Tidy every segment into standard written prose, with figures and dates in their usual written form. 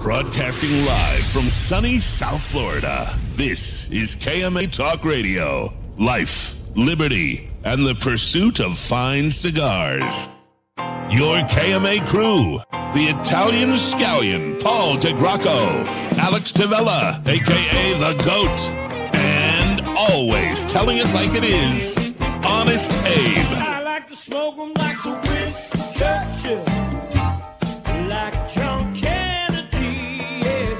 Broadcasting live from sunny South Florida, this is KMA Talk Radio. Life, liberty, and the pursuit of fine cigars. Your KMA crew, the Italian Scallion, Paul DeGracco, Alex Tavella, a.k.a. The GOAT, and always telling it like it is, Honest Abe. I like to smoke them like the Winston Churchill, like John Kennedy, yeah.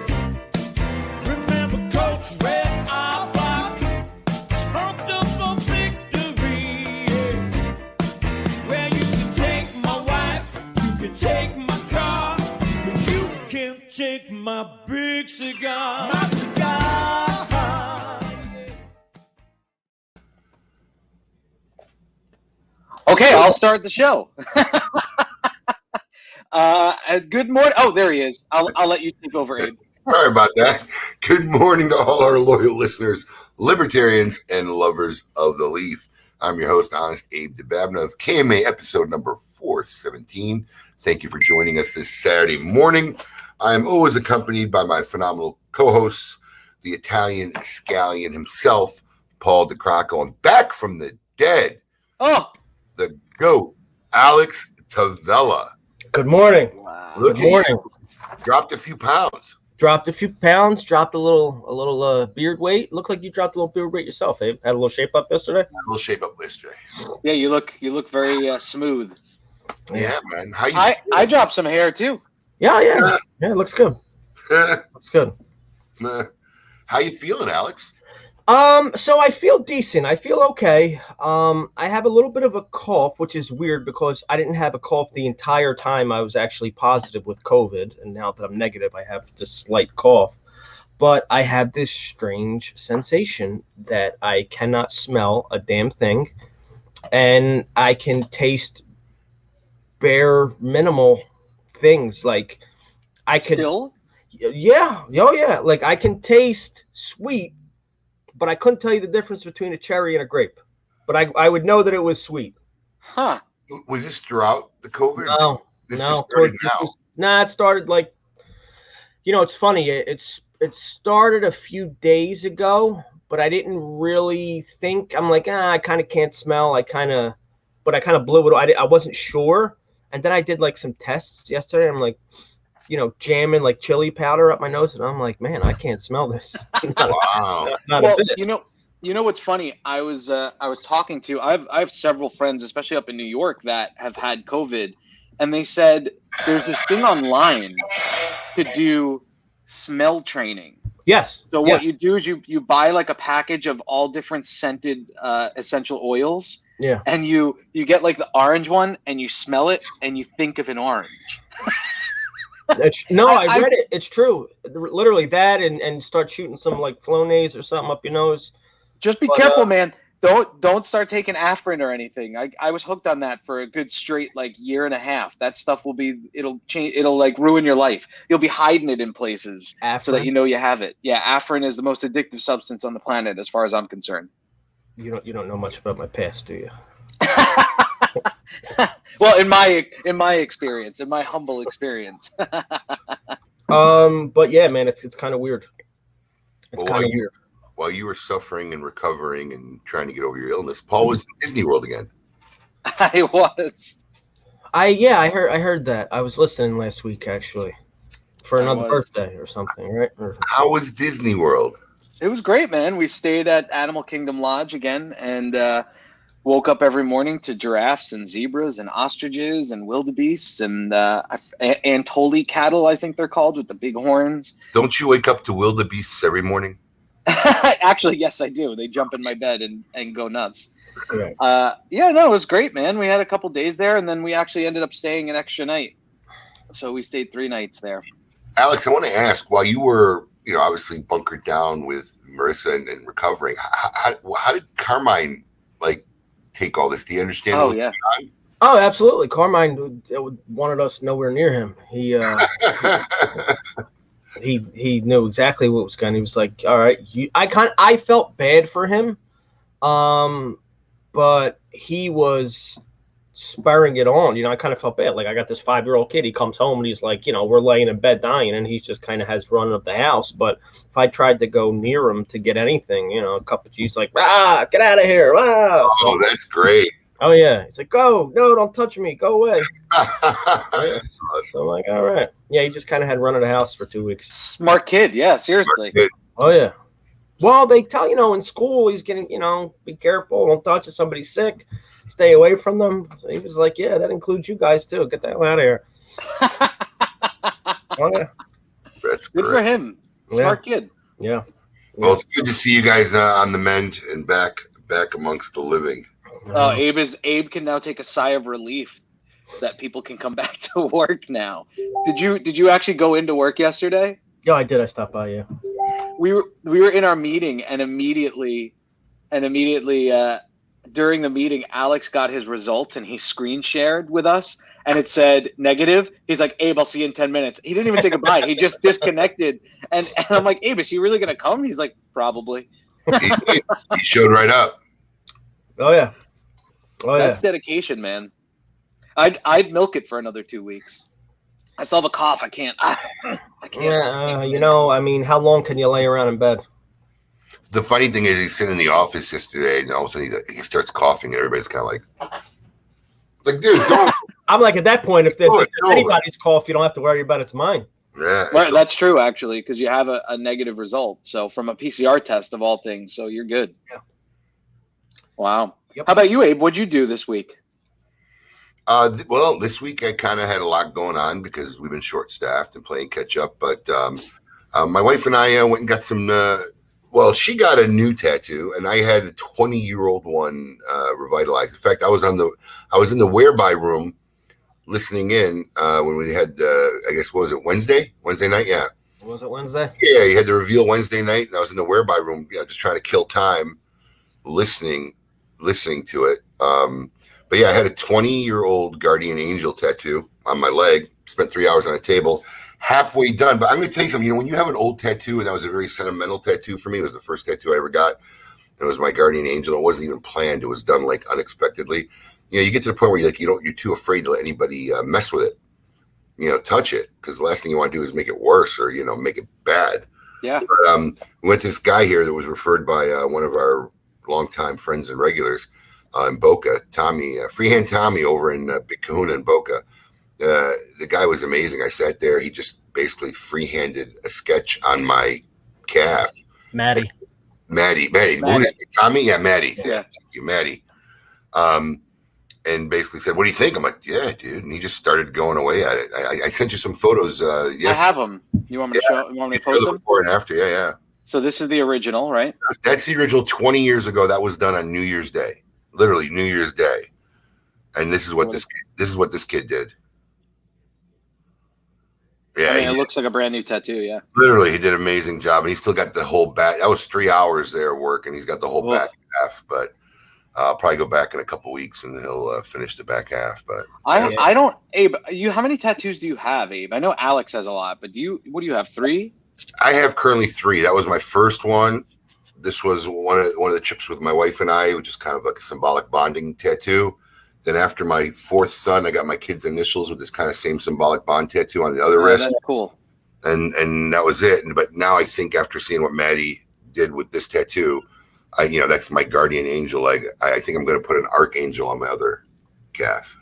Remember Coach Red Auerbach, smoked up for victory, yeah. Well, you can take my wife, you can take my car, but you can't take my big cigar. My cigar. Okay, I'll start the show. Good morning. Oh, there he is. I'll let you take over, Abe. Sorry about that. Good morning to all our loyal listeners, libertarians, and lovers of the leaf. I'm your host, Honest Abe DeBabna of KMA episode number 417. Thank you for joining us this Saturday morning. I am always accompanied by my phenomenal co-hosts, the Italian Scallion himself, Paul DeGracco. I'm back from the dead. Oh, The GOAT, Alex Tavella. Good morning. wow. Look Good morning. Dropped a few pounds. Dropped a few pounds. Dropped a little beard weight. Looked like you dropped a little beard weight yourself, Abe. Had a little shape up yesterday. A little shape up yesterday. Yeah, you look very smooth. Yeah, man. How you I dropped some hair too. Yeah. It looks good. Looks good. How you feeling, Alex? So I feel decent. I feel okay. I have a little bit of a cough, which is weird because I didn't have a cough the entire time I was actually positive with COVID. And now that I'm negative, I have this slight cough. But I have this strange sensation that I cannot smell a damn thing. And I can taste bare minimal things. Like I could. Still? Yeah. Oh, yeah. Like I can taste sweet. But I couldn't tell you the difference between a cherry and a grape. But I would know that it was sweet. Huh. Was this throughout the COVID? No. This just started now. It started like, it's funny. It started a few days ago, but I didn't really think. I'm like, I kind of can't smell. But I kind of blew it. I wasn't sure. And then I did like some tests yesterday. I'm like, jamming like chili powder up my nose, and I'm like, man, I can't smell this. Wow. Not Well, a bit. you know what's funny? I was talking to I have several friends, especially up in New York, that have had COVID, and they said there's this thing online to do smell training. Yes. So what you do is you buy like a package of all different scented essential oils. Yeah. And you get like the orange one, and you smell it, and you think of an orange. I read it. It's true. Literally that, and start shooting some like Flonase or something up your nose. Just be careful, man. Don't start taking Afrin or anything. I was hooked on that for a good straight like year and a half. That stuff it'll change. It'll like ruin your life. You'll be hiding it in places so that you have it. Yeah, Afrin is the most addictive substance on the planet, as far as I'm concerned. You don't know much about my past, do you? Well, in my experience, in my humble experience. But yeah, man, it's kind of weird. It's kind of weird. While you were suffering and recovering and trying to get over your illness, Paul was in Disney World again. I was. I heard that. I was listening last week actually for another birthday or something, right? How was Disney World? It was great, man. We stayed at Animal Kingdom Lodge again, and woke up every morning to giraffes and zebras and ostriches and wildebeests and Antoli cattle, I think they're called, with the big horns. Don't you wake up to wildebeests every morning? Actually, yes, I do. They jump in my bed and go nuts. Right. It was great, man. We had a couple days there, and then we actually ended up staying an extra night. So we stayed 3 nights there. Alex, I want to ask, while you were, obviously bunkered down with Marissa and recovering, how did Carmine take all this? Do you understand? Oh, yeah. Oh, absolutely. Carmine wanted us nowhere near him. He knew exactly what was going. He was like, "All right." I felt bad for him, but he was spurring it on. You know, I kind of felt bad. Like I got this 5-year-old kid. He comes home and he's like, you know, we're laying in bed dying, and he's just kind of has run of the house. But if I tried to go near him to get anything, you know, a cup of tea, he's like, ah, get out of here. Wow. Oh, that's great. Oh yeah. He's like, go, no, don't touch me. Go away. So I'm like, all right. Yeah, he just kind of had run of the house for 2 weeks. Smart kid. Yeah, seriously. Smart kid. Oh yeah. Well, they tell, you know, in school he's getting, you know, be careful, don't touch if somebody's sick, stay away from them. So he was like, yeah, that includes you guys too. Get the hell out of here. Oh yeah. That's Good great. for him. Smart kid. Yeah. Well, it's good to see you guys on the mend and back amongst the living. Oh, Abe can now take a sigh of relief that people can come back to work now. Did you actually go into work yesterday? Yeah, I did. I stopped by you. We were in our meeting, and immediately during the meeting, Alex got his results and he screen shared with us, and it said negative. He's like, Abe, I'll see you in 10 minutes. He didn't even say goodbye. He just disconnected. And I'm like, Abe, is she really gonna come? He's like, probably. He showed right up. Oh yeah. Oh yeah. That's dedication, man. I'd milk it for another 2 weeks. I still have a cough. I can't. I can't. Yeah, you know, I mean, how long can you lay around in bed? The funny thing is, he's sitting in the office yesterday, and all of a sudden he starts coughing, and everybody's kind of like, dude, it's over. I'm like, at that point, if there's It's over. anybody's cough, you don't have to worry about it's mine. Yeah, Right, that's true, actually, because you have a negative result. So from a PCR test of all things, so you're good. Yeah. Wow. Yep. How about you, Abe? What'd you do this week? Well, this week I kind of had a lot going on because we've been short-staffed and playing catch-up. But my wife and I went and got some. Well, she got a new tattoo, and I had a 20-year-old one revitalized. In fact, I was in the whereby room listening in when we had. I guess what was it, Wednesday night? Yeah. Was it Wednesday? Yeah, you had the reveal Wednesday night, and I was in the whereby room, just trying to kill time, listening to it. But yeah, I had a 20-year-old guardian angel tattoo on my leg. Spent 3 hours on a table, halfway done. But I'm going to tell you something. When you have an old tattoo, and that was a very sentimental tattoo for me. It was the first tattoo I ever got. And it was my guardian angel. It wasn't even planned. It was done like unexpectedly. You get to the point where you're too afraid to let anybody mess with it. Touch it, because the last thing you want to do is make it worse or make it bad. Yeah. But, we went to this guy here that was referred by one of our longtime friends and regulars. In Boca, Tommy, Freehand Tommy over in Big Kahuna in Boca. The guy was amazing. I sat there. He just basically freehanded a sketch on my calf. Maddie. Maddie. Tommy? Yeah, Maddie. Yeah. Thank you, Maddie. And basically said, what do you think? I'm like, yeah, dude. And he just started going away at it. I sent you some photos. I have them. You want me to show? You want me to post them? Before and after, yeah. So this is the original, right? That's the original 20 years ago. That was done on New Year's Day. Literally New Year's Day, and this is what this kid did. Yeah, it looks like a brand new tattoo. Yeah, literally, he did an amazing job, and he still got the whole back. That was 3 hours there work, and he's got the whole back half. But I'll probably go back in a couple weeks, and he'll finish the back half. But I don't, Abe. How many tattoos do you have, Abe? I know Alex has a lot, but what do you have? 3? I have currently 3. That was my first one. This was one of the trips with my wife and I, which is kind of like a symbolic bonding tattoo. Then after my 4th son, I got my kids' initials with this kind of same symbolic bond tattoo on the other wrist. That's cool. And that was it. But now I think after seeing what Maddie did with this tattoo, that's my guardian angel. I think I'm going to put an archangel on my other calf.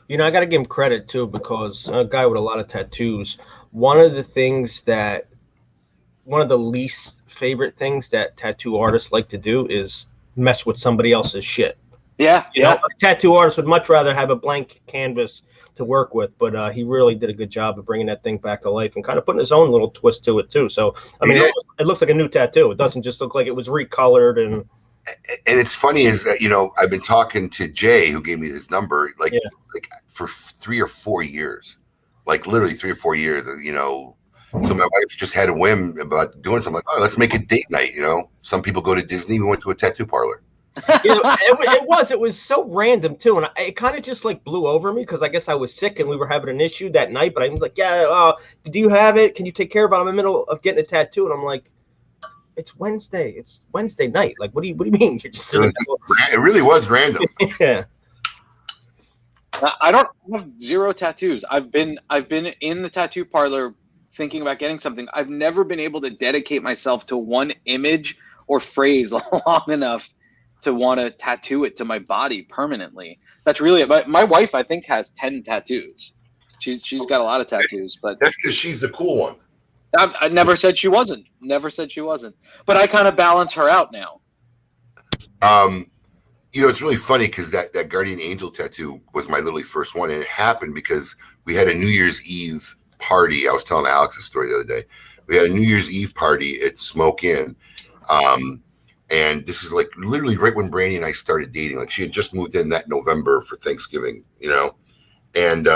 I got to give him credit too, because a guy with a lot of tattoos, one of the least favorite things that tattoo artists like to do is mess with somebody else's shit. Yeah. A tattoo artist would much rather have a blank canvas to work with, but he really did a good job of bringing that thing back to life and kind of putting his own little twist to it too. So I mean, it looks like a new tattoo. It doesn't just look like it was recolored. And it's funny is that I've been talking to Jay, who gave me his number, like for 3 or 4 years, like literally 3 or 4 years. So my wife just had a whim about doing something. Like, let's make a date night. Some people go to Disney. We went to a tattoo parlor. It was so random too, and it kind of just like blew over me because I guess I was sick and we were having an issue that night. But I was like, do you have it? Can you take care of it? I'm in the middle of getting a tattoo, and I'm like, it's Wednesday. It's Wednesday night. Like, what do you mean? You're just sitting it really was random. Yeah. I don't have zero tattoos. I've been in the tattoo parlor thinking about getting something. I've never been able to dedicate myself to one image or phrase long enough to want to tattoo it to my body permanently. That's really it. My wife, I think, has 10 tattoos. She's got a lot of tattoos, but that's because she's the cool one. I never said she wasn't. Never said she wasn't. But I kind of balance her out now. It's really funny because that Guardian Angel tattoo was my literally first one, and it happened because we had a New Year's Eve party. I was telling Alex a story the other day. We had a New Year's Eve party at Smoke Inn, and this is like literally right when Brandy and I started dating. Like, she had just moved in that November for Thanksgiving, and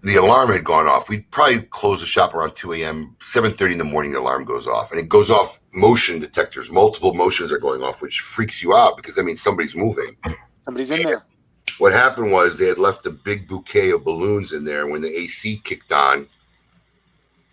the alarm had gone off. We'd probably close the shop around 2 a.m. 7:30 in the morning, the alarm goes off. And it goes off motion detectors. Multiple motions are going off, which freaks you out because that means somebody's moving. Somebody's in there. What happened was they had left a big bouquet of balloons in there. When the AC kicked on,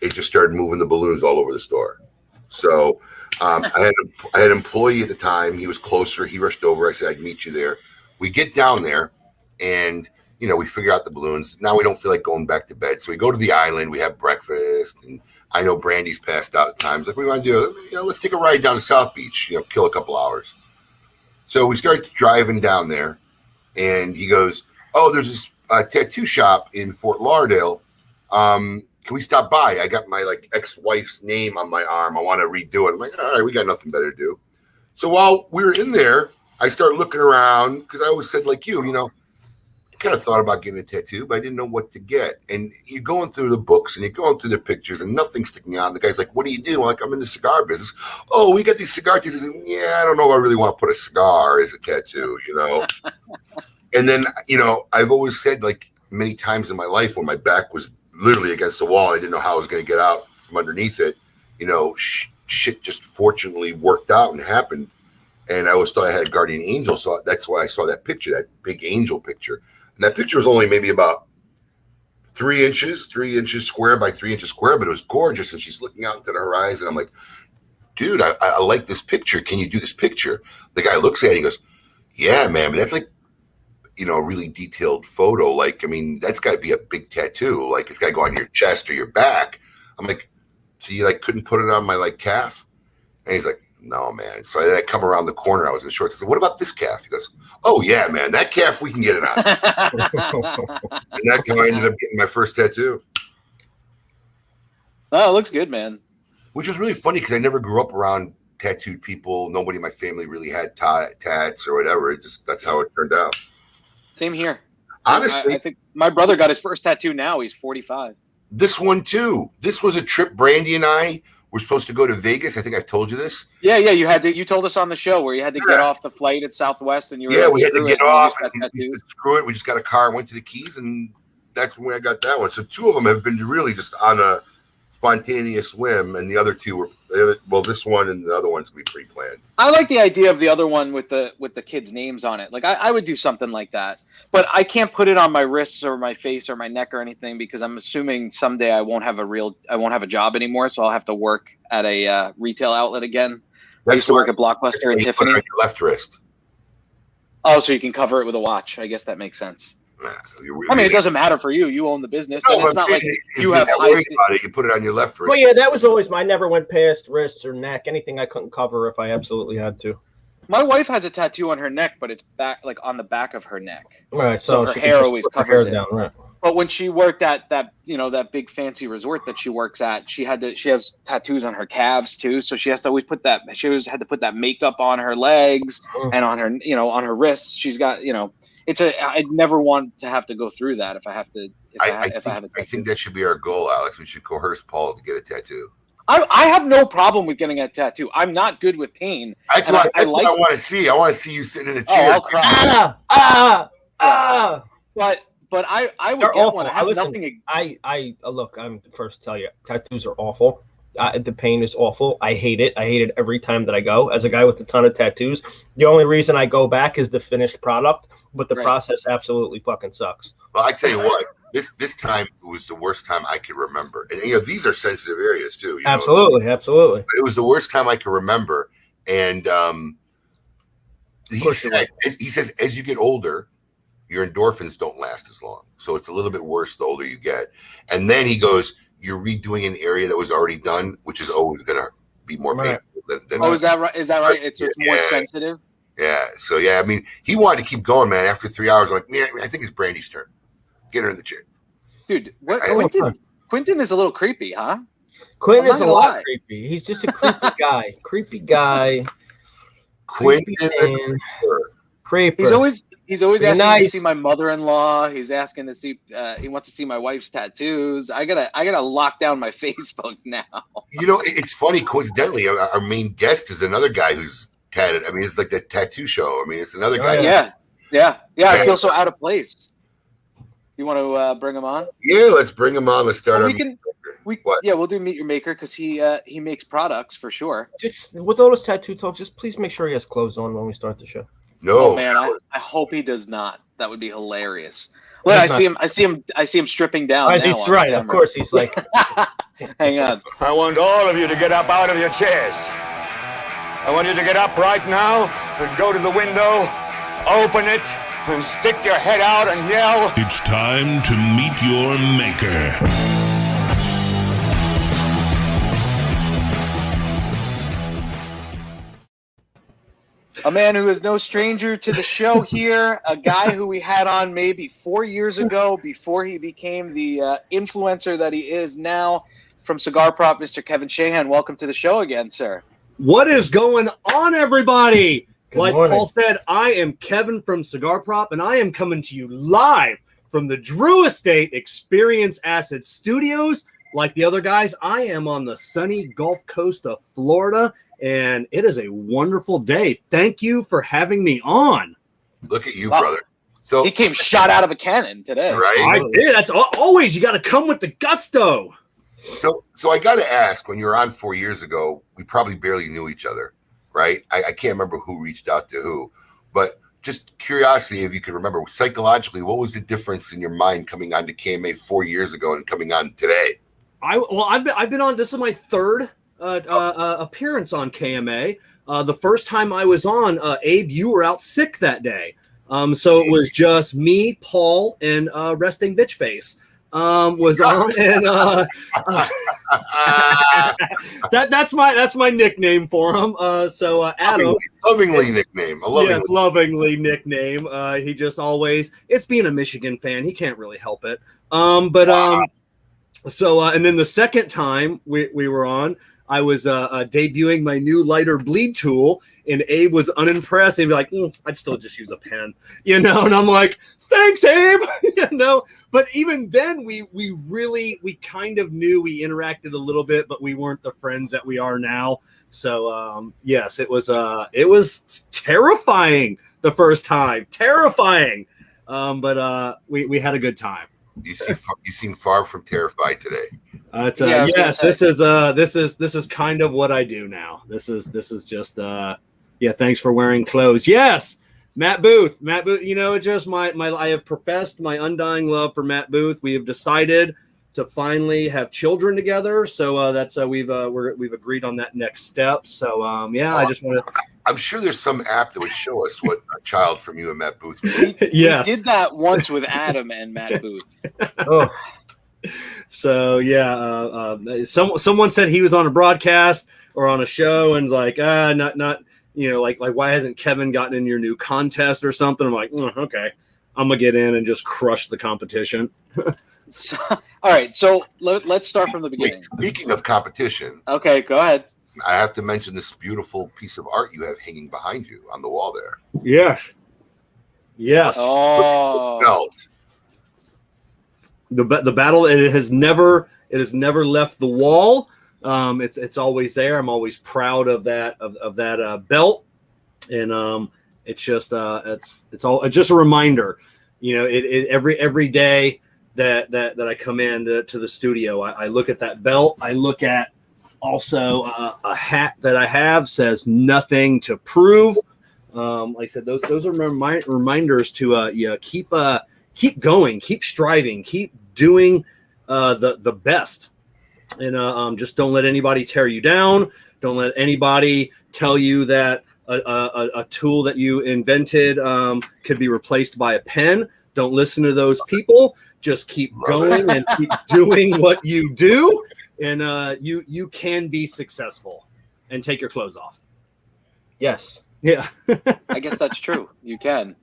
it just started moving the balloons all over the store. So I had an employee at the time. He was closer. He rushed over. I said, I'd meet you there. We get down there, and we figure out the balloons. Now we don't feel like going back to bed. So we go to the island. We have breakfast. And I know Brandy's passed out at times. Like, what do you want to do? Let's take a ride down to South Beach, kill a couple hours. So we start driving down there. And he goes, oh, there's this tattoo shop in Fort Lauderdale. Can we stop by? I got my ex-wife's name on my arm. I want to redo it. I'm like, all right, we got nothing better to do. So while we were in there, I started looking around because I always said, like you, kind of thought about getting a tattoo, but I didn't know what to get. And you're going through the books and you're going through the pictures and nothing's sticking out. And the guy's like, what do you do? I'm like, I'm in the cigar business. Oh, we got these cigar tattoos. Yeah, I don't know if I really want to put a cigar as a tattoo, And then, I've always said, like, many times in my life when my back was literally against the wall, I didn't know how I was going to get out from underneath it. Shit just fortunately worked out and happened. And I always thought I had a guardian angel. So that's why I saw that picture, that big angel picture. And that picture was only maybe about 3 inches square by 3 inches square, but it was gorgeous. And she's looking out into the horizon. I'm like, dude, I like this picture. Can you do this picture? The guy looks at it and he goes, yeah, man, but that's like, a really detailed photo. Like, I mean, that's got to be a big tattoo. Like, it's got to go on your chest or your back. I'm like, so you couldn't put it on my calf? And he's like, no, man. So then I come around the corner. I was in shorts. I said, what about this calf? He goes, oh, yeah, man. That calf, we can get it on. And that's how I ended up getting my first tattoo. Oh, it looks good, man. Which was really funny because I never grew up around tattooed people. Nobody in my family really had tats or whatever. That's how it turned out. Same here. Honestly, I think my brother got his first tattoo now. He's 45. This one, too. This was a trip Brandy and I were supposed to go to Vegas. I think I've told you this. Yeah. You told us on the show where you had to get off the flight at Southwest, and you were we had to get off. Screw it. We just got a car and went to the Keys, and that's when I got that one. So 2 of them have been really just on a spontaneous whim, and the other 2 were this one and the other one's gonna be pre-planned. I like the idea of the other one with the kids' names on it. Like I would do something like that, but I can't put it on my wrists or my face or my neck or anything because I'm assuming someday I won't have a job anymore, so I'll have to work at a retail outlet again. I used to work at Blockbuster and Tiffany. Put it on your left wrist. Oh, so you can cover it with a watch. I guess that makes sense. I mean, it doesn't matter for you. You own the business. No, and it's not like you have worry about it. You put it on your left wrist. Well, yeah, that was always I never went past wrists or neck. Anything I couldn't cover if I absolutely had to. My wife has a tattoo on her neck, but it's back, like on the back of her neck. Right. So her hair always covers it. Down, right. But when she worked at that big fancy resort that she works at, she has tattoos on her calves too. So she has to always put that. She always had to put that makeup on her legs and on her, on her wrists. She's got, I'd never want to have to go through that if I have to. I think that should be our goal, Alex. We should coerce Paul to get a tattoo. I have no problem with getting a tattoo. I'm not good with pain. That's what I want to see. I want to see you sitting in a chair. Oh, I'll cry. But I would They're get awful. one. I have listen, nothing. I look. I'm the first to tell you, tattoos are awful. The pain is awful. I hate it. I hate it every time that I go. As a guy with a ton of tattoos, the only reason I go back is the finished product, but the process absolutely fucking sucks. Well, I tell you what, this time was the worst time I could remember. And these are sensitive areas too. Absolutely. But it was the worst time I could remember. And he says as you get older, your endorphins don't last as long. So it's a little bit worse the older you get. And then he goes, you're redoing an area that was already done, which is always going to be more painful than is that right? Is that right? It's more sensitive? Yeah. So, I mean, he wanted to keep going, man. After 3 hours, I'm like, man, I think it's Brandy's turn. Get her in the chair. Dude, Quentin is a little creepy, huh? Quentin is a lot creepy. He's just a creepy guy. Creepy guy. Quentin. Creepy. He's always asking to see my mother-in-law. He's asking to see. He wants to see my wife's tattoos. I gotta lock down my Facebook now. You know, it's funny. Coincidentally, our main guest is another guy who's tatted. I mean, it's like that tattoo show. I mean, it's another guy. Yeah. I feel so out of place. You want to bring him on? Yeah, let's bring him on. Let's start. We'll do Meet Your Maker because he makes products for sure. Just with all this tattoo talk, just please make sure he has clothes on when we start the show. No, man, I hope he does not. That would be hilarious. Well, I see him stripping down. He's right. Of course, he's like. Hang on. I want all of you to get up out of your chairs. I want you to get up right now and go to the window, open it, and stick your head out and yell. It's time to meet your maker. A man who is no stranger to the show here, a guy who we had on maybe 4 years ago before he became the influencer that he is now, from Cigar Prop, Mr. Kevin Shahan. Welcome to the show again, sir. What is going on, everybody? Good morning. Paul said, I am Kevin from Cigar Prop, and I am coming to you live from the Drew Estate Experience Acid Studios. Like the other guys, I am on the sunny Gulf Coast of Florida, and it is a wonderful day. Thank you for having me on. Look at you, brother. So he came shot out of a cannon today. Right? I did. That's always, you got to come with the gusto. So I got to ask, when you were on 4 years ago, we probably barely knew each other, right? I can't remember who reached out to who, but just curiosity, if you could remember psychologically, what was the difference in your mind coming on to KMA 4 years ago and coming on today? I've been on. This is my third appearance on KMA. The first time I was on, Abe, you were out sick that day. So it was just me, Paul, and Resting Bitch Face was on, and that's my nickname for him. So Adam, lovingly nickname, lovingly nickname. He just always, it's being a Michigan fan. He can't really help it. So and then the second time we were on, I was debuting my new lighter bleed tool, and Abe was unimpressed. He'd be like, I'd still just use a pen, and I'm like, thanks, Abe, But even then, we kind of knew, we interacted a little bit, but we weren't the friends that we are now. So yes, it was terrifying the first time, terrifying, but we had a good time. You seem far from terrified today. Yes, this is kind of what I do now. This is just thanks for wearing clothes. Yes, Matt Booth, it's just I have professed my undying love for Matt Booth. We have decided to finally have children together, so that's we've agreed on that next step. So I just want to. I'm sure there's some app that would show us what a child from you and Matt Booth. Yes, we did that once with Adam and Matt Booth. Oh. So someone said he was on a broadcast or on a show and like not like why hasn't Kevin gotten in your new contest or something? I'm like, okay, I'm gonna get in and just crush the competition. All right, so let's start from the beginning. Speaking of competition, okay, go ahead. I have to mention this beautiful piece of art you have hanging behind you on the wall there. Yes. Oh. Belt. The battle, it has never left the wall. It's always there. I'm always proud of that belt, and it's just a reminder. Every day that I come in to the studio, I look at that belt. I look at also a hat that I have, says nothing to prove. Like I said, those are reminders to keep going, keep striving, keep doing the best, and just don't let anybody tear you down. Don't let anybody tell you that a tool that you invented could be replaced by a pen. Don't listen to those people. Just keep going and keep doing what you do, and you can be successful. And take your clothes off. Yes. Yeah. I guess that's true. You can.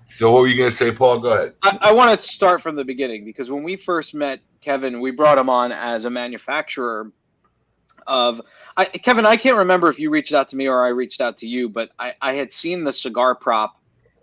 So what were you going to say, Paul? Go ahead. I want to start from the beginning, because when we first met Kevin, we brought him on as a manufacturer of Kevin, I can't remember if you reached out to me or I reached out to you, but I had seen the Cigar Prop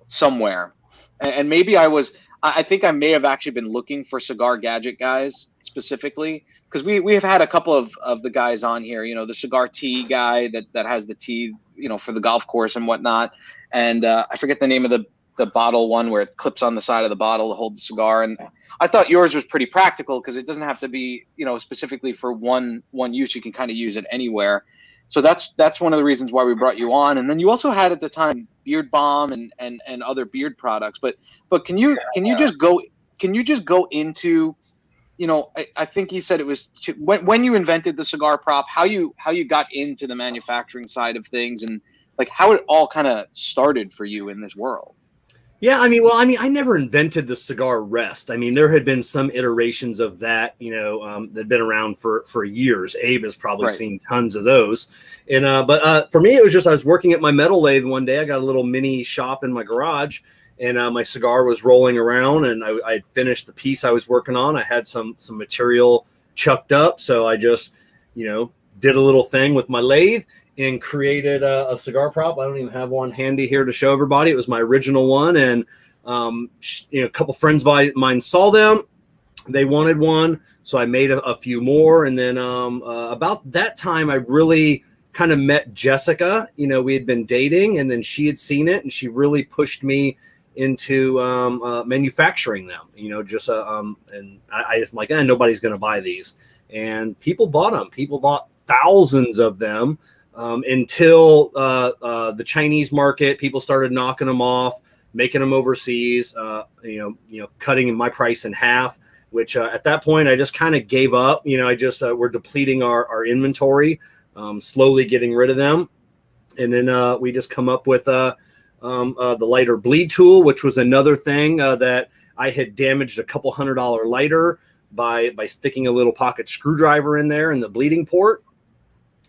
somewhere, and maybe I think I may have actually been looking for cigar gadget guys specifically, because we have had a couple of the guys on here, you know, the cigar tea guy that has the tea, you know, for the golf course and whatnot. And I forget the name of the bottle one where it clips on the side of the bottle to hold the cigar. And I thought yours was pretty practical because it doesn't have to be, you know, specifically for one use. You can kind of use it anywhere. So that's one of the reasons why we brought you on. And then you also had at the time Beard Balm and other beard products. But can you just go into, you know, I think you said it was when you invented the Cigar Prop, how you got into the manufacturing side of things, and like how it all kind of started for you in this world. Yeah, I mean, I never invented the cigar rest. I mean, there had been some iterations of that, you know, that had been around for years. Abe has probably seen tons of those. And but for me, it was just I was working at my metal lathe one day. I got a little mini shop in my garage, and my cigar was rolling around, and I had finished the piece I was working on. I had some material chucked up, so I just, you know, did a little thing with my lathe and created a cigar prop. I don't even have one handy here to show everybody. It was my original one, and you know, a couple friends of mine saw them. They wanted one, so I made a few more. And then about that time, I really kind of met Jessica. You know, we had been dating, and then she had seen it, and she really pushed me into manufacturing them. You know, just and I'm like, nobody's going to buy these, and people bought them. People bought thousands of them. Until the Chinese market, people started knocking them off, making them overseas, you know, cutting my price in half, which at that point I just kind of gave up. You know, I just we're depleting our inventory, slowly getting rid of them. And then we just come up with the lighter bleed tool, which was another thing that I had damaged a couple $100 lighter by sticking a little pocket screwdriver in there in the bleeding port.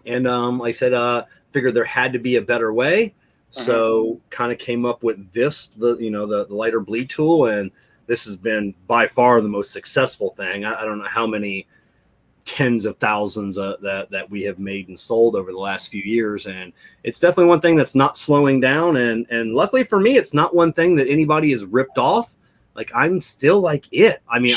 And I said, figured there had to be a better way. So kind of came up with the lighter bleed tool. And this has been by far the most successful thing. I don't know how many tens of thousands that we have made and sold over the last few years. And it's definitely one thing that's not slowing down. And luckily for me, it's not one thing that anybody has ripped off. Like, I'm still like it. I mean,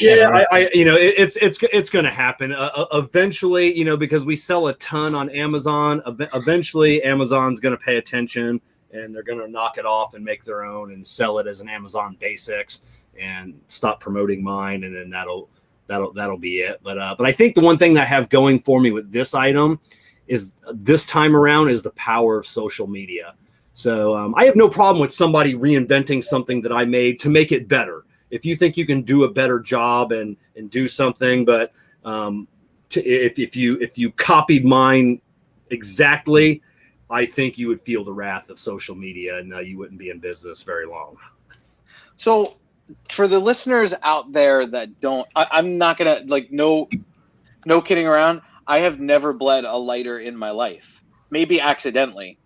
you know, it's going to happen eventually, you know, because we sell a ton on Amazon. Eventually Amazon's going to pay attention, and they're going to knock it off and make their own and sell it as an Amazon Basics and stop promoting mine. And then that'll be it. But I think the one thing that I have going for me with this item is this time around is the power of social media. So I have no problem with somebody reinventing something that I made to make it better. If you think you can do a better job and do something, but if you copied mine exactly, I think you would feel the wrath of social media, and you wouldn't be in business very long. So for the listeners out there that don't, I'm not gonna, like, no kidding around. I have never bled a lighter in my life, maybe accidentally.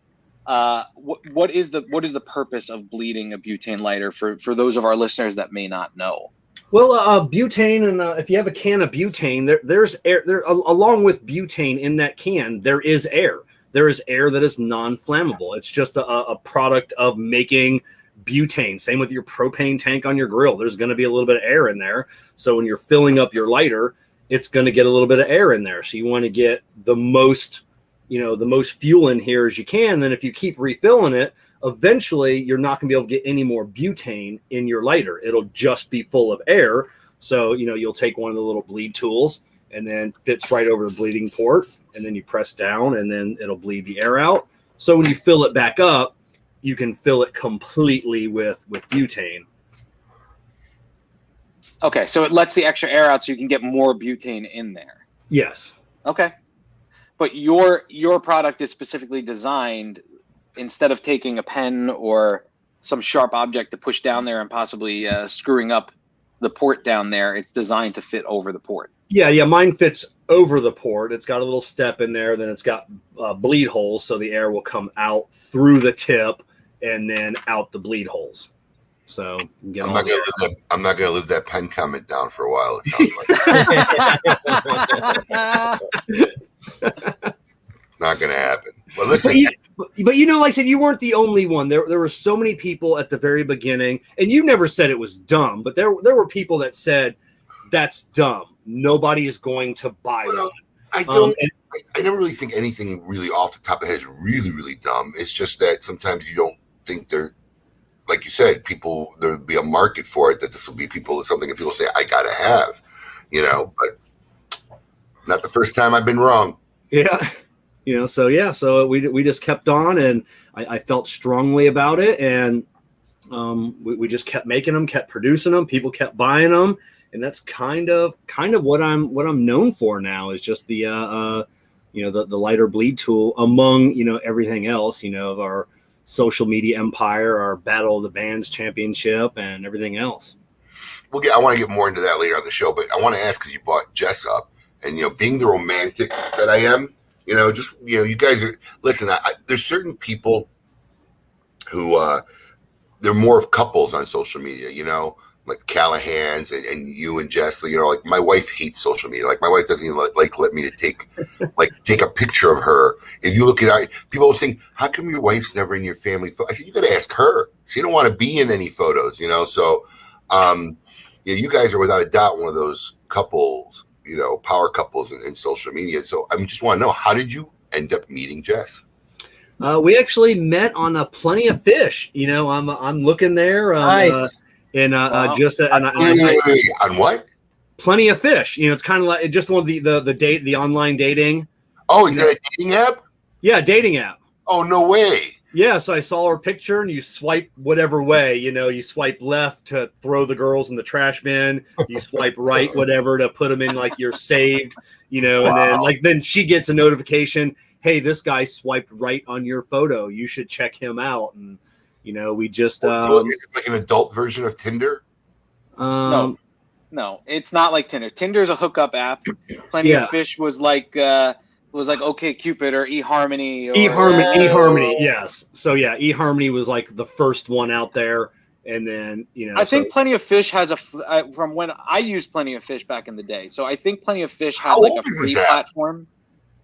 What is the purpose of bleeding a butane lighter for those of our listeners that may not know? Well, butane, and if you have a can of butane, there's air there along with butane in that can. There is air. There is air that is non-flammable. It's just a product of making butane. Same with your propane tank on your grill. There's going to be a little bit of air in there. So when you're filling up your lighter, it's going to get a little bit of air in there. So you want to get the most fuel in here as you can. Then if you keep refilling it, eventually you're not going to be able to get any more butane in your lighter. It'll just be full of air. So, you know, you'll take one of the little bleed tools and then fits right over the bleeding port, and then you press down and then it'll bleed the air out. So when you fill it back up, you can fill it completely with butane. Okay, so it lets the extra air out so you can get more butane in there. Yes. Okay. but your product is specifically designed, instead of taking a pen or some sharp object to push down there and possibly screwing up the port down there, it's designed to fit over the port. Yeah, mine fits over the port. It's got a little step in there, then it's got bleed holes, so the air will come out through the tip and then out the bleed holes. So I'm not gonna live that pen comment down for a while. It sounds like not gonna happen. Well, listen. But you know, like I said, you weren't the only one. There were so many people at the very beginning, and you never said it was dumb, but there were people that said that's dumb. Nobody is going to buy one. I don't. I never really think anything really off the top of the head is really, really dumb. It's just that sometimes you don't think they're, like you said, there'll be a market for it, that this will be something that people say, I gotta have, but not the first time I've been wrong. Yeah. So we just kept on, and I felt strongly about it, and we just kept making them, kept producing them, people kept buying them, and that's kind of what I'm known for now, is just the lighter bleed tool among everything else, of our social media empire, our Battle of the Bands championship, and everything else. Well, I want to get more into that later on the show, but I want to ask, because you brought Jess up, and being the romantic that I am. You guys are, listen, there's certain people who, they're more of couples on social media, like Callahan's and you and Jess, like my wife hates social media. Like my wife doesn't even let me to take a picture of her. If you look at people are saying, how come your wife's never in your family photo? I said, you got to ask her. She don't want to be in any photos, so, you guys are without a doubt one of those couples, power couples in social media. So I just want to know, how did you end up meeting Jess? We actually met on a Plenty of Fish. I'm looking there. Nice. On what? Plenty of Fish. It's kind of like just one of the online dating. Oh, is that a dating app? Yeah, dating app. Oh, no way. Yeah, so I saw her picture, and you swipe whatever way, you swipe left to throw the girls in the trash bin, you swipe right, whatever, to put them in like you're saved, and then she gets a notification, hey, this guy swiped right on your photo, you should check him out. And we just is it like an adult version of Tinder? No, it's not like Tinder. Tinder's a hookup app. Plenty of Fish was like OK Cupid or eHarmony. eHarmony, yes. So yeah, eHarmony was like the first one out there, and then I think Plenty of Fish has from when I used Plenty of Fish back in the day. So I think Plenty of Fish had like a free platform.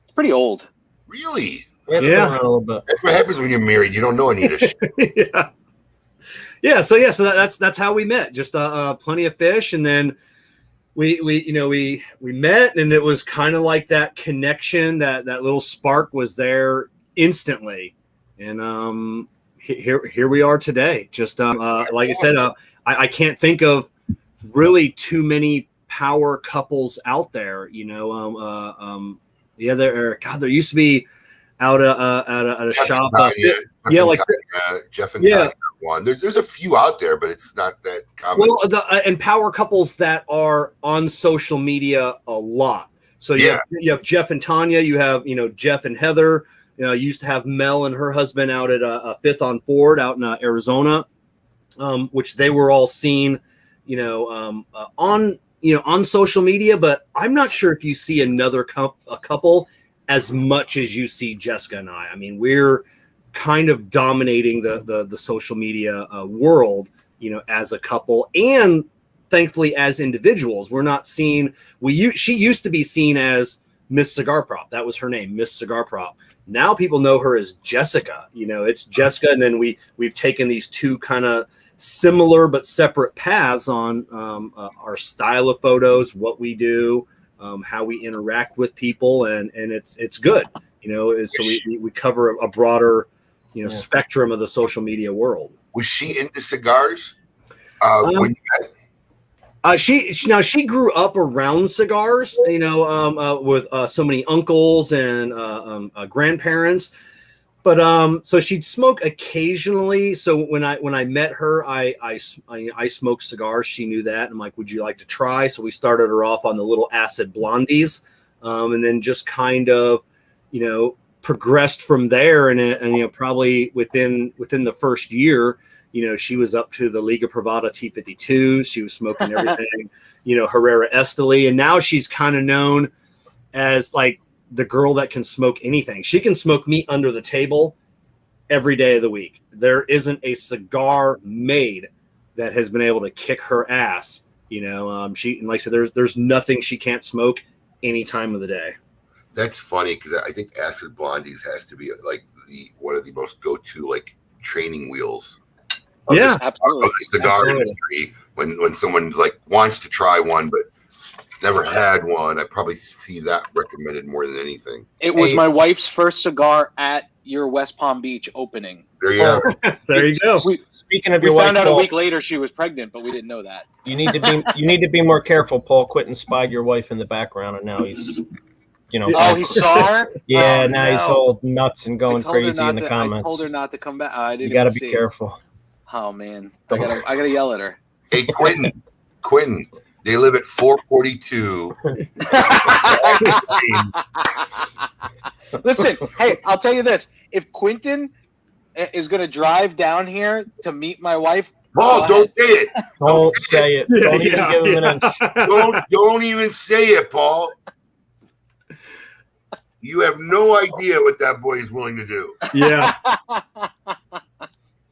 It's pretty old. Really? Yeah. A little bit. That's what happens when you're married. You don't know any of this shit. Yeah. So that's how we met. Just Plenty of Fish, and then we met, and it was kind of like that connection, that little spark was there instantly, and here we are today. Just like I said, I can't think of really too many power couples out there. There used to be out at a shop. Jeff and Tanya one. There's a few out there, but it's not that common. Well, and power couples that are on social media a lot. So you have Jeff and Tanya. You have Jeff and Heather. You used to have Mel and her husband out at Fifth on Ford out in Arizona, which they were all seen, on social media. But I'm not sure if you see another couple as much as you see Jessica and I. I mean, we're kind of dominating the social media world, as a couple, and thankfully as individuals. We're not seen. She used to be seen as Miss Cigar Prop. That was her name, Miss Cigar Prop. Now people know her as Jessica. It's Jessica, and then we've taken these two kind of similar but separate paths on our style of photos, what we do, how we interact with people, and it's good. So we cover a broader spectrum of the social media world. Was she into cigars when you met? She grew up around cigars, with so many uncles and grandparents. But so she'd smoke occasionally. So when I met her, I smoked cigars. She knew that. And I'm like, would you like to try? So we started her off on the little acid blondies, and then just kind of progressed from there, and probably within the first year, she was up to the Liga Privada T52. She was smoking everything, Herrera Esteli, and now she's kind of known as like the girl that can smoke anything. She can smoke meat under the table every day of the week. There isn't a cigar made that has been able to kick her ass. She, and like I said, there's nothing she can't smoke any time of the day. That's funny because I think Acid Blondies has to be like one of the most go-to like training wheels. Absolutely. Of the cigar industry. When someone like wants to try one but never had one, I probably see that recommended more than anything. It was my wife's first cigar at your West Palm Beach opening. There you go. There you go. Speaking of We your wife, found out Paul, a week later she was pregnant, but we didn't know that. you need to be more careful. Paul Quinton spied your wife in the background, and now he's, Oh, he saw her? Yeah, Oh, now he's no. all nuts and going crazy in the I comments. told her not to come back. I didn't You got to even be see. careful. Oh man, I gotta yell at her. Hey, Quentin, they live at 442. Listen, hey, I'll tell you this: if Quentin is gonna drive down here to meet my wife, Oh, don't say it. Don't say it. Don't even Yeah, give him an inch. Don't even say it, Paul. You have no idea what that boy is willing to do. Yeah.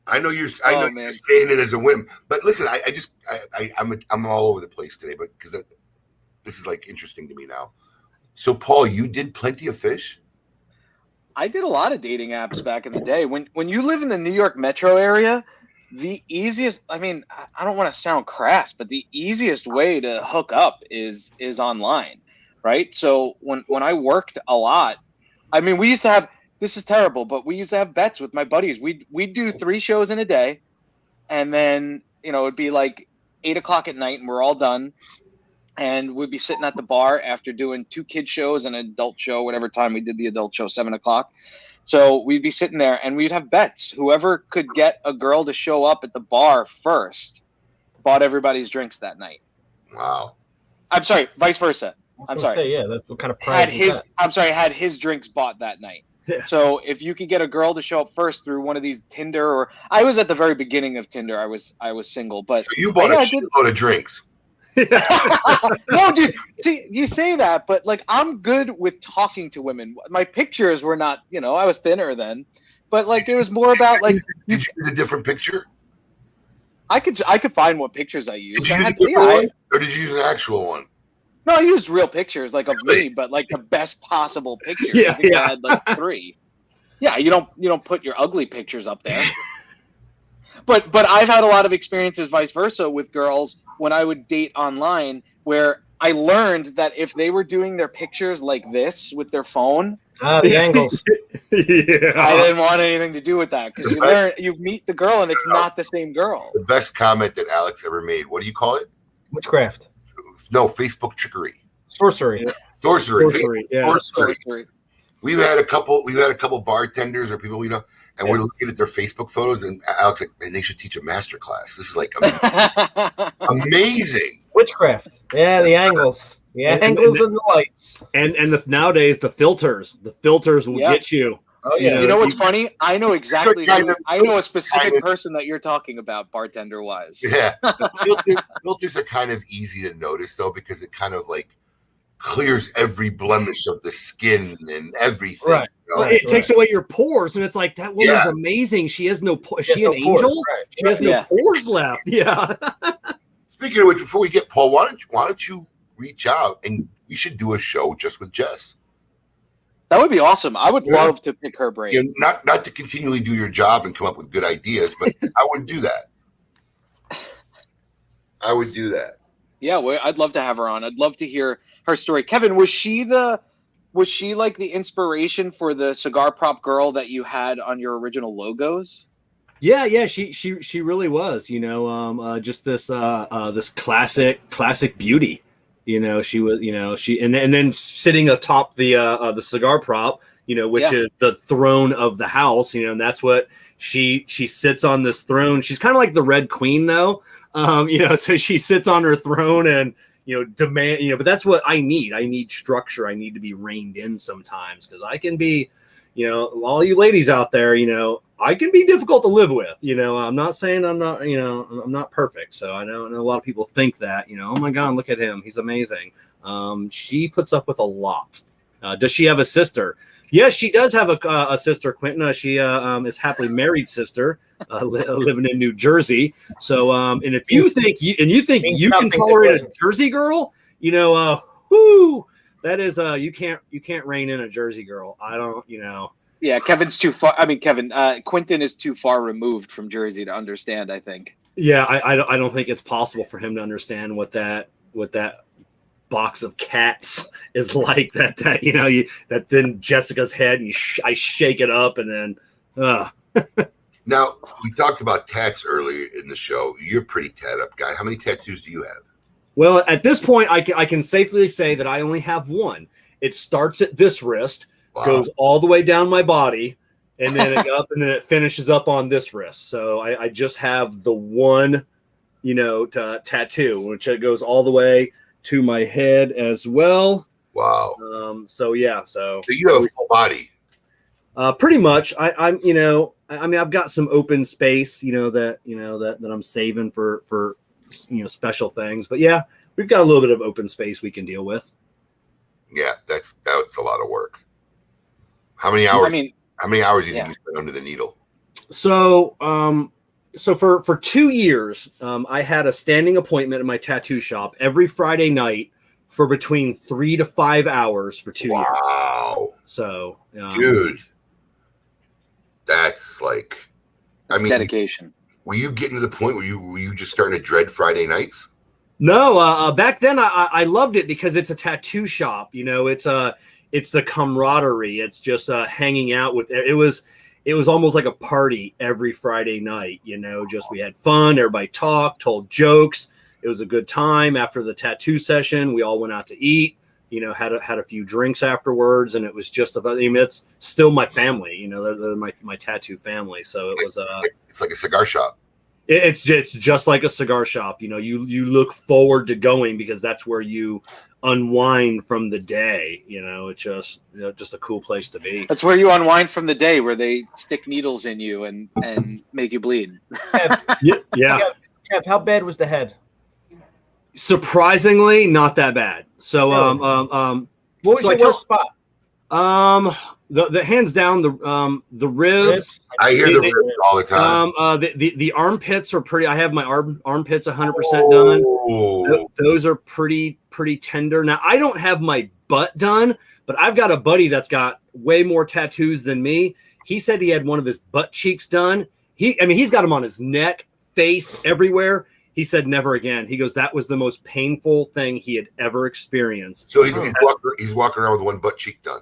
I know you're Man. saying it as a whim, but listen, I'm all over the place today, but because this is like interesting to me now. So, Paul, you did Plenty of Fish? I did a lot of dating apps back in the day. When you live in the New York metro area, the easiest, I mean, I don't want to sound crass, but the easiest way to hook up is online, right? So when I worked a lot, I mean, we used to have, this is terrible, but we used to have bets with my buddies. We'd do 3 shows in a day, and then, it'd be like 8 o'clock at night and we're all done. And we'd be sitting at the bar after doing 2 kid shows and an adult show, whatever time we did the adult show, 7 o'clock. So we'd be sitting there and we'd have bets. Whoever could get a girl to show up at the bar first bought everybody's drinks that night. Wow. I'm sorry, vice versa. I'm sorry. Say, yeah, that's what kind of prize is that? Had his drinks bought that night. Yeah. So if you could get a girl to show up first through one of these Tinder, or I was at the very beginning of Tinder. I was single, but so you bought a shitload of drinks. No, dude. See, you say that, but like I'm good with talking to women. My pictures were not, I was thinner then, but like it was more about like. Did you use a different picture? I could find what pictures I used. Did you use a different one, or did you use an actual one? No, I used real pictures, like of me, but like the best possible pictures. Yeah, I think I had like 3. Yeah, you don't put your ugly pictures up there. But I've had a lot of experiences vice versa with girls when I would date online, where I learned that if they were doing their pictures like this with their phone, the angles. Yeah. I didn't want anything to do with that, because you meet the girl and it's not the same girl. The best comment that Alex ever made. What do you call it? Witchcraft. No, Facebook trickery. Sorcery. Sorcery. Yeah. Sorcery. We've had a couple bartenders or people, and we're looking at their Facebook photos, and Alex like, man, they should teach a master class. This is like amazing. Witchcraft. Yeah, the angles. The angles and the lights. And nowadays the filters will get you. Oh yeah. You know what's funny? I know exactly. I know a specific person that you're talking about, bartender wise. Yeah. Filters are kind of easy to notice though, because it kind of like clears every blemish of the skin and everything. Right. Well, it takes away your pores, and it's like, that woman's amazing. She has no pores. Is she an angel? Right. She has no pores left. Yeah. Speaking of which, before we get Paul, why don't you reach out and we should do a show just with Jess? That would be awesome. I would love to pick her brain. Not to continually do your job and come up with good ideas, but I would do that. Yeah, well, I'd love to have her on. I'd love to hear her story. Kevin, was she like the inspiration for the Cigar Prop girl that you had on your original logos? Yeah, she really was. Just this this classic beauty. She was. And then sitting atop the Cigar Prop, which is the throne of the house. And that's what she sits on this throne. She's kind of like the Red Queen, though. So she sits on her throne, and demand, but that's what I need. I need structure. I need to be reined in sometimes, because I can be, all you ladies out there, I can be difficult to live with. I'm not saying I'm not, I'm not perfect. So I know a lot of people think that, oh my God, look at him, he's amazing. She puts up with a lot. Does she have a sister? Yes, she does have a sister, Quentin. She is happily married sister, living in New Jersey. So, and if you think you can tolerate a Jersey girl, that is you can't rein in a Jersey girl. I don't, Yeah, Kevin's too far. I mean, Quentin is too far removed from Jersey to understand, I think. Yeah, I don't think it's possible for him to understand what that box of cats is like. That then Jessica's head, and I shake it up, and then. Now, we talked about tats earlier in the show. You're a pretty tat up guy. How many tattoos do you have? Well, at this point, I can safely say that I only have one. It starts at this wrist, goes all the way down my body, and then it finishes up on this wrist. So I just have the one, tattoo, which it goes all the way to my head as well. Wow. So you have a full body. Pretty much. I've got some open space, that I'm saving for special things. But yeah, we've got a little bit of open space we can deal with. Yeah, that's a lot of work. How many hours? How many hours do you think you spend under the needle? So, for 2 years, I had a standing appointment at my tattoo shop every Friday night for between 3 to 5 hours for 2 years. Wow. So, dude, that's dedication. Were you getting to the point where were you just starting to dread Friday nights? No, back then I loved it because it's a tattoo shop. It's the camaraderie. It's just hanging out with. It was almost like a party every Friday night. Just we had fun. Everybody talked, told jokes. It was a good time. After the tattoo session, we all went out to eat. Had a few drinks afterwards, and it was just about. It's still my family. They're my tattoo family. So it was. It's like a cigar shop. It's just like a cigar shop. You look forward to going because that's where you unwind from the day. It's just a cool place to be. That's where you unwind from the day, where they stick needles in you and make you bleed. Yeah. Kev, how bad was the head? Surprisingly, not that bad. So, what was your worst spot? The hands down the ribs. I hear the ribs all the time. The armpits are pretty. I have my armpits 100% done. Those are pretty tender. Now I don't have my butt done, but I've got a buddy that's got way more tattoos than me. He said he had one of his butt cheeks done. He's got them on his neck, face, everywhere. He said never again. He goes, that was the most painful thing he had ever experienced. So he's walking around with one butt cheek done.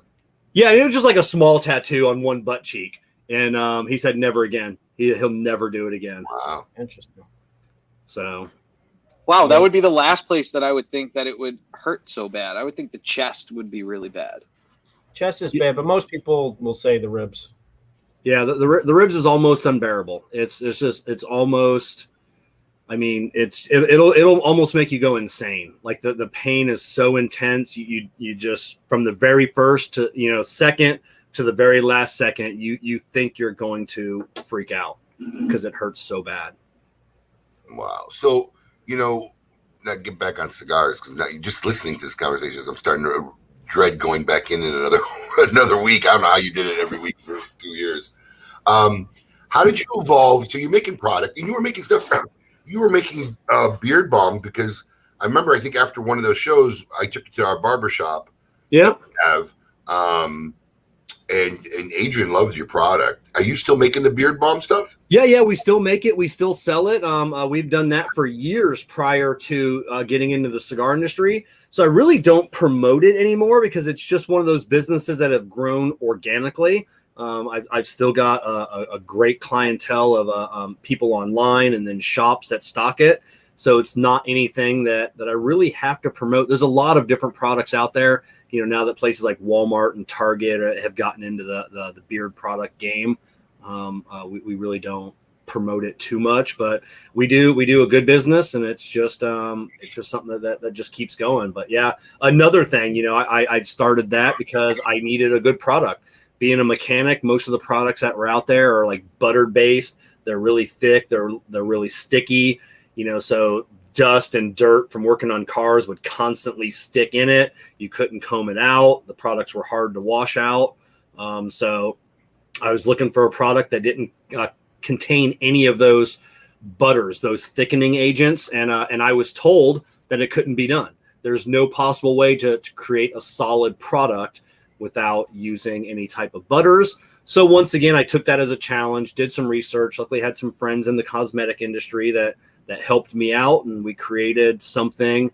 Yeah, it was just like a small tattoo on one butt cheek. And he said never again. He'll never do it again. Wow. Interesting. So. Wow, that would be the last place that I would think that it would hurt so bad. I would think the chest would be really bad. Chest is bad, but most people will say the ribs. Yeah, the ribs is almost unbearable. It's almost. It'll almost make you go insane. Like the pain is so intense. You just from the very first to second to the very last second, you think you're going to freak out because it hurts so bad. Wow. So now get back on cigars, because now you're just listening to this conversation. I'm starting to dread going back in another week. I don't know how you did it every week for 2 years. How did you evolve? So you're making product, and you were making stuff. You were making beard balm, because I remember, I think after one of those shows, I took you to our barber shop. Yeah. And Adrian loves your product. Are you still making the beard balm stuff? Yeah, we still make it. We still sell it. We've done that for years prior to getting into the cigar industry. So I really don't promote it anymore because it's just one of those businesses that have grown organically. I've still got a great clientele of people online and then shops that stock it. So it's not anything that I really have to promote. There's a lot of different products out there, now that places like Walmart and Target have gotten into the beard product game. We really don't promote it too much, but we do a good business, and it's just something that just keeps going. But yeah, another thing, I started that because I needed a good product. Being a mechanic, most of the products that were out there are like butter based. They're really thick. They're really sticky, so dust and dirt from working on cars would constantly stick in it. You couldn't comb it out. The products were hard to wash out. So I was looking for a product that didn't contain any of those butters, those thickening agents. And I was told that it couldn't be done. There's no possible way to create a solid product without using any type of butters. So once again, I took that as a challenge, did some research. Luckily, I had some friends in the cosmetic industry that helped me out, and we created something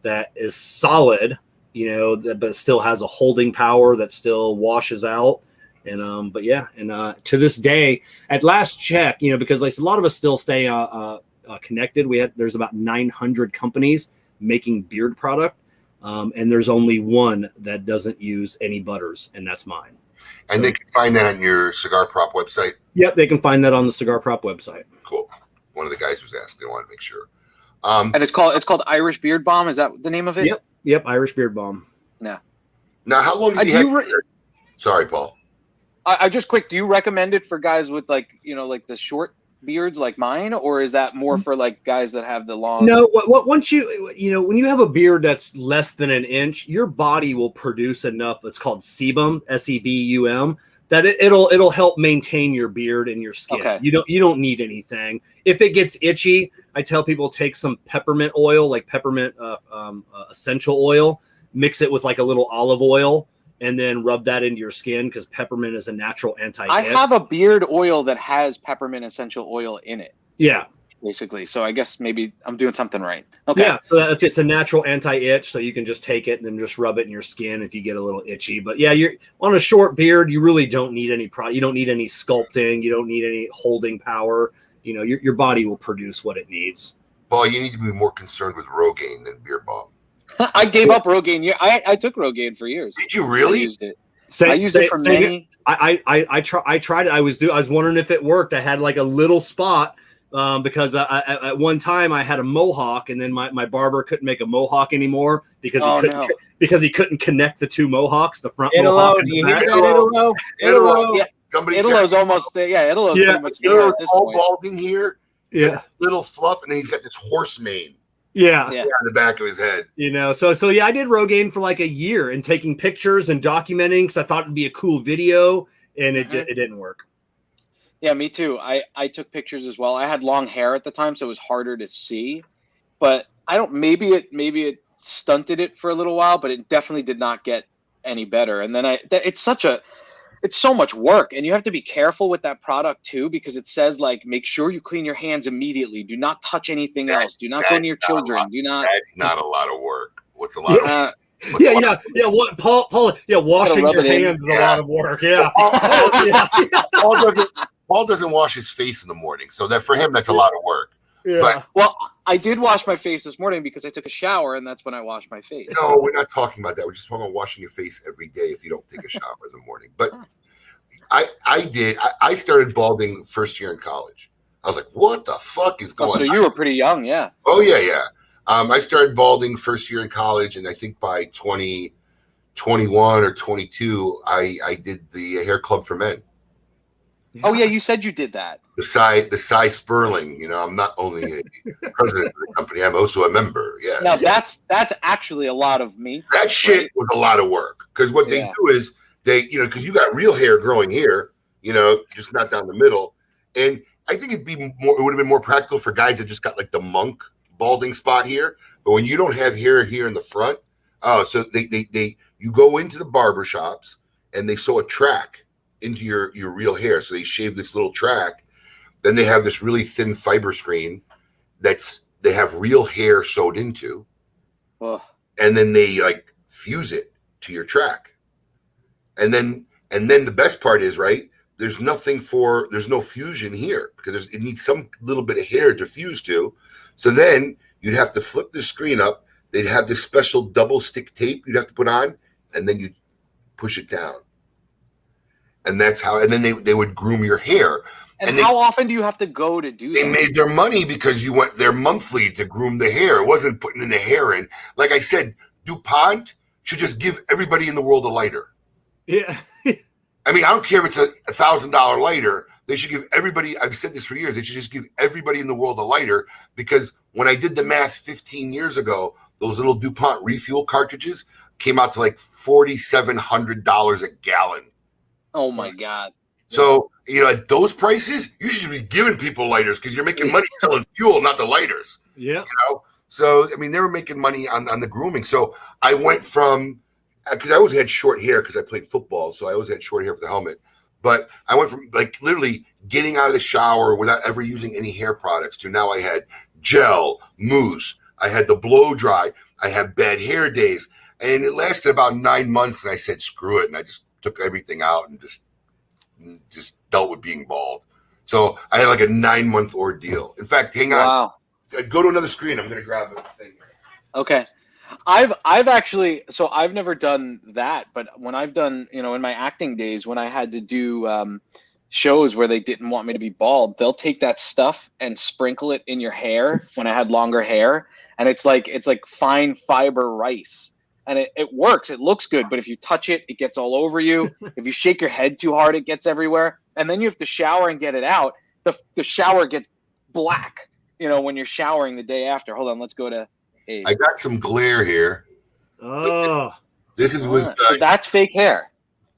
that is solid, but still has a holding power that still washes out. And to this day, at last check, because like a lot of us still stay connected. There's about 900 companies making beard product, and there's only one that doesn't use any butters, and that's mine. And they can find that on your Cigar Prop website? Yep, they can find that on the Cigar Prop website. Cool. One of the guys was asking. I wanted to make sure. And it's called Irish Beard Balm. Is that the name of it? Yep, Irish Beard Balm. No. Now, how long did you have? Sorry, Paul. I just quick. Do you recommend it for guys with like the short beards like mine, or is that more for like guys that have the long? No. Once when you have a beard that's less than an inch, your body will produce enough. It's called sebum, sebum. That it'll help maintain your beard and your skin. Okay. You don't need anything. If it gets itchy, I tell people take some peppermint oil, like peppermint essential oil, mix it with like a little olive oil, and then rub that into your skin because peppermint is a natural anti-itch. I have a beard oil that has peppermint essential oil in it. Yeah. Basically, so I guess maybe I'm doing something right. Okay. Yeah, so it's a natural anti-itch, so you can just take it and then just rub it in your skin if you get a little itchy. But yeah, you're on a short beard, you really don't need any You don't need any sculpting. You don't need any holding power. Your body will produce what it needs. Paul, you need to be more concerned with Rogaine than Beard Balm. I gave up Rogaine. Yeah, I took Rogaine for years. Did you really? I used it. I used it for many. I tried it. I was wondering if it worked. I had like a little spot. Because at one time I had a mohawk, and then my barber couldn't make a mohawk anymore because he couldn't connect the two mohawks, the front mohawk. Do you hear that, Italo? Yeah. Italo's almost there. Yeah, Italo's pretty much there at this all point. balding here. Yeah, little fluff, and then he's got this horse mane. Yeah, on the back of his head. So yeah, I did Rogaine for like a year and taking pictures and documenting because I thought it'd be a cool video, and it didn't work. Yeah, me too. I took pictures as well. I had long hair at the time, so it was harder to see. But maybe it stunted it for a little while, but it definitely did not get any better. And then it's so much work, and you have to be careful with that product too, because it says like make sure you clean your hands immediately. Do not touch anything else. Do not go near children. That's not a lot of work. What's a lot of work? What Paul? Yeah, washing your hands is a lot of work. Yeah. Paul doesn't wash his face in the morning, so that for him that's a lot of work. Yeah. But I did wash my face this morning because I took a shower, and that's when I washed my face. No, we're not talking about that. We're just talking about washing your face every day if you don't take a shower in the morning. But I started balding first year in college. I was like, what the fuck is going on? So you were pretty young, yeah. Oh, yeah. I started balding first year in college, and I think by 2021 or 22, I did the hair club for men. Oh yeah, you said you did that. The Cy Sperling. I'm not only a president of the company, I'm also a member. Yeah. Now that's actually a lot of meat. That shit was a lot of work because what they do is because you got real hair growing here, just not down the middle. And I think it would have been more practical for guys that just got like the monk balding spot here. But when you don't have hair here in the front, so you go into the barber shops and they sew a track into your real hair. So they shave this little track. Then they have this really thin fiber screen they have real hair sewed into. Ugh. And then they like fuse it to your track. And then the best part is, right, there's no fusion here because it needs some little bit of hair to fuse to. So then you'd have to flip the screen up. They'd have this special double stick tape you'd have to put on, and then you'd push it down. And that's how, and then they would groom your hair. And how often do you have to go to do that? They made their money because you went there monthly to groom the hair. It wasn't putting in the hair in. Like I said, DuPont should just give everybody in the world a lighter. Yeah. I mean, I don't care if it's a $1,000 lighter. They should give everybody, I've said this for years, they should just give everybody in the world a lighter, because when I did the math 15 years ago, those little DuPont refuel cartridges came out to like $4,700 a gallon. Oh my God. So, at those prices, you should be giving people lighters because you're making money selling fuel, not the lighters. Yeah. So, I mean, they were making money on the grooming. So I went from, because I always had short hair because I played football. So I always had short hair for the helmet. But I went from like literally getting out of the shower without ever using any hair products to now I had gel, mousse. I had the blow dry. I had bad hair days. And it lasted about 9 months. And I said, screw it. And I just took everything out and just dealt with being bald. So I had like a 9-month ordeal. In fact, hang on. Wow. Go to another screen. I'm going to grab the thing. Okay. I've actually, so I've never done that, but when I've done, in my acting days, when I had to do shows where they didn't want me to be bald, they'll take that stuff and sprinkle it in your hair when I had longer hair. And it's like fine fiber rice. And it works. It looks good. But if you touch it, it gets all over you. If you shake your head too hard, it gets everywhere. And then you have to shower and get it out. The shower gets black, when you're showering the day after. Hold on. Let's go to Abe. I got some glare here. Oh. This is with... so that's fake hair.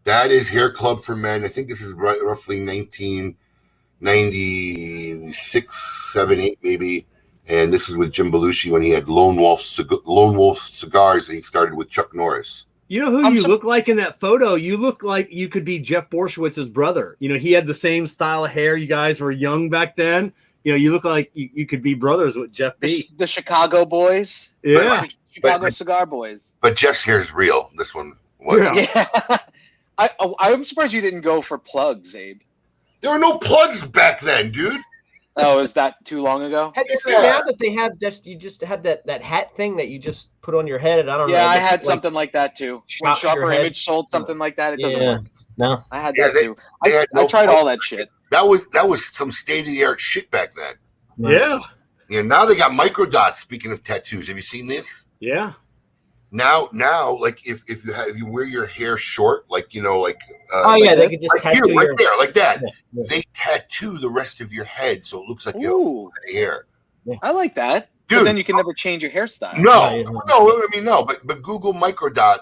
That is Hair Club for Men. I think this is roughly 1996, 7, 8 maybe. And this is with Jim Belushi when he had Lone Wolf Cigars, and he started with Chuck Norris. You know who you look like in that photo? You look like you could be Jeff Borshwitz's brother. He had the same style of hair. You guys were young back then. You look like you could be brothers with Jeff B. The Chicago boys. Yeah. Chicago Cigar Boys. But Jeff's hair is real. This one wasn't. Yeah. I'm surprised you didn't go for plugs, Abe. There were no plugs back then, dude. Oh, is that too long ago? Have you seen now that they have you just have that hat thing that you just put on your head? And I don't know. Yeah, I had something like that too. When Sharper Image sold something like that, it doesn't work. No, I had that too. I tried all that shit. That was some state of the art shit back then. Yeah. Now they got microdots. Speaking of tattoos, have you seen this? Yeah. Now, like if you wear your hair short, like they could just like tattoo here, right there, like that. Yeah. They tattoo the rest of your head, so it looks like you have hair. I like that. Dude, but then you can never change your hairstyle. No. But Google microdot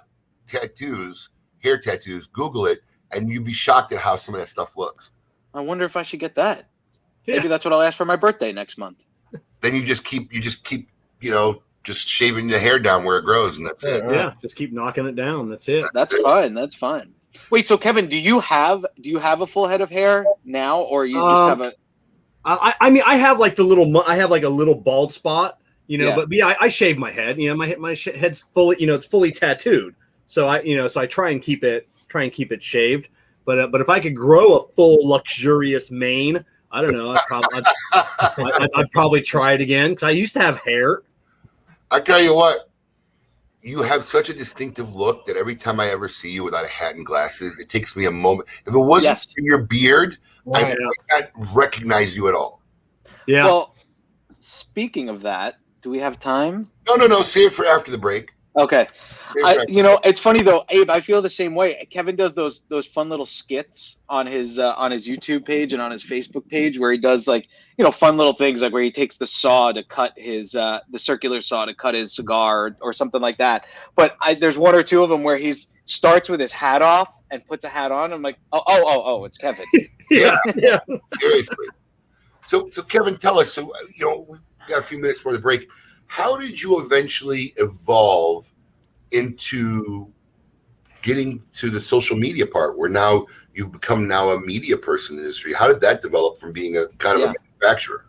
tattoos, hair tattoos. Google it, and you'd be shocked at how some of that stuff looks. I wonder if I should get that. Yeah. Maybe that's what I'll ask for my birthday next month. Then you just keep just shaving the hair down where it grows, and that's it. Yeah, just keep knocking it down. That's it. That's fine. That's fine. Wait, so Kevin, do you have a full head of hair now, or you just have a? I mean, I have like a little bald spot, Yeah. But yeah, I shave my head. My head's fully, it's fully tattooed. So I try and keep it shaved. But if I could grow a full luxurious mane, I don't know. I'd probably try it again because I used to have hair. I tell you what, you have such a distinctive look that every time I ever see you without a hat and glasses, it takes me a moment. If it wasn't for your beard, I would not recognize you at all. Yeah. Well, speaking of that, do we have time? No. Save it for after the break. Okay. It's funny though, Abe. I feel the same way. Kevin does those fun little skits on his YouTube page and on his Facebook page where he does fun little things like where he takes the saw to cut his the circular saw to cut his cigar or something like that. But there's one or two of them where he starts with his hat off and puts a hat on. I'm like, oh, it's Kevin. Yeah. Seriously. So Kevin, tell us. So we got a few minutes before the break. How did you eventually evolve into getting to the social media part where now you've become a media person in the industry? How did that develop from being a kind of a manufacturer?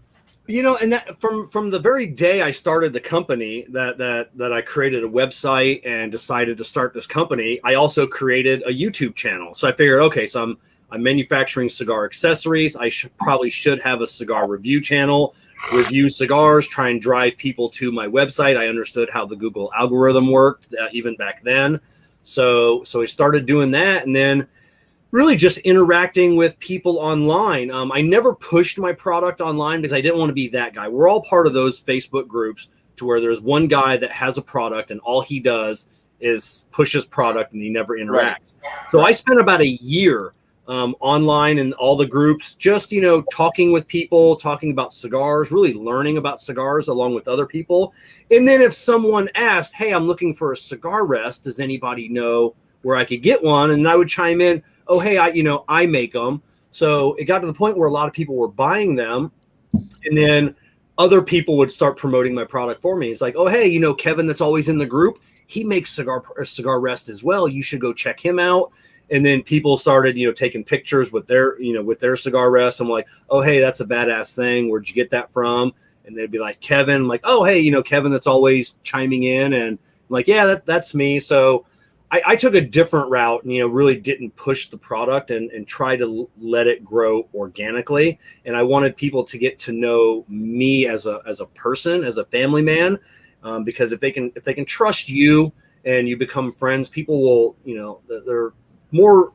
And that from the very day I started the company that I created a website and decided to start this company, I also created a YouTube channel. So I figured, okay, so I'm manufacturing cigar accessories. I probably should have a cigar review channel, review cigars, try and drive people to my website. I understood how the Google algorithm worked even back then. So we started doing that. And then really just interacting with people online. I never pushed my product online because I didn't want to be that guy. We're all part of those Facebook groups to where there's one guy that has a product and all he does is push his product and he never interacts. Right. So I spent about a year online in all the groups, just, talking with people, talking about cigars, really learning about cigars along with other people. And then if someone asked, hey, I'm looking for a cigar rest, does anybody know where I could get one? And I would chime in, oh, hey, I make them. So it got to the point where a lot of people were buying them. And then other people would start promoting my product for me. It's like, oh, hey, Kevin that's always in the group, he makes cigar rest as well. You should go check him out. And then people started, taking pictures with their cigar rest. I'm like, oh, hey, that's a badass thing. Where'd you get that from? And they'd be like, Kevin. I'm like, oh, hey, Kevin that's always chiming in. And I'm like, yeah, that's me. So I took a different route and, really didn't push the product and try to let it grow organically. And I wanted people to get to know me as a person, as a family man, because if they can trust you and you become friends, people will, they're more,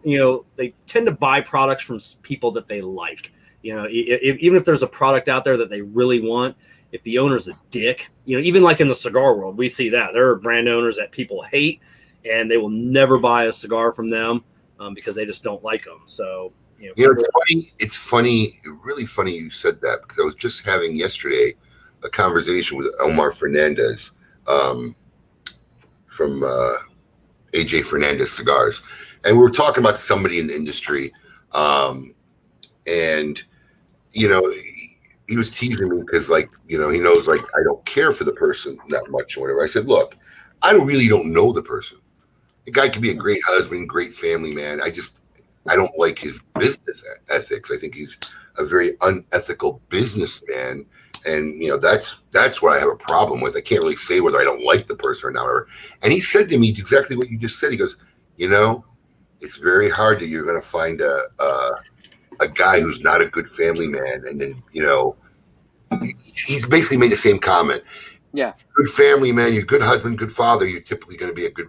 they tend to buy products from people that they like. Even if there's a product out there that they really want, if the owner's a dick, even like in the cigar world, we see that there are brand owners that people hate and they will never buy a cigar from them because they just don't like them. So, it's funny, really funny you said that, because I was just having yesterday a conversation with Omar Fernandez from AJ Fernandez Cigars. And we were talking about somebody in the industry, and, he was teasing me because, he knows, I don't care for the person that much or whatever. I said, look, I really don't know the person. The guy could be a great husband, great family man. I don't like his business ethics. I think he's a very unethical businessman. And, that's what I have a problem with. I can't really say whether I don't like the person or not. And he said to me exactly what you just said. He goes, it's very hard that you're going to find a guy who's not a good family man. And then, he's basically made the same comment. Yeah. Good family man, you're a good husband, good father. You're typically going to be a good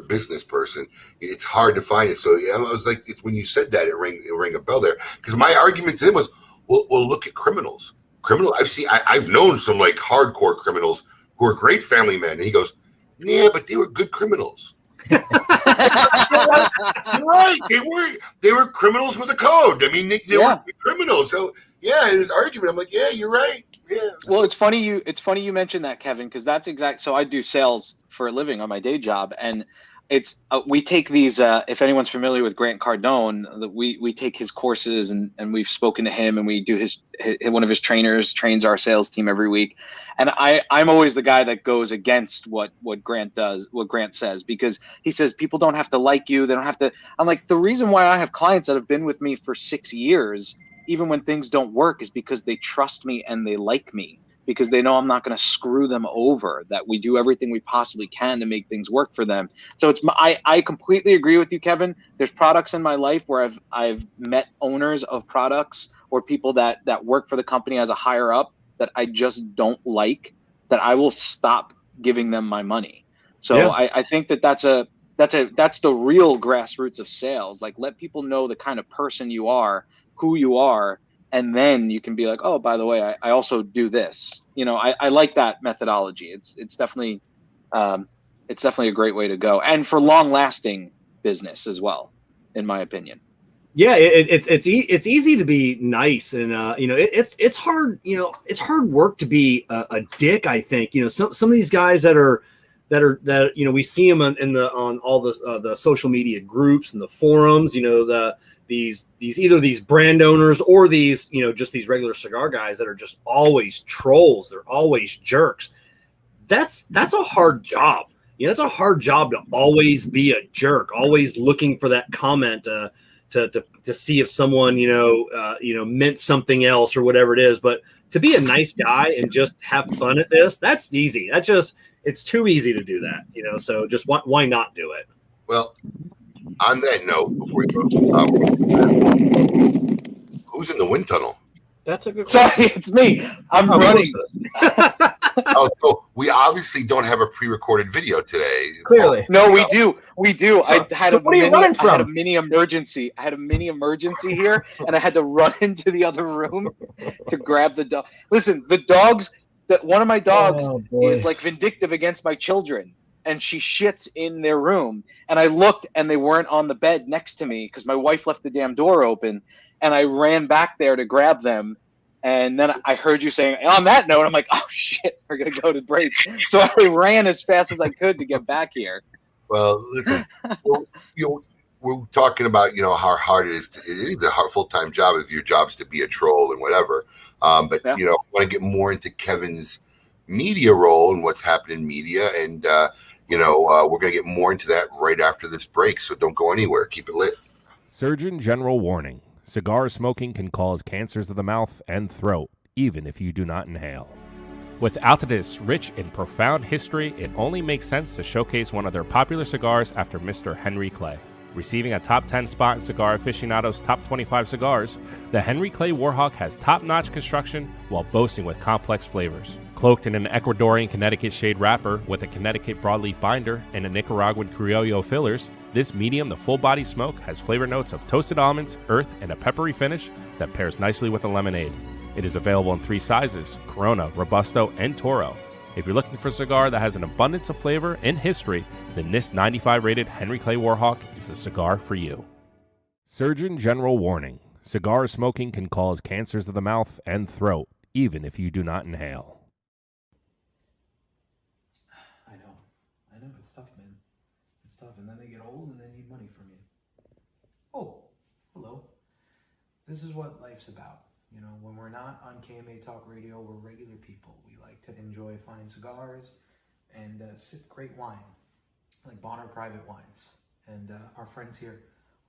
business person. It's hard to find it. So I was like, when you said that, it rang a bell there. Because my argument to him was, well, look at criminals. I've known some hardcore criminals who are great family men. And he goes, yeah, but they were good criminals. You're right. They were criminals with a code. I mean, they were criminals. So yeah, in his argument, I'm like, yeah, you're right. Yeah. Well, it's funny you mentioned that, Kevin, because that's exact. So I do sales for a living on my day job, and it's we take these. If anyone's familiar with Grant Cardone, we take his courses, and we've spoken to him, and we do one of his trainers trains our sales team every week. And I'm always the guy that goes against what Grant does, what Grant says, because he says people don't have to like you. They don't have to. I'm like, the reason why I have clients that have been with me for 6 years, even when things don't work, is because they trust me and they like me, because they know I'm not going to screw them over, that we do everything we possibly can to make things work for them. So I completely agree with you, Kevin. There's products in my life where I've met owners of products or people that work for the company as a higher up that I just don't like, that I will stop giving them my money. So yeah. I think that's the real grassroots of sales. Let people know the kind of person you are, who you are, and then you can be like, oh, by the way, I also do this. I like that methodology. It's definitely a great way to go, and for long lasting business as well, in my opinion. Yeah, it's easy to be nice, and it's hard. It's hard work to be a dick. I think some of these guys that we see them on all the social media groups and the forums. These brand owners or these just these regular cigar guys that are just always trolls. They're always jerks. That's a hard job. It's a hard job to always be a jerk, always looking for that comment to see if someone meant something else or whatever it is. But to be a nice guy and just have fun at this, that's easy. It's too easy to do that. So just why not do it? Well, on that note, before we go, who's in the wind tunnel? That's a good Sorry, question. it's me. I'm Oh, running. Oh, so we obviously don't have a pre-recorded video today. Clearly. No, we do. We do. Sure. I had But what are you running I had a from? mini emergency. I had a mini emergency here, and I had to run into the other room to grab the dog. Listen, the dogs. One of my dogs Oh, boy. is like vindictive against my children, and she shits in their room. And I looked, and they weren't on the bed next to me because my wife left the damn door open, and I ran back there to grab them. And then I heard you saying, on that note, I'm like, oh, shit, we're going to go to break. So I ran as fast as I could to get back here. Well, listen, we're talking about, how hard it is. It is a hard full-time job if your job's to be a troll and whatever. But, Yeah. I want to get more into Kevin's media role and what's happening in media. And, we're going to get more into that right after this break. So don't go anywhere. Keep it lit. Surgeon General warning. Cigar smoking can cause cancers of the mouth and throat, even if you do not inhale. Without this rich and profound history, it only makes sense to showcase one of their popular cigars after Mr. Henry Clay. Receiving a top 10 spot in Cigar Aficionado's top 25 cigars, the Henry Clay Warhawk has top-notch construction while boasting with complex flavors. Cloaked in an Ecuadorian Connecticut shade wrapper with a Connecticut broadleaf binder and a Nicaraguan Criollo fillers, this medium to full-body smoke has flavor notes of toasted almonds, earth, and a peppery finish that pairs nicely with a lemonade. It is available in 3 sizes, Corona, Robusto, and Toro. If you're looking for a cigar that has an abundance of flavor and history, then this 95-rated Henry Clay Warhawk is the cigar for you. Surgeon General warning. Cigar smoking can cause cancers of the mouth and throat, even if you do not inhale. I know, it's tough, man. It's tough, and then they get old and they need money from you. Oh, hello. This is what life's about. When we're not on KMA Talk Radio, we're regular people. We like to enjoy fine cigars and sip great wine, like Bonner Private Wines. And our friends here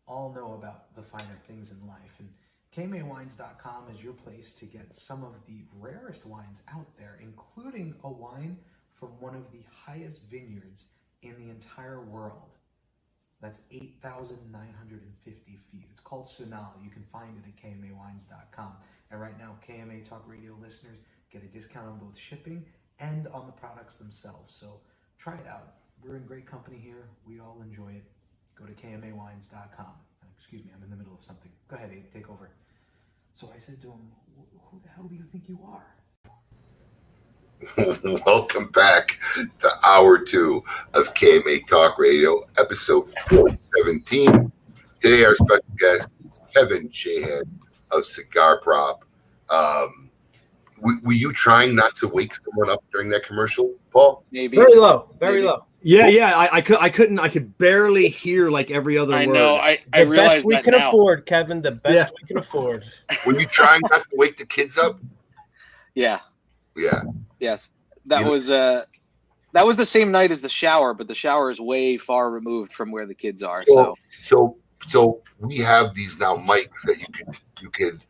all know about the finer things in life. And KMAWines.com is your place to get some of the rarest wines out there, including a wine from one of the highest vineyards in the entire world. That's 8,950 feet. It's called Sunal. You can find it at KMAWines.com. And right now, KMA Talk Radio listeners get a discount on both shipping and on the products themselves. So try it out. We're in great company here. We all enjoy it. Go to KMAWines.com. Excuse me, I'm in the middle of something. Go ahead, Abe, take over. So I said to him, who the hell do you think you are? Welcome back to Hour 2 of KMA Talk Radio, episode 417. Today, our special guest is Kevin Shahan of Cigar Prop. Were you trying not to wake someone up during that commercial, Paul? Maybe. Very low. Very Maybe. low. Yeah. I could barely hear like every other I word. know. I The realize best we that can now. afford, Kevin. The best Yeah. we can afford. Were you trying not to wake the kids up? Yeah. Yeah. Yes. That You know- was the same night as the shower, but the shower is way far removed from where the kids are. So we have these now mics that you could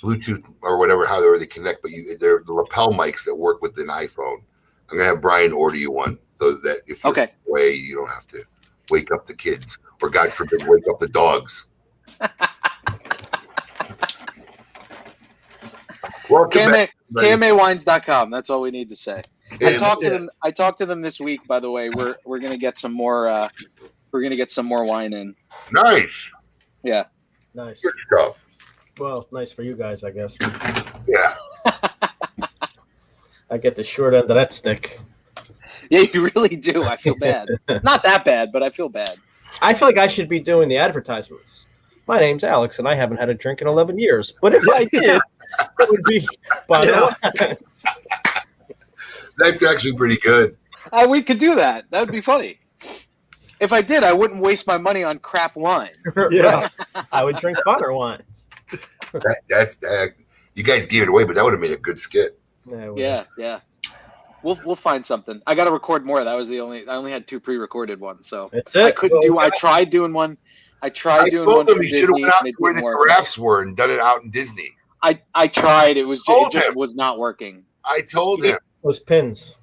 Bluetooth or whatever, however they connect, but they're the lapel mics that work with an iPhone. I'm gonna have Brian order you one so that if you're away, you don't have to wake up the kids, or God forbid, wake up the dogs. KMAWines.com. That's all we need to say. I talked to Yeah. them. I talked to them this week. By the way, we're gonna get some more. We're gonna get some more wine in. Nice. Yeah. Nice. Good stuff. Well, nice for you guys, I guess. Yeah. I get the short end of that stick. Yeah, you really do. I feel bad. Not that bad, but I feel bad. I feel like I should be doing the advertisements. My name's Alex, and I haven't had a drink in 11 years. But if I did, it would be by the wines. That's actually pretty good. We could do that. That would be funny. If I did, I wouldn't waste my money on crap wine. Yeah. I would drink Bonner wines. That's you guys gave it away, but that would have made a good skit. Yeah. We'll find something. I got to record more. That was I only had 2 pre-recorded ones, so that's it. I couldn't do. I tried doing one. I doing one told him for he should have Disney, went out and it where didn't the work. giraffes were and done it out in Disney. I tried. It Told just him. was not working. I told him Those pins.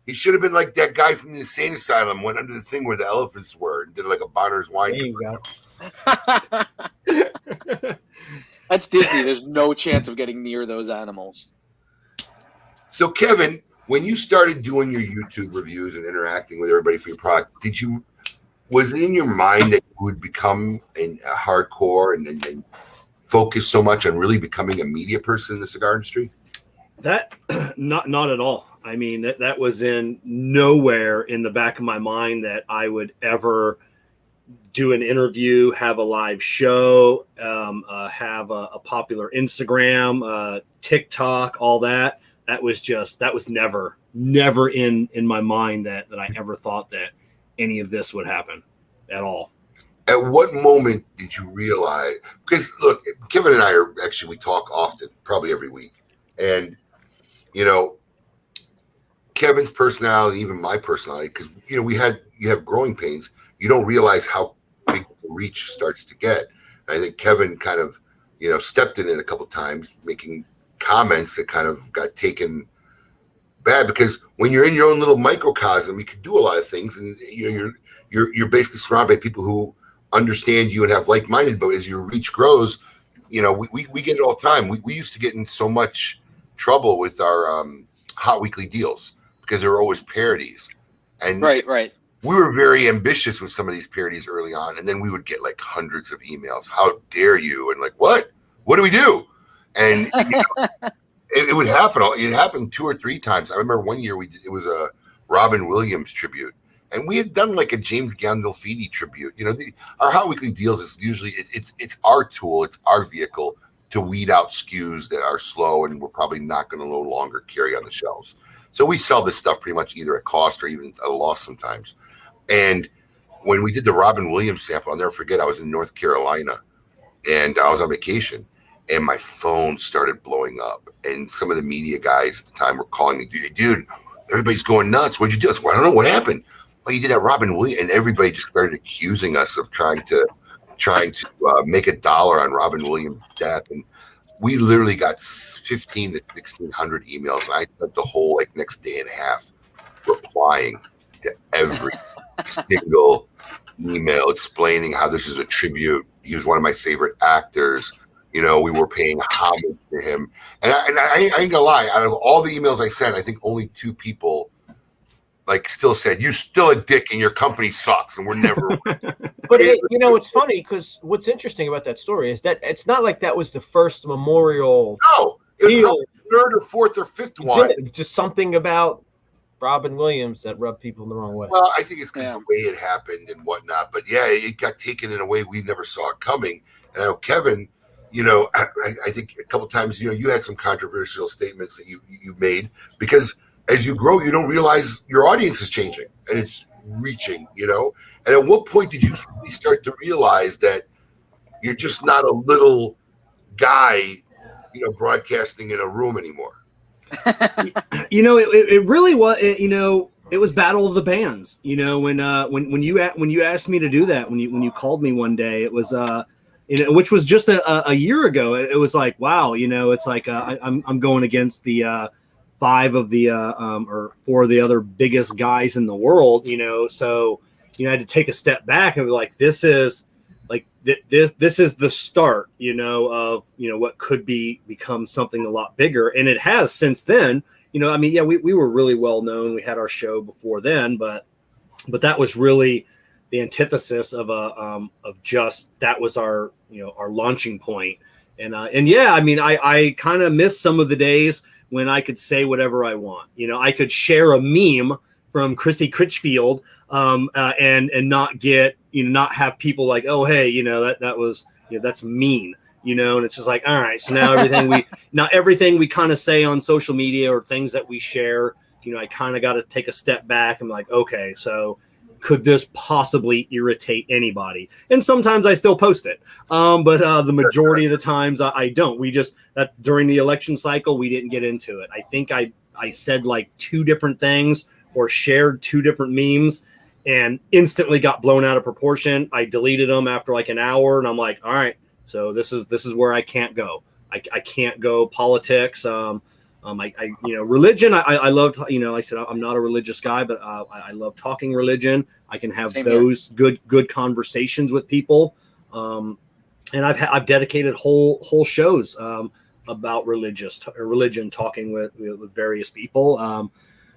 he should have been like that guy from the insane asylum, went under the thing where the elephants were and did like a Bonner's wine. There you go. That's Disney. There's no chance of getting near those animals. So, Kevin, when you started doing your YouTube reviews and interacting with everybody for your product, was it in your mind that you would become a hardcore and focus so much on really becoming a media person in the cigar industry? That not at all. I mean, that was in nowhere in the back of my mind that I would ever do an interview, have a live show, have a popular Instagram, TikTok, all that. That was never in my mind that I ever thought that any of this would happen at all. At what moment did you realize? Because look, Kevin and I we talk often, probably every week, and Kevin's personality, even my personality, because you have growing pains. You don't realize how big the reach starts to get. And I think Kevin kind of stepped in it a couple times, making comments that kind of got taken bad, because when you're in your own little microcosm, you can do a lot of things, and you're basically surrounded by people who understand you and have like-minded. But as your reach grows, we get it all the time. We used to get in so much trouble with our hot weekly deals because there were always parodies, and right. We were very ambitious with some of these parodies early on, and then we would get like hundreds of emails. How dare you? And like, what do we do? And it would happen. It happened 2 or 3 times. I remember one year it was a Robin Williams tribute, and we had done like a James Gandolfini tribute. Our hot weekly deals is usually it's our tool, it's our vehicle to weed out SKUs that are slow and we're probably not going to no longer carry on the shelves. So we sell this stuff pretty much either at cost or even at a loss sometimes. And when we did the Robin Williams sample, I'll never forget, I was in North Carolina and I was on vacation and my phone started blowing up. And some of the media guys at the time were calling me, dude, everybody's going nuts. What'd you do? I said, well, I don't know what happened. Well, you did that Robin Williams. And everybody just started accusing us of trying to make $1 on Robin Williams' death. And we literally got 15 to 1,600 emails. And I spent the whole next day and a half replying to every single email explaining how this is a tribute. He was one of my favorite actors. We were paying homage to him. And I ain't gonna lie, out of all the emails I sent, I think only 2 people still said, "You still a dick and your company sucks and we're never." But it's funny because what's interesting about that story is that it's not like that was the first memorial. No, it was probably the 3rd or 4th or 5th one. Just something about Robin Williams that rubbed people the wrong way. Well, I think it's because of the way it happened and whatnot. But yeah, it got taken in a way we never saw it coming. And I know Kevin, I think a couple times, you had some controversial statements that you made because as you grow, you don't realize your audience is changing and it's reaching, And at what point did you really start to realize that you're just not a little guy, broadcasting in a room anymore? It really was. It was Battle of the Bands. When you asked me to do that, when you called me one day, it was which was just a year ago. It was like, wow, it's like I'm going against the 5 of the or 4 of the other biggest guys in the world. So I had to take a step back and be like, this is the start, of what could become something a lot bigger, and it has since then. We were really well known. We had our show before then, but that was really the antithesis of just that was our our launching point. And yeah, I kind of miss some of the days when I could say whatever I want. I could share a meme from Chrissy Critchfield and not get not have people like, oh hey, that was that's mean. And it's just like, all right, so now everything we kind of say on social media or things that we share, I kind of got to take a step back and be like, okay, so could this possibly irritate anybody? And sometimes I still post it. But the majority of the times I don't. We just, that during the election cycle, we didn't get into it. I think I said like 2 different things or shared 2 different memes and instantly got blown out of proportion. I deleted them after like an hour and I'm like, all right, so this is where I can't go. I can't go politics. Religion. I love, I said, I'm not a religious guy, but I love talking religion. I can have those good conversations with people. and I've dedicated whole shows about religion, talking with various people.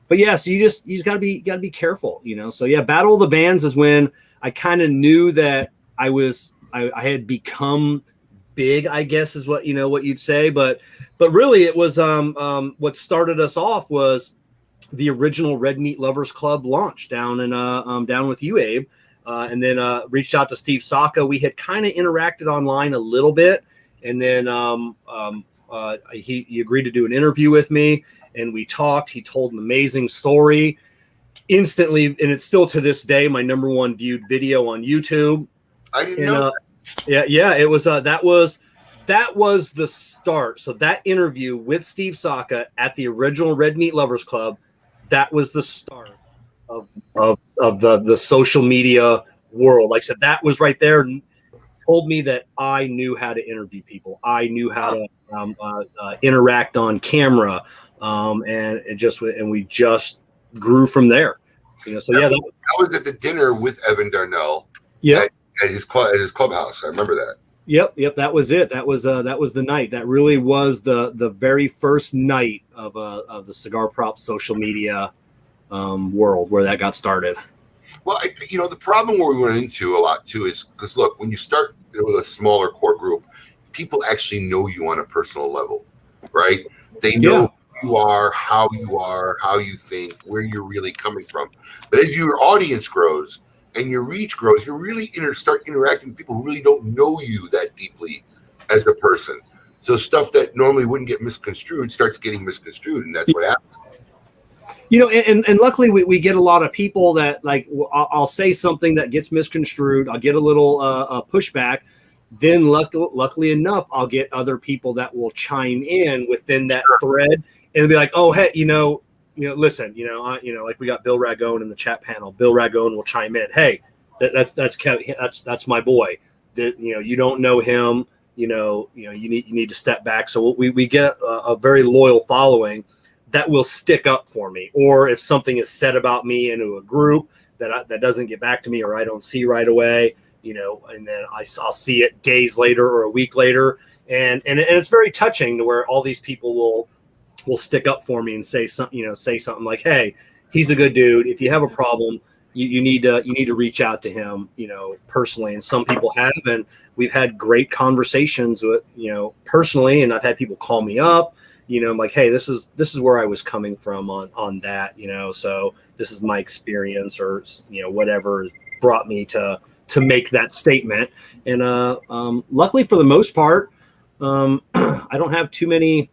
But yeah, so you just gotta be careful, So yeah, Battle of the Bands is when I kind of knew that I had become big, I guess is what you'd say, but really it was what started us off was the original Red Meat Lovers Club launch down with you, Abe, and then reached out to Steve Saka. We had kind of interacted online a little bit, and then he agreed to do an interview with me, and we talked. He told an amazing story instantly, and it's still to this day my number one viewed video on YouTube. I didn't know. Yeah, it was that was the start. So that interview with Steve Saka at the original Red Meat Lovers Club, that was the start of the social media world. Like I said, that was right there and told me that I knew how to interview people. I knew how to interact on camera, and we just grew from there. So yeah, that was at the dinner with Evan Darnell. Yeah. At his clubhouse. I remember that. Yep. That was it. That was the night. That really was the very first night of the Cigar Prop social media world where that got started. Well, the problem where we went into a lot too is because look, when you start with a smaller core group, people actually know you on a personal level, right? They know who you are, how you think, where you're really coming from. But as your audience grows and your reach grows, you really start interacting with people who really don't know you that deeply as a person. So stuff that normally wouldn't get misconstrued starts getting misconstrued, and that's what happens. And luckily we get a lot of people that I'll say something that gets misconstrued. I'll get a little pushback. Then luckily enough, I'll get other people that will chime in within that thread and be like, oh, hey, listen, like we got Bill Ragone in the chat panel. Bill Ragone will chime in. Hey, that's Kevin. That's my boy. That you don't know him. You need to step back. So we get a very loyal following that will stick up for me. Or if something is said about me into a group that doesn't get back to me or I don't see right away, and then I'll see it days later or a week later, and it's very touching to where all these people will stick up for me and say something like, hey, he's a good dude. If you have a problem, you need to reach out to him, personally. And some people have, and we've had great conversations with, personally. And I've had people call me up, I'm like, hey, this is where I was coming from on that, so this is my experience or, whatever has brought me to make that statement. And luckily for the most part, I don't have too many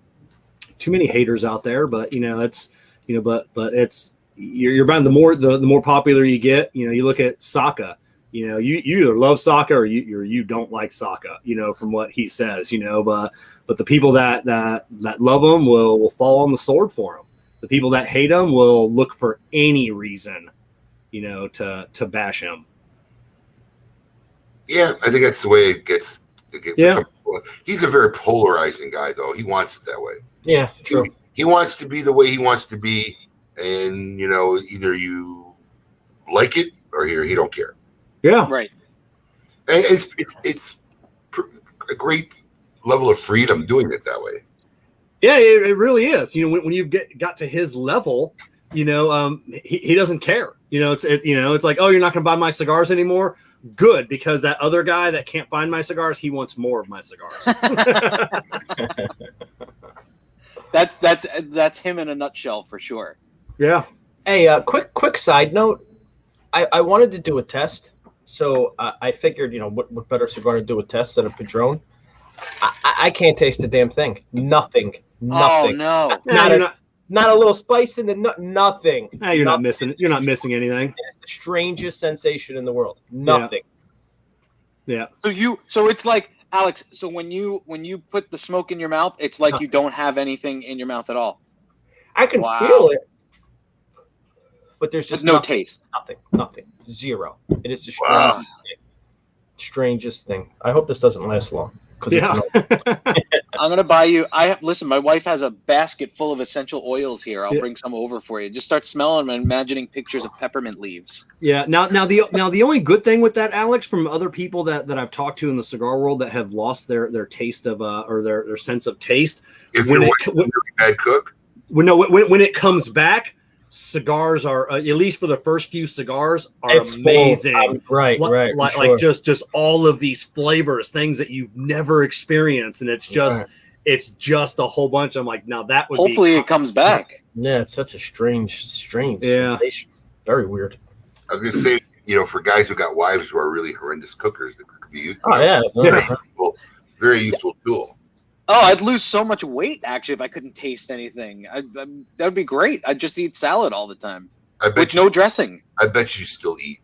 haters out there, but that's but it's you're about the more popular you get. You look at Saka, you either love Saka or you don't like Saka, from what he says, but the people that love him will fall on the sword for him. The people that hate him will look for any reason to bash him. Yeah, I think that's the way it gets. He's a very polarizing guy, though. He wants it that way. Yeah, true. He wants to be the way he wants to be, and either you like it or he don't care. Yeah, right. And it's a great level of freedom doing it that way. Yeah, it really is. When you got to his level, he doesn't care. It's like, oh, you're not going to buy my cigars anymore. Good, because that other guy that can't find my cigars, he wants more of my cigars. That's him in a nutshell for sure. Yeah. Hey, quick side note. I wanted to do a test, so I figured, what better cigar to do a test than a Padron? I can't taste a damn thing. Nothing. Oh no. Not a little spice in the nothing. You're not missing. You're not missing anything. It's the strangest sensation in the world. Nothing. Yeah. So it's like, Alex. So when you put the smoke in your mouth, it's like you don't have anything in your mouth at all. I can feel it, but there's just no taste. Nothing. Zero. It is the strangest thing. I hope this doesn't last long. Yeah. I'm gonna buy you. Listen. My wife has a basket full of essential oils here. I'll bring some over for you. Just start smelling them and imagining pictures of peppermint leaves. Yeah. Now the only good thing with that, Alex, from other people that I've talked to in the cigar world that have lost their taste of or their sense of taste. If you're a really bad cook. When it comes back, cigars are at least for the first few cigars are amazing. Right. Like just all of these flavors, things that you've never experienced, and it's just a whole bunch. I'm like, now that would hopefully it comes back. Yeah, it's such a strange sensation. Very weird. I was gonna say, for guys who got wives who are really horrendous cookers, that could be very useful tool. Oh, I'd lose so much weight actually if I couldn't taste anything. That would be great. I'd just eat salad all the time with no dressing. I bet you still eat.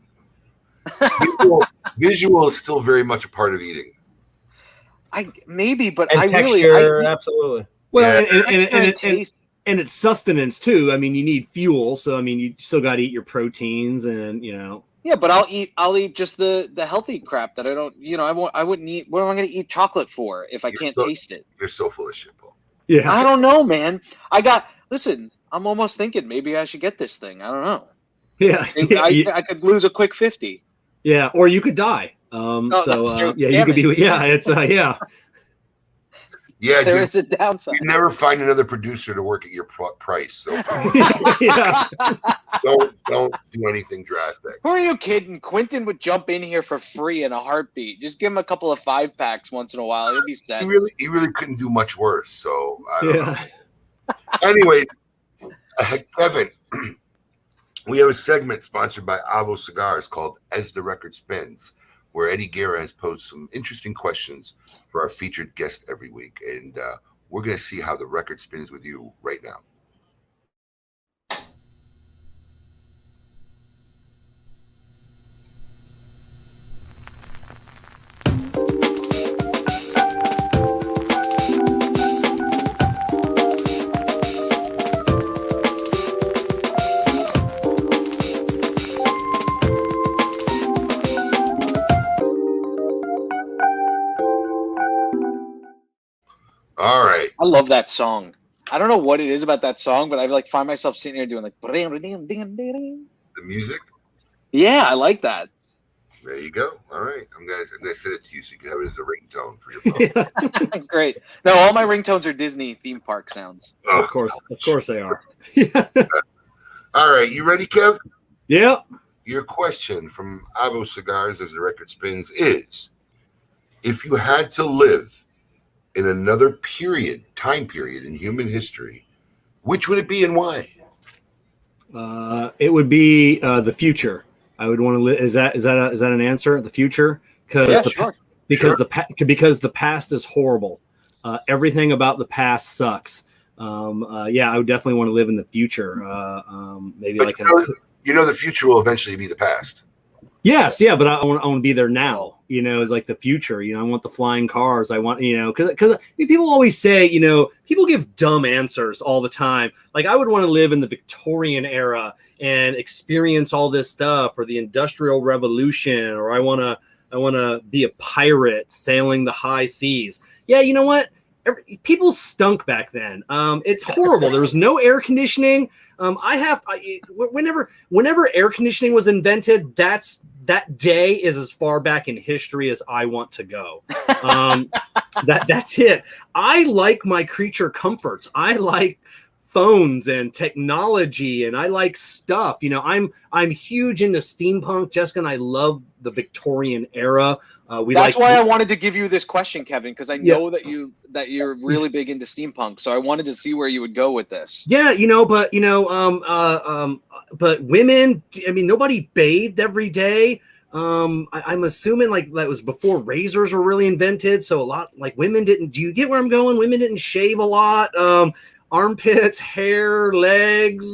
Visual is still very much a part of eating. Maybe, but and I texture, really absolutely. Well, and it's sustenance too. I mean, you need fuel, so I mean, you still got to eat your proteins, and Yeah, but I'll eat just the healthy crap that I don't. I wouldn't eat. What am I going to eat chocolate for if I can't taste it? You're so full of shit, Paul. Yeah, I don't know, man. Listen, I'm almost thinking maybe I should get this thing. I don't know. Yeah, I could lose a quick 50. Yeah, or you could die. You could be. Yeah, it's yeah. Yeah, there is a downside. You never find another producer to work at your price, so yeah. don't do anything drastic. Who are you kidding? Quentin would jump in here for free in a heartbeat. Just give him a couple of 5-packs once in a while. He'll be set. He really couldn't do much worse. So I don't know. Anyways, Kevin, we have a segment sponsored by Avo Cigars called "As the Record Spins," where Eddie Guerra has posed some interesting questions for our featured guest every week. And we're going to see how the record spins with you right now. All right. I love that song. I don't know what it is about that song, but I find myself sitting here doing the music. Yeah, I like that. There you go. All right, I'm gonna send it to you so you can have it as a ringtone for your phone. Great. No, all my ringtones are Disney theme park sounds. Oh, of course they are. All right, you ready, Kev? Yeah. Your question from Avo Cigars as the record spins is: if you had to live in another time period in human history, which would it be and why? It would be the future. I would want to live. Is that an answer? The future? Because the past is horrible. Everything about the past sucks. I would definitely want to live in the future. Maybe but the future will eventually be the past. Yes, yeah, but I want to be there now. It's like the future. I want the flying cars. I want, because people always say, people give dumb answers all the time. Like I would want to live in the Victorian era and experience all this stuff, or the Industrial Revolution, or I want to be a pirate sailing the high seas. Yeah, you know what? People stunk back then. It's horrible. There was no air conditioning. Whenever air conditioning was invented, that day is as far back in history as I want to go. That's it. I like my creature comforts. I like phones and technology, and I like stuff. I'm huge into steampunk, Jessica, and I love the Victorian era. That's why I wanted to give you this question, Kevin, because I know that you're really big into steampunk. So I wanted to see where you would go with this. Yeah, but women. I mean, nobody bathed every day. I'm assuming like that was before razors were really invented. So a lot like women didn't. Do you get where I'm going? Women didn't shave a lot. Armpits, hair, legs.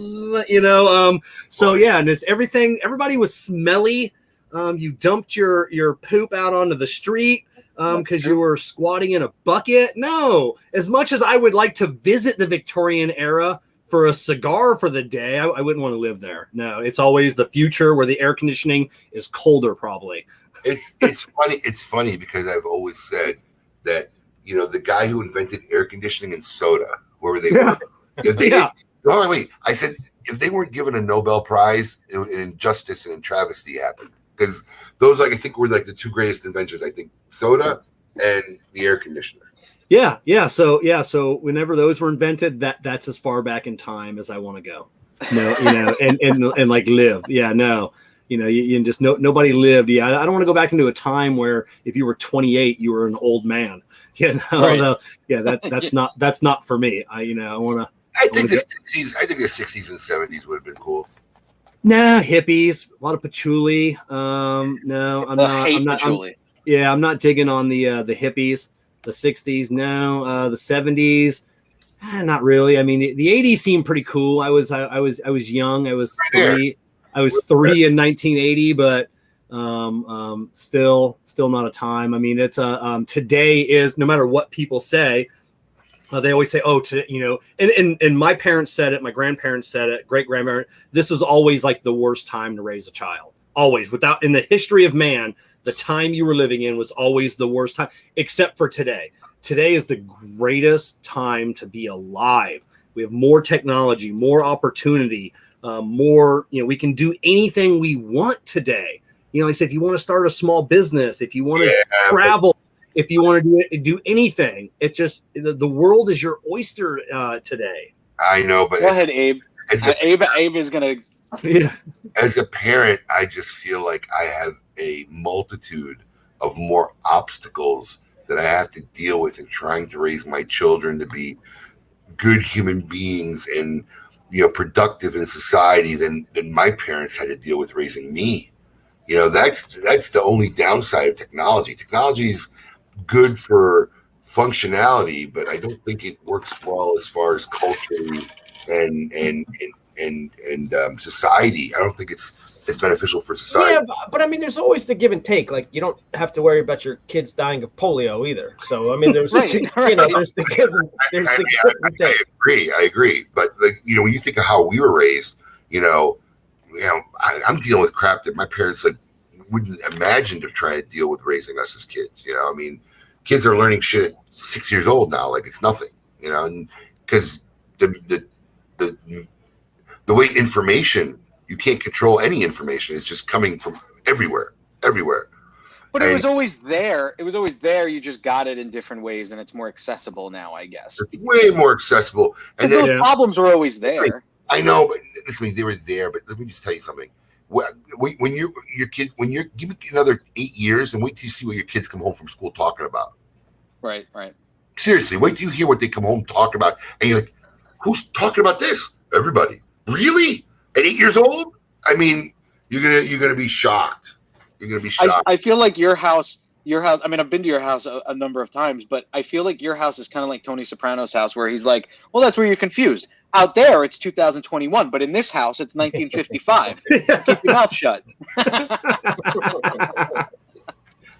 So yeah, and it's everything. Everybody was smelly. You dumped your poop out onto the street because you were squatting in a bucket. No, as much as I would like to visit the Victorian era for a cigar for the day, I wouldn't want to live there. No, it's always the future where the air conditioning is colder, probably. It's funny. It's funny because I've always said that the guy who invented air conditioning and soda, wherever they were. If they didn't, oh, wait, I said, if they weren't given a Nobel Prize, an injustice and travesty happened. Because those, I think, were the two greatest inventions. I think soda and the air conditioner. Yeah. So whenever those were invented, that's as far back in time as I want to go. No, and like live. Yeah, no. You just nobody lived. Yeah, I don't want to go back into a time where if you were 28, you were an old man. Right. That's not for me. I want to. I think the 60s and 70s would have been cool. Nah, hippies, a lot of patchouli. No, I'm not. I'm not digging on the hippies. The 60s, no. The 70s, not really. I mean, the 80s seemed pretty cool. I was young. I was three. I was 3 in 1980, but still not a time. I mean, it's today is, no matter what people say, they always say, oh, today, and my parents said it, my grandparents said it, great grandparents. This is always like the worst time to raise a child. Always, without, in the history of man, the time you were living in was always the worst time, except for today. Today is the greatest time to be alive. We have more technology, more opportunity, more, we can do anything we want today. I said, if you want to start a small business, if you want to travel, if you want to do anything, it just, the world is your oyster today. I know, but go ahead, Abe. Abe is going to. Yeah. As a parent, I just feel like I have a multitude of more obstacles that I have to deal with in trying to raise my children to be good human beings and productive in society than my parents had to deal with raising me. That's the only downside of technology. Technology is good for functionality, but I don't think it works well as far as culture and society. I don't think it's beneficial for society. Yeah, but I mean, there's always the give and take. Like, you don't have to worry about your kids dying of polio either. So, I mean, there's there's the give and take. I agree. But when you think of how we were raised, I'm dealing with crap that my parents wouldn't imagine to try to deal with raising us as kids. I mean, kids are learning shit at 6 years old now, like it's nothing. And because the way information, you can't control any information. It's just coming from everywhere. But it was always there. You just got it in different ways, and it's more accessible now, I guess. It's way more accessible. And those problems were always there. I know, but listen, they were there. But let me just tell you something. When your kid, give me another 8 years, and wait till you see what your kids come home from school talking about. Right. Seriously, wait till you hear what they come home talking about, and you're like, "Who's talking about this?" Everybody. Really? At 8 years old? I mean, you're gonna be shocked. You're gonna be shocked. I feel like your house. I mean, I've been to your house a number of times, but I feel like your house is kind of like Tony Soprano's house, where he's like, "Well, that's where you're confused. Out there, it's 2021, but in this house, it's 1955. Keep your mouth shut."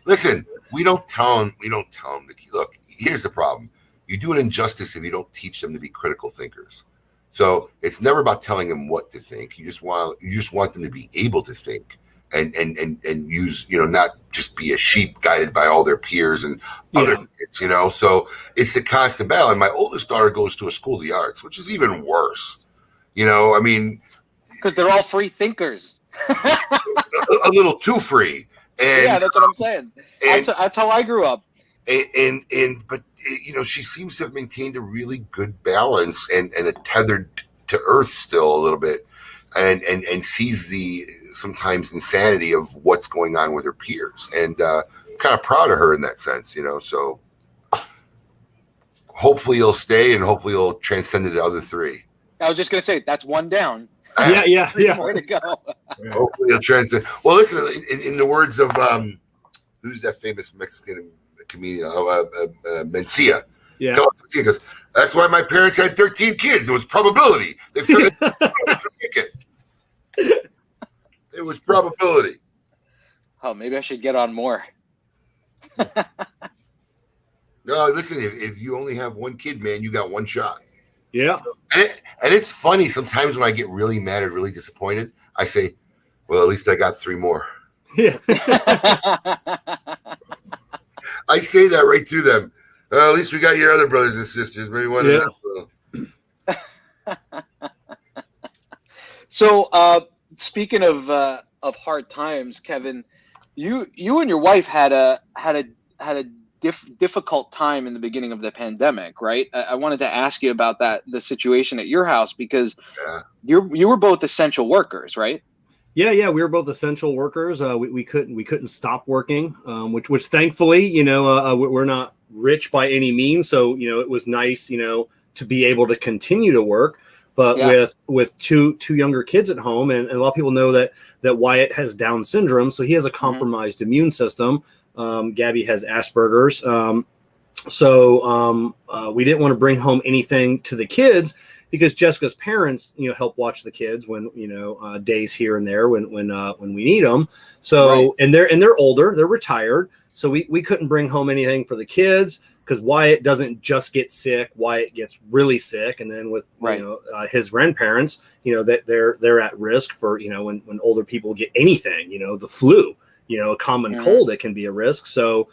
Listen, we don't tell them. Look, here's the problem. You do an injustice if you don't teach them to be critical thinkers. So it's never about telling them what to think. You just want them to be able to think and use, not just be a sheep guided by all their peers and other kids, So it's the constant battle. And my oldest daughter goes to a school of the arts, which is even worse. I mean, because they're all free thinkers. a little too free. And, yeah, that's what I'm saying. That's how I grew up. But she seems to have maintained a really good balance and a tethered to earth still a little bit, and sees the sometimes insanity of what's going on with her peers, and kind of proud of her in that sense, So hopefully he'll stay, and hopefully he'll transcend to the other three. I was just gonna say that's one down. Yeah. More to go. Hopefully he'll transcend. Well, listen, in the words of who's that famous Mexican comedian? Mencia. Yeah. Mencia goes, "That's why my parents had 13 kids. It was probability. They figured it was probability." Oh, maybe I should get on more. No, listen. If you only have one kid, man, you got one shot. Yeah. And it's funny sometimes when I get really mad or really disappointed, I say, "Well, at least I got 3 more." Yeah. I say that right to them. At least we got your other brothers and sisters. Maybe one of them. So, speaking of hard times, Kevin, you and your wife had a difficult time in the beginning of the pandemic, right? I wanted to ask you about the situation at your house, because you were both essential workers, right? Yeah, we were both essential workers. We couldn't stop working, which thankfully, we're not rich by any means, so it was nice, to be able to continue to work. But with two younger kids at home, and a lot of people know that Wyatt has Down syndrome, so he has a compromised immune system. Gabby has Asperger's. So we didn't want to bring home anything to the kids, because Jessica's parents, help watch the kids when, days here and there when we need them. So, and they're older, they're retired. So we couldn't bring home anything for the kids, because Wyatt doesn't just get sick. Wyatt gets really sick. And then with, his grandparents, that they're at risk for, when older people get anything, the flu, a common cold, it can be a risk. So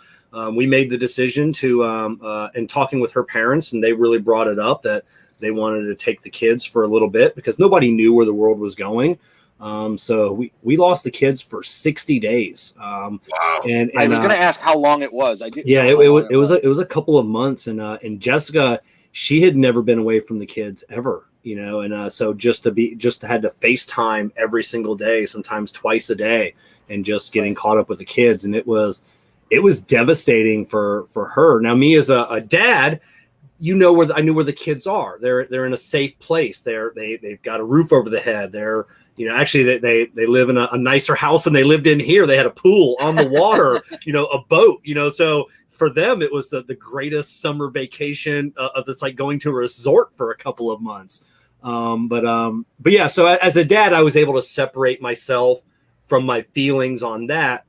we made the decision to, in talking with her parents, and they really brought it up that they wanted to take the kids for a little bit, because nobody knew where the world was going. So we lost the kids for 60 days. Wow. And I was going to ask how long it was. I did. Yeah, it was a couple of months, and Jessica, she had never been away from the kids ever, and so just had to FaceTime every single day, sometimes twice a day, and just getting caught up with the kids. And it was devastating for her. Now, me as a dad, I knew where the kids are. They're in a safe place. They've got a roof over the head. They're, actually they live in a nicer house than they lived in here. They had a pool on the water, a boat, so for them, it was the greatest summer vacation. It's like going to a resort for a couple of months. But yeah, so as a dad, I was able to separate myself from my feelings on that,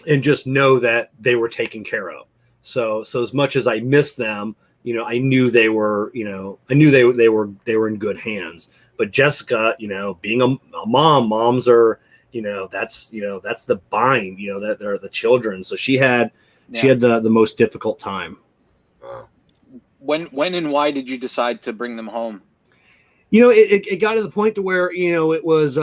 and just know that they were taken care of. So as much as I miss them, I knew they were, they were in good hands. But Jessica, being a mom, moms are, that's the bind, that they're the children. So she had the most difficult time. When and why did you decide to bring them home? It got to the point to where, it was,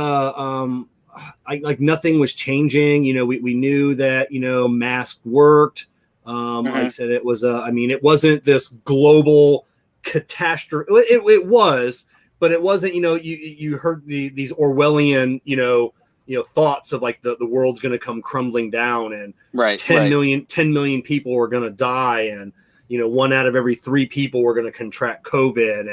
like nothing was changing. We knew that, masks worked. Like I said, it was, it wasn't this global catastrophe. It was, but it wasn't, you heard these Orwellian, thoughts of like the world's going to come crumbling down, and 10 million people were going to die. And, 1 out of every 3 people were going to contract COVID.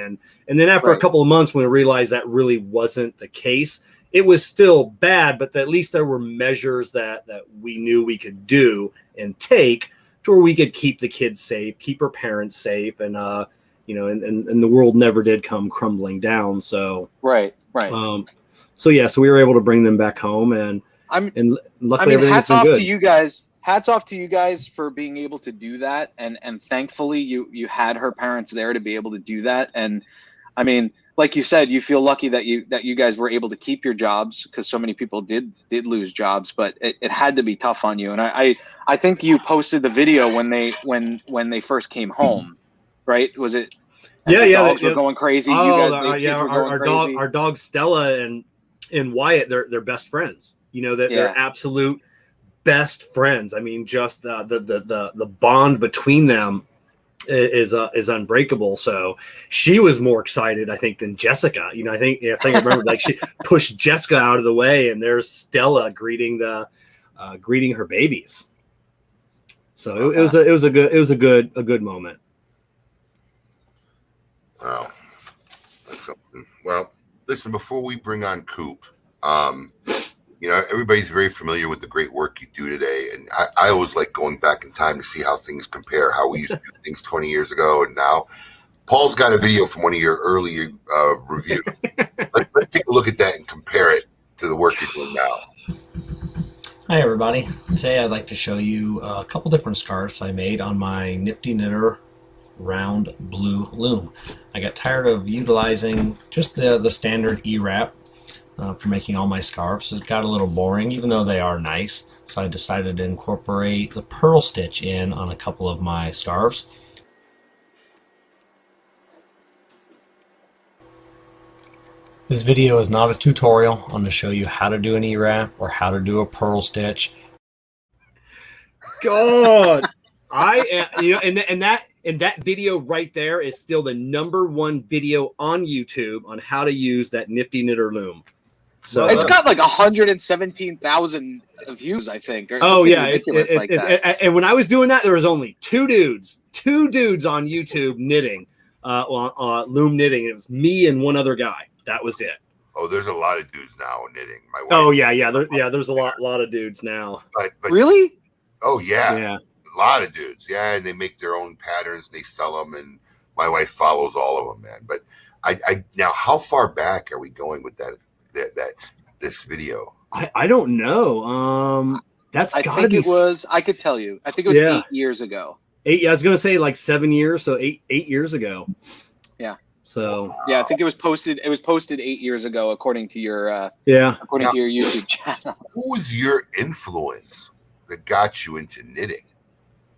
And then after a couple of months, when we realized that really wasn't the case, it was still bad, but at least there were measures that we knew we could do and take to where we could keep the kids safe, keep her parents safe, and and the world never did come crumbling down. So so we were able to bring them back home, and luckily everything's been good. Hats off to you guys for being able to do that, and thankfully you had her parents there to be able to do that. And I mean, like you said, you feel lucky that you guys were able to keep your jobs, because so many people did lose jobs, but it had to be tough on you. And I think you posted the video when they first came home, right? Was it? The dogs were going crazy. Our dog Stella and Wyatt, they're best friends. They're absolute best friends. I mean, just the bond between them is unbreakable. So she was more excited, I think, than Jessica. I think I remember like she pushed Jessica out of the way, and there's Stella greeting her babies. So it was a good moment. Wow. That's something. Well, listen, before we bring on Coop, everybody's very familiar with the great work you do today. And I always like going back in time to see how things compare, how we used to do things 20 years ago and now. Paul's got a video from one of your earlier reviews. Let's take a look at that and compare it to the work you're doing now. Hi, everybody. Today I'd like to show you a couple different scarves I made on my Nifty Knitter round blue loom. I got tired of utilizing just the standard E-wrap for making all my scarves. It got a little boring, even though they are nice. So I decided to incorporate the pearl stitch in on a couple of my scarves. This video is not a tutorial. I'm going to show you how to do an E-wrap or how to do a pearl stitch. God, and that video right there is still the #1 video on YouTube on how to use that nifty knitter loom. So it's got like 117,000 views, I think. Or oh yeah, ridiculous like that. And when I was doing that, there was only two dudes on YouTube knitting, loom knitting. It was me and one other guy. That was it. Oh, there's a lot of dudes now knitting. My wife. Oh yeah. There's a lot of dudes now. But really? Oh yeah. Yeah. A lot of dudes. Yeah, and they make their own patterns. And they sell them, and my wife follows all of them, man. But I now, how far back are we going with this video? I don't know. That's gotta be. I could tell you. I think it was 8 years ago. I was gonna say like 7 years, so eight years ago. Yeah. So yeah, I think it was posted. It was posted 8 years ago, according to your to your YouTube channel. Who was your influence that got you into knitting?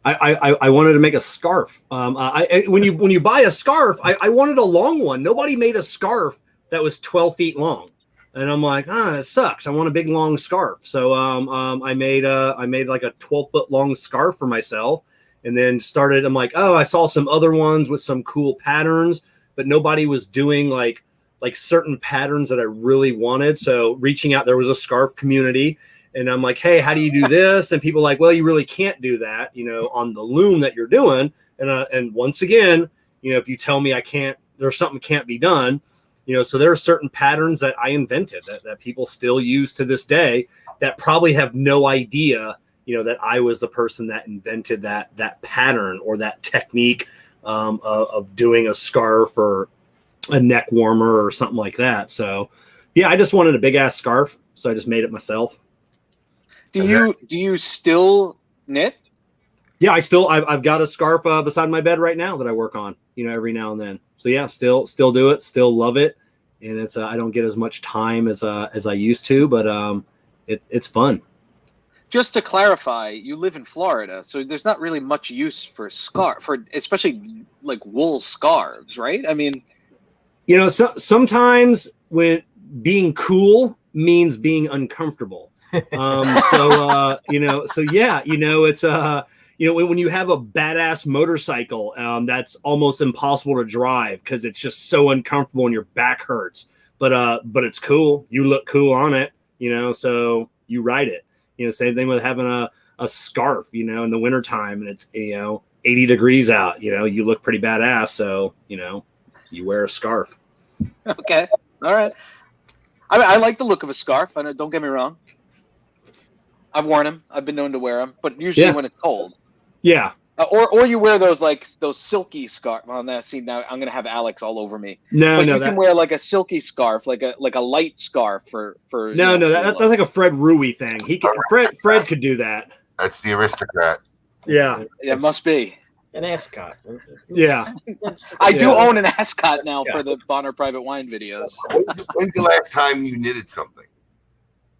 I wanted to make a scarf. When you buy a scarf, I wanted a long one. Nobody made a scarf that was 12 feet long, and I'm like, it sucks. I want a big long scarf. So I made like a 12-foot long scarf for myself, and then started. I'm like, I saw some other ones with some cool patterns, but nobody was doing like certain patterns that I really wanted. So reaching out, there was a scarf community. And I'm like, hey, how do you do this? And people are like, well, you really can't do that, on the loom that you're doing. And once again, if you tell me I can't, there's something can't be done, so there are certain patterns that I invented that people still use to this day that probably have no idea, that I was the person that invented that pattern or that technique of doing a scarf or a neck warmer or something like that. So yeah, I just wanted a big ass scarf. So I just made it myself. Do you still knit? Yeah, I've got a scarf beside my bed right now that I work on, every now and then. So yeah, still do it, still love it, and it's I don't get as much time as I used to, but it's fun. Just to clarify, you live in Florida, so there's not really much use for especially like wool scarves, right? I mean, sometimes when being cool means being uncomfortable. It's when you have a badass motorcycle, that's almost impossible to drive because it's just so uncomfortable and your back hurts. But it's cool. You look cool on it, so you ride it. Same thing with having a scarf, in the wintertime and it's 80 degrees out. You look pretty badass, so you wear a scarf. Okay, all right. I like the look of a scarf. Don't get me wrong. I've worn them. I've been known to wear them, but usually when it's cold. Yeah. Or you wear those silky scarf. Well, now see, now I'm gonna have Alex all over me. No, you can wear like a silky scarf, like a light scarf for. That's like a Fred Rui thing. Fred could do that. That's the aristocrat. Yeah. It must be an ascot. Yeah. I do own an ascot now for the Bonner Private Wine videos. When's the last time you knitted something?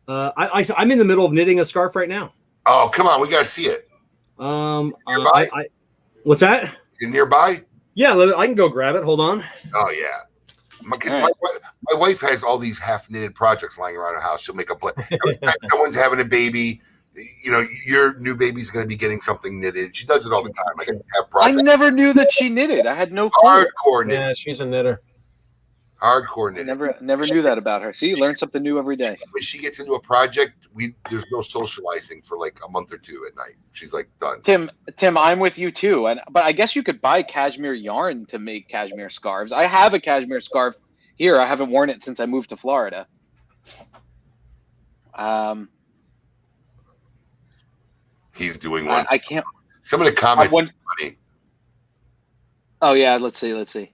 I'm in the middle of knitting a scarf right now. Oh, come on. We got to see it. Nearby? What's that? You nearby? Yeah, I can go grab it. Hold on. Oh, yeah. My wife has all these half-knitted projects lying around her house. She'll make a someone's having a baby. Your new baby's going to be getting something knitted. She does it all the time. I never knew that she knitted. I had no clue. Hardcore knitting. Yeah, she's a knitter. Hardcore knitting. Never knew that about her. See, you learn something new every day. When she gets into a project, there's no socializing for like a month or two at night. She's like done. Tim, I'm with you too. But I guess you could buy cashmere yarn to make cashmere scarves. I have a cashmere scarf here. I haven't worn it since I moved to Florida. He's doing one. I can't. Some of the comments are funny. Oh yeah, let's see.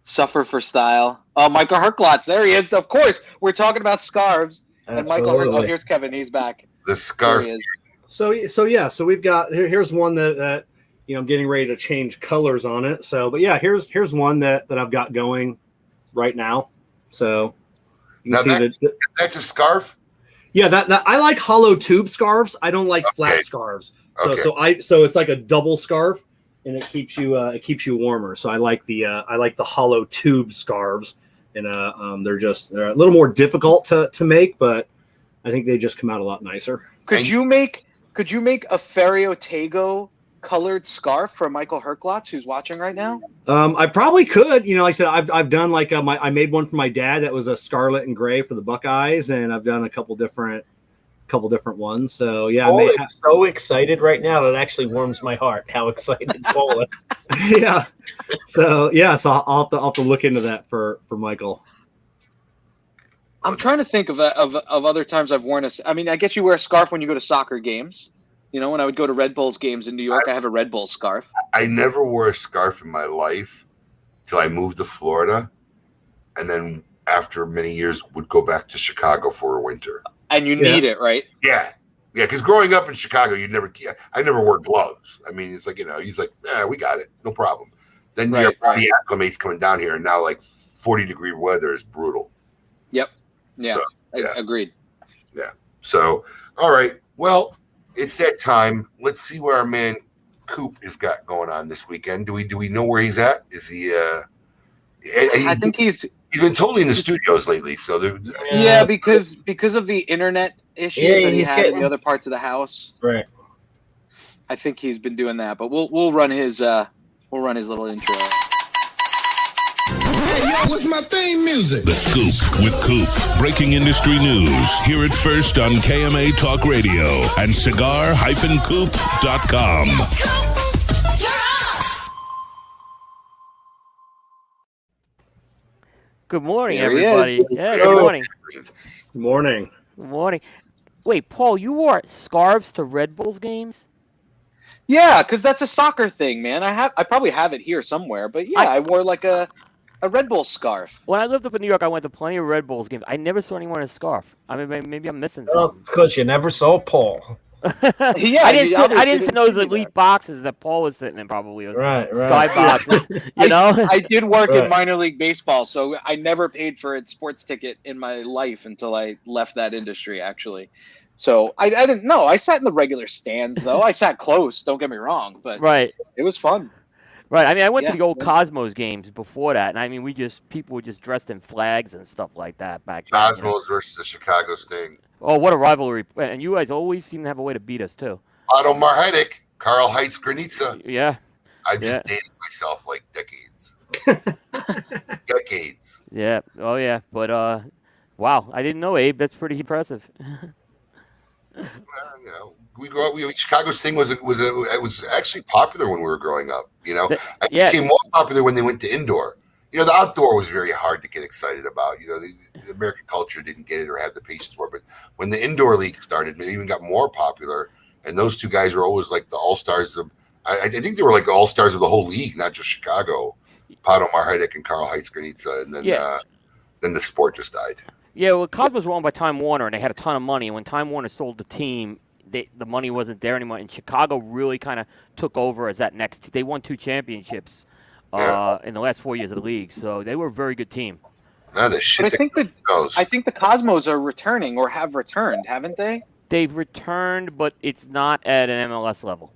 Suffer for style. Oh, Michael Herklotz. There he is. Of course, we're talking about scarves. And Michael Herklotz. Oh, here's Kevin. He's back. The scarf. So we've got here's one that I'm getting ready to change colors on it. So, but yeah, here's one that I've got going right now. So you can see that's a scarf. Yeah, that I like hollow tube scarves. I don't like flat scarves. So it's like a double scarf. And it keeps you warmer. So I like the hollow tube scarves and they're a little more difficult to make, but I think they just come out a lot nicer. Could you make a Ferio Tego colored scarf for Michael Herklotz, who's watching right now? I probably could. Like I said, I've done like I made one for my dad that was a scarlet and gray for the Buckeyes, and I've done a couple different ones. So yeah, Paul is so excited right now that it actually warms my heart. How excited Paul is! yeah. So I'll have to look into that for Michael. I'm trying to think of other times I've worn I mean, I guess you wear a scarf when you go to soccer games. When I would go to Red Bulls games in New York, I have a Red Bull scarf. I never wore a scarf in my life till I moved to Florida, and then after many years would go back to Chicago for a winter. And you need it, right? Yeah. Because growing up in Chicago, I never wore gloves. I mean, it's like, he's like, we got it, no problem. Then your body acclimates coming down here, and now like 40-degree weather is brutal. Yep. Yeah. So, agreed. Yeah. So, all right. Well, it's that time. Let's see where our man Coop has got going on this weekend. Do we know where he's at? Is he? I think he's been totally in the studios lately. So because of the internet issues that he had in the other parts of the house. Right. I think he's been doing that, but we'll run his little intro. Hey, yo, what's my theme music? The Scoop with Coop. Breaking industry news. Hear it first on KMA Talk Radio and cigar-coop.com. Good morning, everybody. Yeah, good morning. Good morning. Good morning. Wait, Paul, you wore scarves to Red Bulls games? Yeah, because that's a soccer thing, man. I probably have it here somewhere, but I wore like a Red Bull scarf. When I lived up in New York, I went to plenty of Red Bulls games. I never saw anyone in a scarf. I mean, maybe I'm missing something. Well, it's because you never saw Paul. I didn't sit in those elite boxes that Paul was sitting in, probably. Right. Sky boxes, I did work in minor league baseball, so I never paid for a sports ticket in my life until I left that industry, actually. So I didn't know. I sat in the regular stands, though. I sat close, don't get me wrong, but it was fun. Right. I mean, I went to the old Cosmos games before that, and I mean, people were just dressed in flags and stuff like that back then. Cosmos versus the Chicago Sting. Oh, what a rivalry. And you guys always seem to have a way to beat us, too. Otto Marheidek, Karl Heitz Granitza. Yeah. I've just dated myself like decades. Decades. Yeah. Oh, yeah. But, wow. I didn't know, Abe. That's pretty impressive. We grew up. Chicago Sting was actually popular when we were growing up. It became more popular when they went to indoor. The outdoor was very hard to get excited about. The American culture didn't get it or have the patience for it. But when the indoor league started, it even got more popular. And those two guys were always like the all-stars. I think they were like the all-stars of the whole league, not just Chicago. Pato Marheidek and Karl Heitz Granitza. And then the sport just died. Yeah, well, Cosmos were owned by Time Warner, and they had a ton of money. And when Time Warner sold the team, the money wasn't there anymore. And Chicago really kind of took over as that next. They won 2 championships in the last 4 years of the league, so they were a very good team. I think the Cosmos are returning or have returned, haven't they? They've returned, but it's not at an MLS level.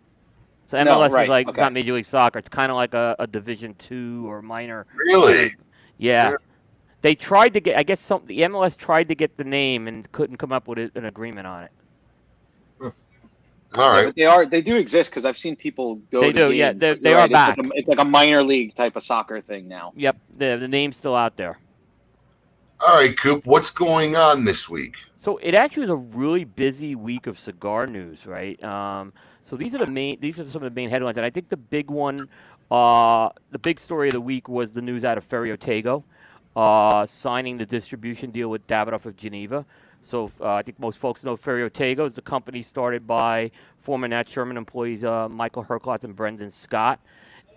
So MLS is like it's not Major League Soccer. It's kind of like a Division II or minor. Really? Yeah. They tried to get. I guess the MLS tried to get the name and couldn't come up with an agreement on it. All right. But they do exist because I've seen people go. They do. Games, they are back. It's like a minor league type of soccer thing now. Yep. The name's still out there. All right, Coop. What's going on this week? So it actually was a really busy week of cigar news, right? So these are some of the main headlines, and I think the big one, the big story of the week was the news out of Ferio Tego, signing the distribution deal with Davidoff of Geneva. So I think most folks know Ferio Tego is the company started by former Nat Sherman employees Michael Herklotz and Brendan Scott.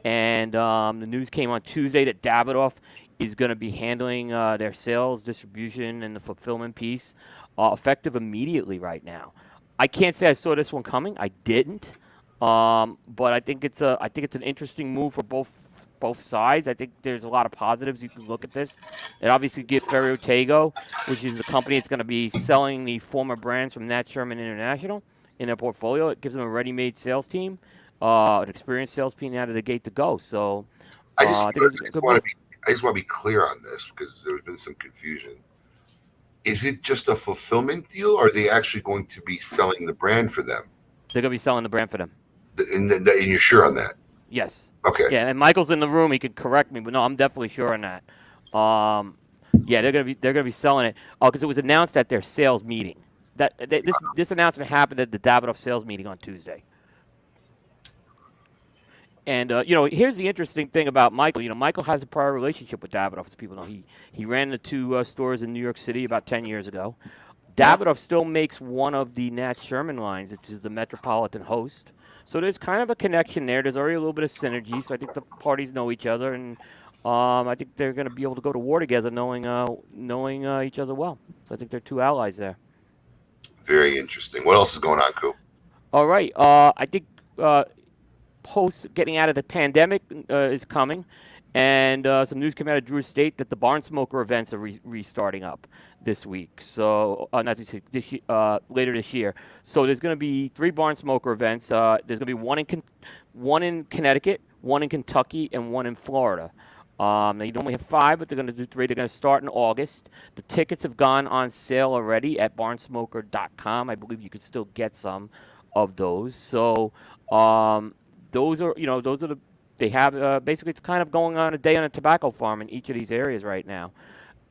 And the news came on Tuesday that Davidoff is going to be handling their sales, distribution, and the fulfillment piece effective immediately right now. I can't say I saw this one coming. I didn't. But I think it's an interesting move for both sides. I think there's a lot of positives you can look at this. It obviously gives Ferio Tego, which is the company that's going to be selling the former brands from Nat Sherman International in their portfolio. It gives them a ready-made sales team, an experienced sales team out of the gate to go. So I just want to be I just want to be clear on this because there's been some confusion. Is it just a fulfillment deal, or are they actually going to be selling the brand for them? They're going to be selling the brand for them. And you're sure on that? Yes. Okay. Yeah, and Michael's in the room. He could correct me, but no, I'm definitely sure on that. Yeah, they're gonna be selling it. Because it was announced at their sales meeting. This announcement happened at the Davidoff sales meeting on Tuesday. And here's the interesting thing about Michael. Michael has a prior relationship with Davidoff, as people know. He ran the two stores in New York City about 10 years ago. Davidoff still makes one of the Nat Sherman lines, which is the Metropolitan Host. So there's kind of a connection there. There's already a little bit of synergy. So I think the parties know each other, and I think they're going to be able to go to war together, knowing each other well. So I think they're two allies there. Very interesting. What else is going on, Coop? All right. I think post getting out of the pandemic is coming, and some news came out of Drew Estate that the Barn Smoker events are restarting up this week. So not this week, later this year. So there's going to be 3 Barn Smoker events. There's going to be one in Connecticut, one in Kentucky, and one in Florida. They normally have 5, but they're going to do 3. They're going to start in August. The tickets have gone on sale already at barnsmoker.com. I believe you could still get some of those. So those are the they have basically it's kind of going on a day on a tobacco farm in each of these areas right now.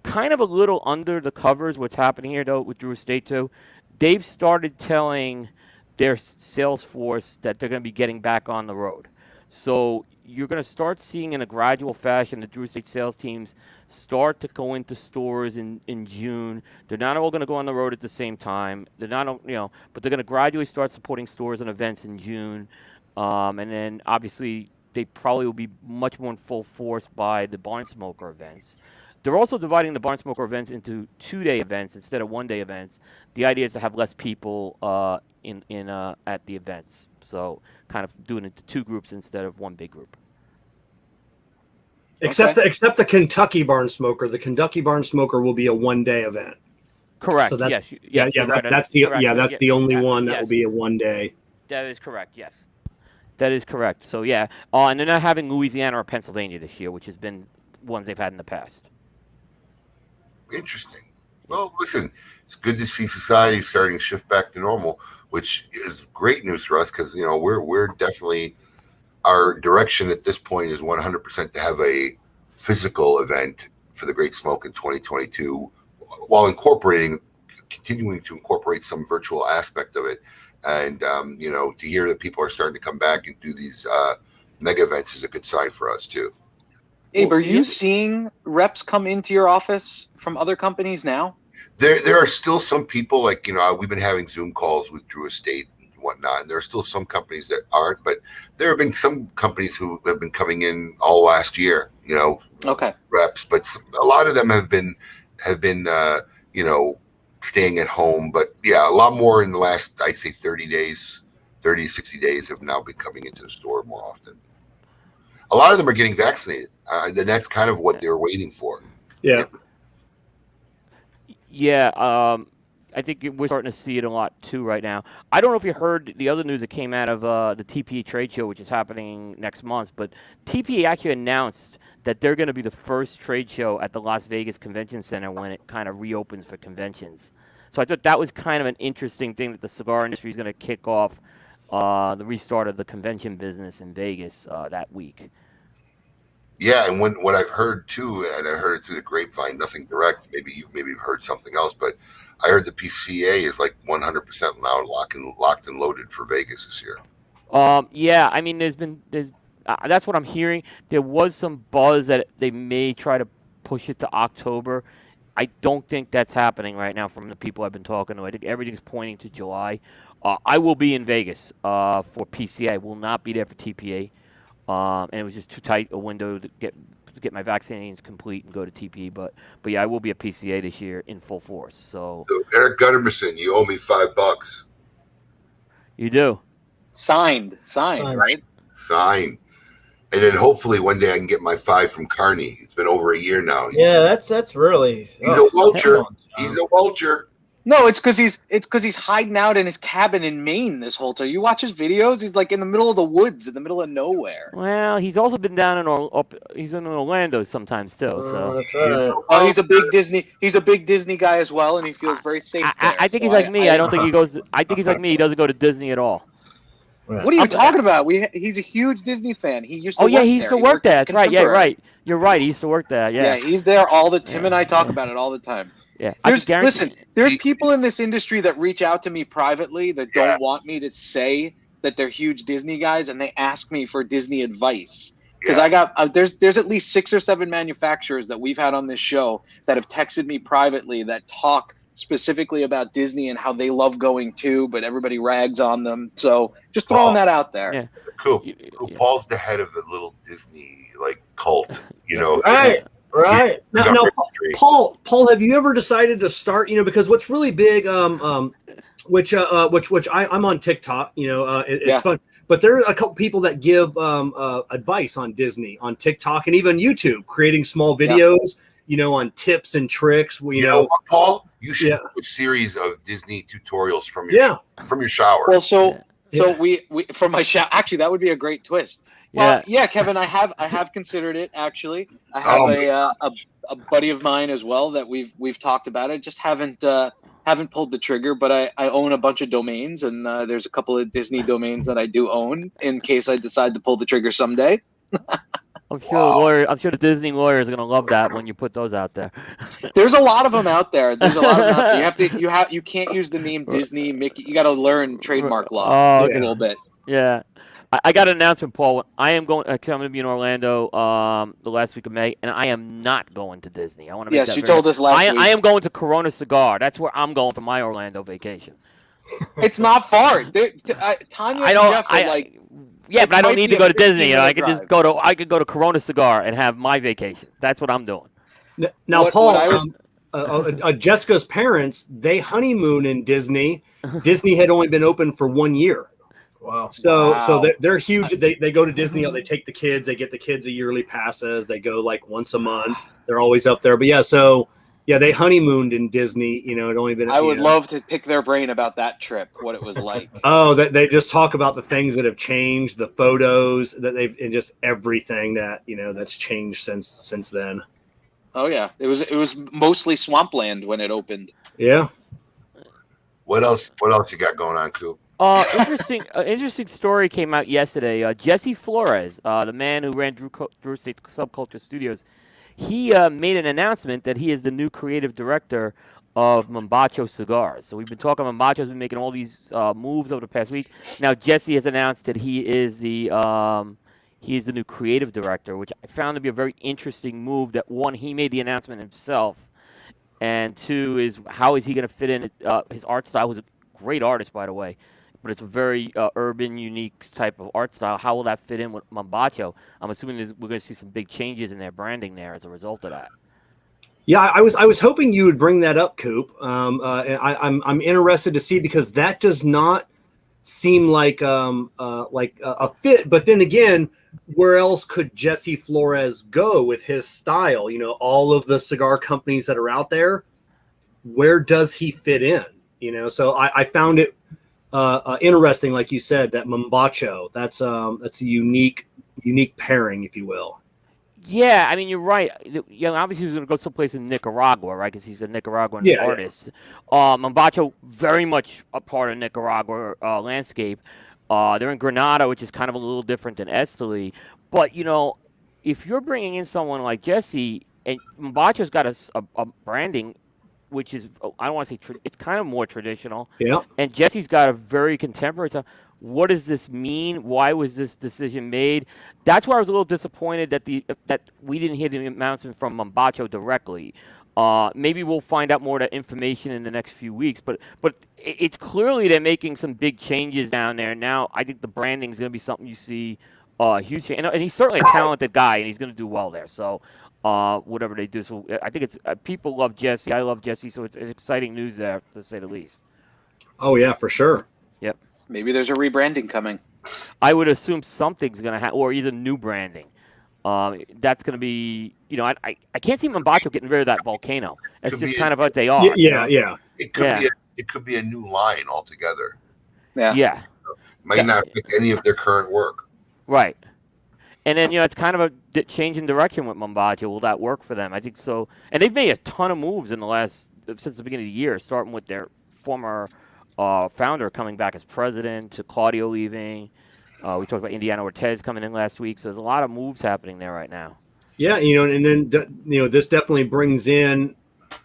Kind of a little under the covers what's happening here though with Drew Estate too. They've started telling their sales force that they're going to be getting back on the road. So you're going to start seeing in a gradual fashion the Drew Estate sales teams start to go into stores in June. They're not all going to go on the road at the same time. They're not, but they're going to gradually start supporting stores and events in June. And then obviously they probably will be much more in full force by the Barn Smoker events. They're also dividing the Barn Smoker events into 2-day events instead of 1-day events. The idea is to have less people at the events. So kind of doing it into 2 groups instead of 1 big group. Except the Kentucky Barn Smoker. The Kentucky Barn Smoker will be a 1-day event. Correct. So yes. That's the only one that will be a 1-day. That is correct. Yes. That is correct. So yeah, and they're not having Louisiana or Pennsylvania this year, which has been ones they've had in the past. Interesting. Well, listen, it's good to see society starting to shift back to normal, which is great news for us because we're definitely our direction at this point is 100% to have a physical event for the Great Smoke in 2022, while continuing to incorporate some virtual aspect of it. And, to hear that people are starting to come back and do these mega events is a good sign for us, too. Abe, are you seeing reps come into your office from other companies now? There are still some people, we've been having Zoom calls with Drew Estate and whatnot, and there are still some companies that aren't, but there have been some companies who have been coming in all last year, reps, but a lot of them have been staying at home. But yeah, a lot more in the last, I'd say 30 to 60 days have now been coming into the store more often. A lot of them are getting vaccinated. And that's kind of what they're waiting for. Yeah. Yeah. I think we're starting to see it a lot too right now. I don't know if you heard the other news that came out of the TPA trade show, which is happening next month, but TPA actually announced that they're going to be the first trade show at the Las Vegas Convention Center when it kind of reopens for conventions. So I thought that was kind of an interesting thing that the cigar industry is going to kick off the restart of the convention business in Vegas that week. Yeah, and what I've heard too, and I heard it through the grapevine, nothing direct. Maybe you've heard something else, but I heard the PCA is like 100% now locked and loaded for Vegas this year. Yeah, I mean, there's that's what I'm hearing. There was some buzz that they may try to push it to October. I don't think that's happening right now from the people I've been talking to. I think everything's pointing to July. I will be in Vegas for PCA. I will not be there for TPA. And it was just too tight a window to get my vaccinations complete and go to TPA. But yeah, I will be at PCA this year in full force. So Eric Guttermison, you owe me $5. You do. Signed, right? Signed. And then hopefully one day I can get my 5 from Carney. It's been over a year now. Yeah, that's really. He's a vulture. He's a vulture. No, it's because he's hiding out in his cabin in Maine this whole time. You watch his videos; he's like in the middle of the woods, in the middle of nowhere. Well, he's also been down in he's in Orlando sometimes too. So That's right. Oh, he's a big Disney. He's a big Disney guy as well, and he feels very safe there. I think So he's like me. I don't think he goes. I think he's like me. He doesn't go to Disney at all. What are you talking about? He's a huge Disney fan. He used to. Oh yeah, work he used there. to work there. That's right. Yeah, Contemporary. right. You're right. He used to work there. Yeah. Yeah, he's there all the. Him and I talk about it all the time. Yeah. I can guarantee. Listen, there's people in this industry that reach out to me privately that don't want me to say that they're huge Disney guys, and they ask me for Disney advice. Because I got there's at least 6 or 7 manufacturers that we've had on this show that have texted me privately that talk specifically about Disney and how they love going to, but everybody rags on them. So just throwing that out there. Yeah. Cool. Paul's the head of the little Disney cult, Right. Now, Paul, have you ever decided to start? Because what's really big, which I'm on TikTok. It's fun, but there are a couple people that give advice on Disney on TikTok and even YouTube, creating small videos. On tips and tricks. You know what, Paul? You should do a series of Disney tutorials from your shower. Well, so we from my shower. Actually, that would be a great twist. Well, Kevin, I have considered it. Actually, I have a buddy of mine as well that we've talked about it. Just haven't pulled the trigger. But I own a bunch of domains, and there's a couple of Disney domains that I do own in case I decide to pull the trigger someday. I'm sure the Disney lawyers are gonna love that when you put those out there. There's a lot of them out there. You can't use the name Disney, Mickey. You got to learn trademark law a little bit. Yeah. I got an announcement, Paul. I'm going to be in Orlando the last week of May, and I am not going to Disney. I want to make that you told us last week. I am going to Corona Cigar. That's where I'm going for my Orlando vacation. It's not far. Tanya and Jeff are like. Yeah, but I don't need to go to Disney. I could just go to Corona Cigar and have my vacation. That's what I'm doing. Now, Paul, Jessica's parents, they honeymoon in Disney. Disney had only been open for 1 year. Wow. So they're huge. They go to Disney. They take the kids. They get the kids a yearly passes. They go like once a month. They're always up there. But they honeymooned in Disney. It only been. I would love to pick their brain about that trip, what it was like. Oh, they just talk about the things that have changed, the photos that and just everything that that's changed since then. Oh yeah, it was mostly swampland when it opened. Yeah. What else you got going on, Coop? Interesting story came out yesterday. Jesse Flores, the man who ran Drew State Subculture Studios, he made an announcement that he is the new creative director of Mombacho Cigars. So we've been talking. Mombacho's been making all these moves over the past week. Now Jesse has announced that he is the new creative director, which I found to be a very interesting move. That one, he made the announcement himself, and two is how is he going to fit in his art style? Who's a great artist, by the way. But it's a very urban, unique type of art style. How will that fit in with Mombacho? I'm assuming we're going to see some big changes in their branding there as a result of that. Yeah, I was hoping you would bring that up, Coop. I'm interested to see because that does not seem like a fit. But then again, where else could Jesse Flores go with his style? All of the cigar companies that are out there, where does he fit in? So I found it. Interesting, like you said, that Mombacho. That's a unique pairing, if you will. Yeah, I mean you're right. Obviously he's going to go someplace in Nicaragua, right? Because he's a Nicaraguan artist. Mombacho, very much a part of Nicaragua landscape. They're in Granada, which is kind of a little different than Esteli. But if you're bringing in someone like Jesse, and Mombacho's got a branding, which is, I don't want to say, it's kind of more traditional. Yeah. And Jesse's got a very contemporary. So what does this mean? Why was this decision made? That's where I was a little disappointed that we didn't hear the announcement from Mombacho directly. Maybe we'll find out more of that information in the next few weeks. But it's clearly they're making some big changes down there. Now I think the branding is going to be something you see huge. And he's certainly a talented guy, and he's going to do well there. So whatever they do. So I think it's people love Jesse. I love Jesse. So it's exciting news there, to say the least. Oh, yeah, for sure. Yep. Maybe there's a rebranding coming. I would assume something's going to happen, or either new branding. That's going to be, I can't see Mombacho getting rid of that volcano. It's Could just be kind of what they are. Yeah. It could be a new line altogether. Yeah. Might not fit any of their current work. Right. And then, it's kind of a change in direction with Mombacho. Will that work for them? I think so. And they've made a ton of moves since the beginning of the year, starting with their former founder coming back as president, to Claudio leaving. We talked about Indiana Ortez coming in last week. So there's a lot of moves happening there right now. Yeah, and then this definitely brings in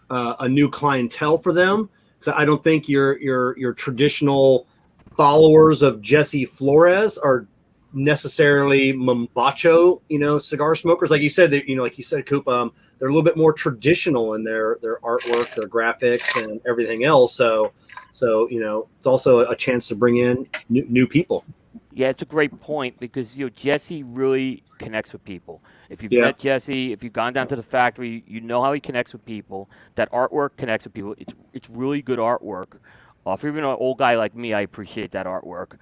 a new clientele for them. So I don't think your traditional followers of Jesse Flores are necessarily Mombacho, cigar smokers. Like you said, Coop, they're a little bit more traditional in their artwork, their graphics, and everything else. So it's also a chance to bring in new people. Yeah, it's a great point because Jesse really connects with people. If you've met Jesse, if you've gone down to the factory, you know how he connects with people. That artwork connects with people. It's really good artwork. For even an old guy like me, I appreciate that artwork.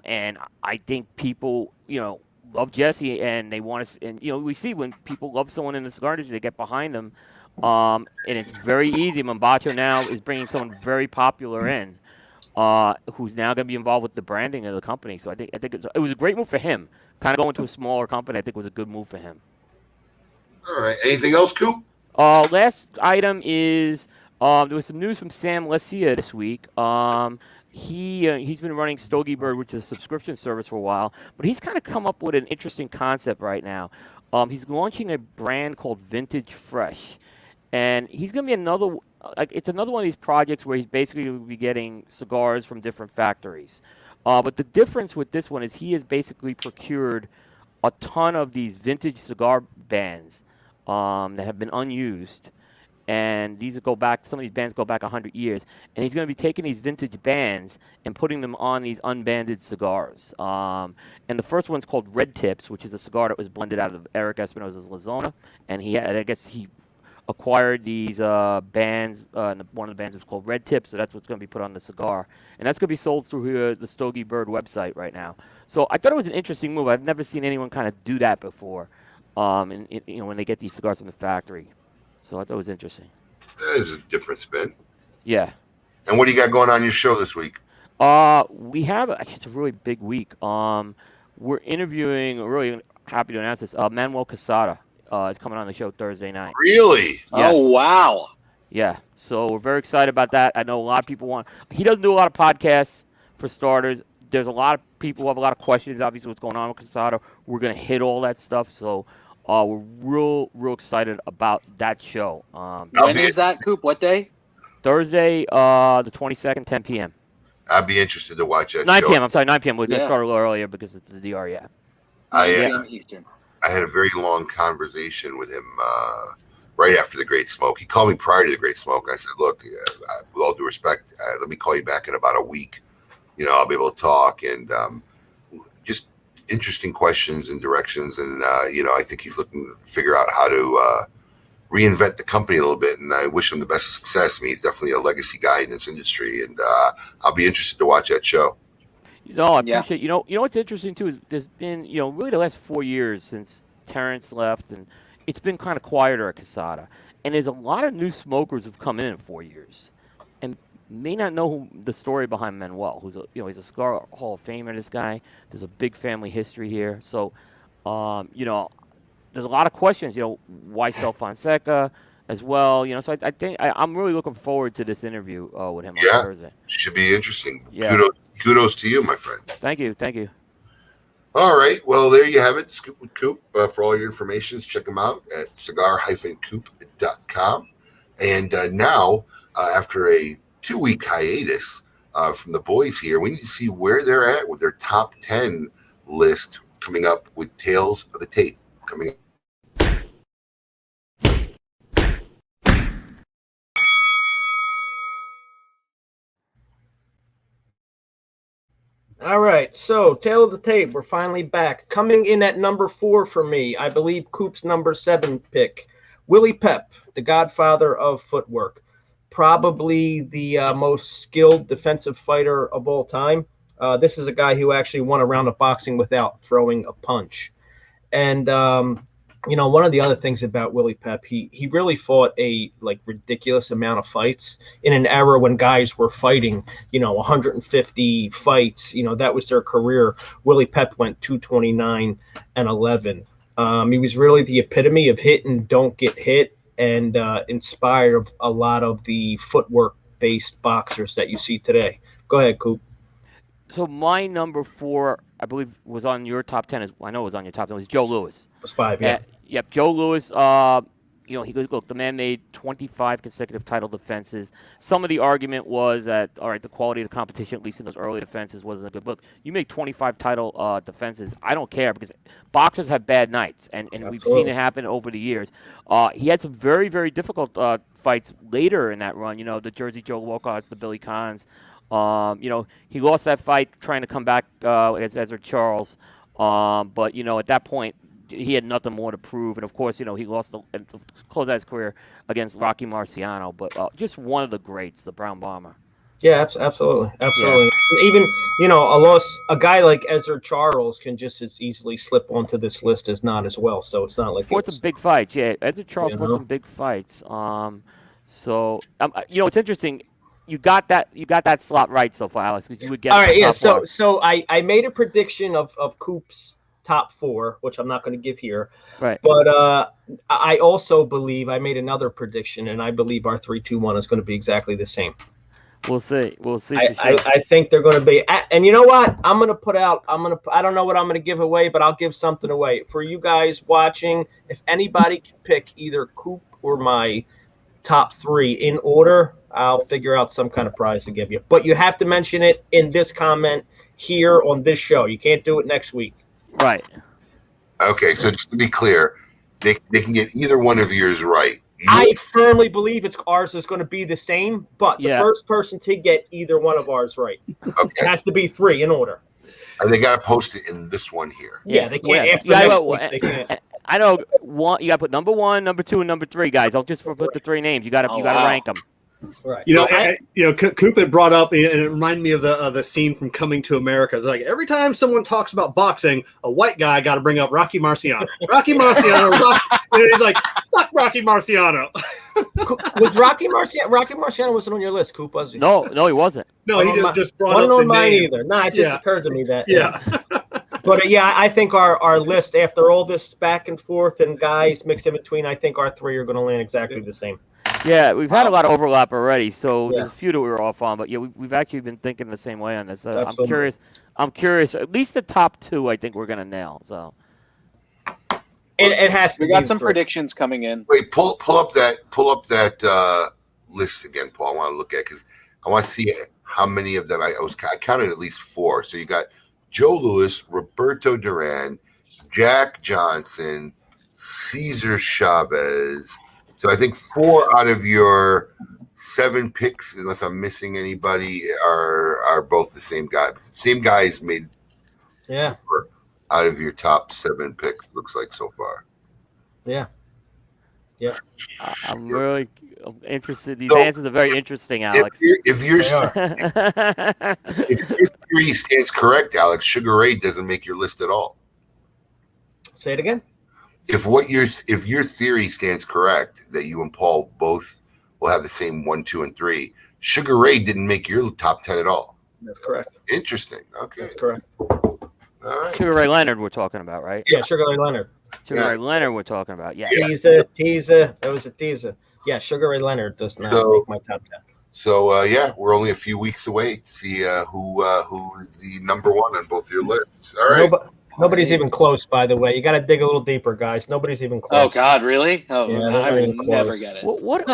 And I think people, love Jesse, and they want to. And we see when people love someone in the cigar industry, they get behind them. And it's very easy. Mombacho now is bringing someone very popular in. Who's now going to be involved with the branding of the company. So I think it was a great move for him. Kind of going to a smaller company, I think was a good move for him. All right. Anything else, Coop? Last item is there was some news from Sam Lecia this week. He's been running Stogie Bird, which is a subscription service, for a while, but he's kind of come up with an interesting concept right now. He's launching a brand called Vintage Fresh, and he's going to be another one of these projects where he's basically going to be getting cigars from different factories. But the difference with this one is he has basically procured a ton of these vintage cigar bands that have been unused. And some of these bands go back 100 years. And he's going to be taking these vintage bands and putting them on these unbanded cigars. And the first one's called Red Tips, which is a cigar that was blended out of Eric Espinosa's La Zona. And he acquired these bands. And one of the bands was called Red Tips, so that's what's going to be put on the cigar. And that's going to be sold through the Stogie Bird website right now. So I thought it was an interesting move. I've never seen anyone kind of do that before, when they get these cigars from the factory. So I thought it was interesting. That is a different spin. Yeah. And what do you got going on your show this week? We have it's a really big week. We're interviewing. We're really happy to announce this. Manuel Casada is coming on the show Thursday night. Really? Yes. Oh wow. Yeah. So we're very excited about that. I know a lot of people want. He doesn't do a lot of podcasts, for starters. There's a lot of people who have a lot of questions. Obviously, what's going on with Casada. We're gonna hit all that stuff. So. We're real excited about that show. When is that, Coop? What day? Thursday, the 22nd, 10 p.m. I'd be interested to watch that 9 show. p.m. I'm sorry, 9 p.m. We're going to start a little earlier because it's the DR, yeah. 9 p.m. Eastern. I had a very long conversation with him right after the Great Smoke. He called me prior to the Great Smoke. I said, look, with all due respect, let me call you back in about a week. I'll be able to talk. And just interesting questions and directions, and I think he's looking to figure out how to reinvent the company a little bit, and I wish him the best success. I mean, he's definitely a legacy guy in this industry, and I'll be interested to watch that show. I appreciate. What's interesting too is there's been really the last 4 years since Terrence left, and it's been kind of quieter at Casada, and there's a lot of new smokers who've come in 4 years, and may not know the story behind Manuel, who's he's a Cigar Hall of Famer. This guy, there's a big family history here. So, there's a lot of questions. Why sell Fonseca as well? So I think I'm really looking forward to this interview with him on Thursday. Should be interesting. Yeah. Kudos to you, my friend. Thank you. All right. Well, there you have it. Scoop with Coop. For all your information, check them out at cigar-coop.com. And now, after a 2-week hiatus from the boys here, we need to see where they're at with their top 10 list coming up with Tales of the Tape coming up. All right, so Tale of the Tape, we're finally back. Coming in at number 4 for me, I believe Coop's number 7 pick, Willie Pep, the godfather of footwork. Probably the most skilled defensive fighter of all time. This is a guy who actually won a round of boxing without throwing a punch. And one of the other things about Willie Pep, he really fought a ridiculous amount of fights in an era when guys were fighting, 150 fights. That was their career. Willie Pep went 229 and 11. He was really the epitome of hit and don't get hit, and inspired a lot of the footwork-based boxers that you see today. Go ahead, Coop. So my number 4, I believe, was on your top 10. I know it was on your top 10. It was Joe Louis. It was 5, yeah. Yep, Joe Louis. The man made 25 consecutive title defenses. Some of the argument was that, all right, the quality of the competition, at least in those early defenses, wasn't a good book. You make 25 title defenses, I don't care, because boxers have bad nights, and we've seen it happen over the years. He had some very, very difficult fights later in that run. The Jersey Joe Walcotts, the Billy Cons. He lost that fight trying to come back against Ezra Charles. But at that point, he had nothing more to prove. And, of course, he lost and closed out his career against Rocky Marciano. But just one of the greats, the Brown Bomber. Yeah, absolutely. Yeah. Even, a guy like Ezra Charles can just as easily slip onto this list as not as well. So it's not like fought some big fights. Yeah, Ezra Charles fought some big fights. It's interesting. You got that slot right so far, Alex. You would get all right. Yeah. So I made a prediction of Coop's top 4, which I'm not going to give here. Right. But I also believe I made another prediction, and I believe our 3-2-1 is going to be exactly the same. We'll see. I think they're going to be. And you know what? I'm going to put out. I don't know what I'm going to give away, but I'll give something away for you guys watching. If anybody can pick either Coop or my top 3 in order, I'll figure out some kind of prize to give you. But you have to mention it in this comment here on this show. You can't do it next week. Right. Okay, so just to be clear, they can get either one of yours right. I firmly believe ours is going to be the same, but the first person to get either one of ours right. Okay. It has to be 3 in order. And they got to post it in this one here. Yeah, they can't. After next week, they can't. I know you got to put number 1, number 2, and number 3, guys. I'll just put the 3 names. You got to rank them. Right. Coop had brought up, and it reminded me of the scene from Coming to America. It's like every time someone talks about boxing, a white guy got to bring up Rocky Marciano. Rocky and he's like, fuck Rocky Marciano. Was Rocky Marciano wasn't on your list, Coop, was he? No, he wasn't. No, he just brought wasn't up on the mine name. either. Nah, it just occurred to me that. Yeah. But I think our list, after all this back and forth and guys mixed in between, I think our 3 are going to land exactly the same. Yeah, we've had a lot of overlap already, so there's a few that we were off on, but we've actually been thinking the same way on this. I'm curious. At least the top 2, I think we're gonna nail. So it has to. We got some predictions coming in. Wait, pull up that list again, Paul. I want to look at because I want to see how many of them I counted at least 4. So you got Joe Louis, Roberto Duran, Jack Johnson, Cesar Chavez. So I think 4 out of your 7 picks, unless I'm missing anybody, are both the same guy. Same guys made 4 out of your top 7 picks, looks like so far. Yeah. I'm really interested. These answers are very interesting, Alex. If your theory stands correct, Alex, Sugar Ray doesn't make your list at all. Say it again. If your theory stands correct, that you and Paul both will have the same 1, 2, and 3, Sugar Ray didn't make your top 10 at all. That's correct. Interesting. Okay. That's correct. All right. Sugar Ray Leonard we're talking about, right? Yeah, Sugar Ray Leonard. Sugar Ray Leonard we're talking about, yeah. Teaser. That was a teaser. Yeah, Sugar Ray Leonard does not make my top 10. So, we're only a few weeks away to see who is the number 1 on both your lists. All right. Nobody's even close, by the way. You got to dig a little deeper, guys. Nobody's even close. Oh God, really? Oh, yeah, I would never get it. What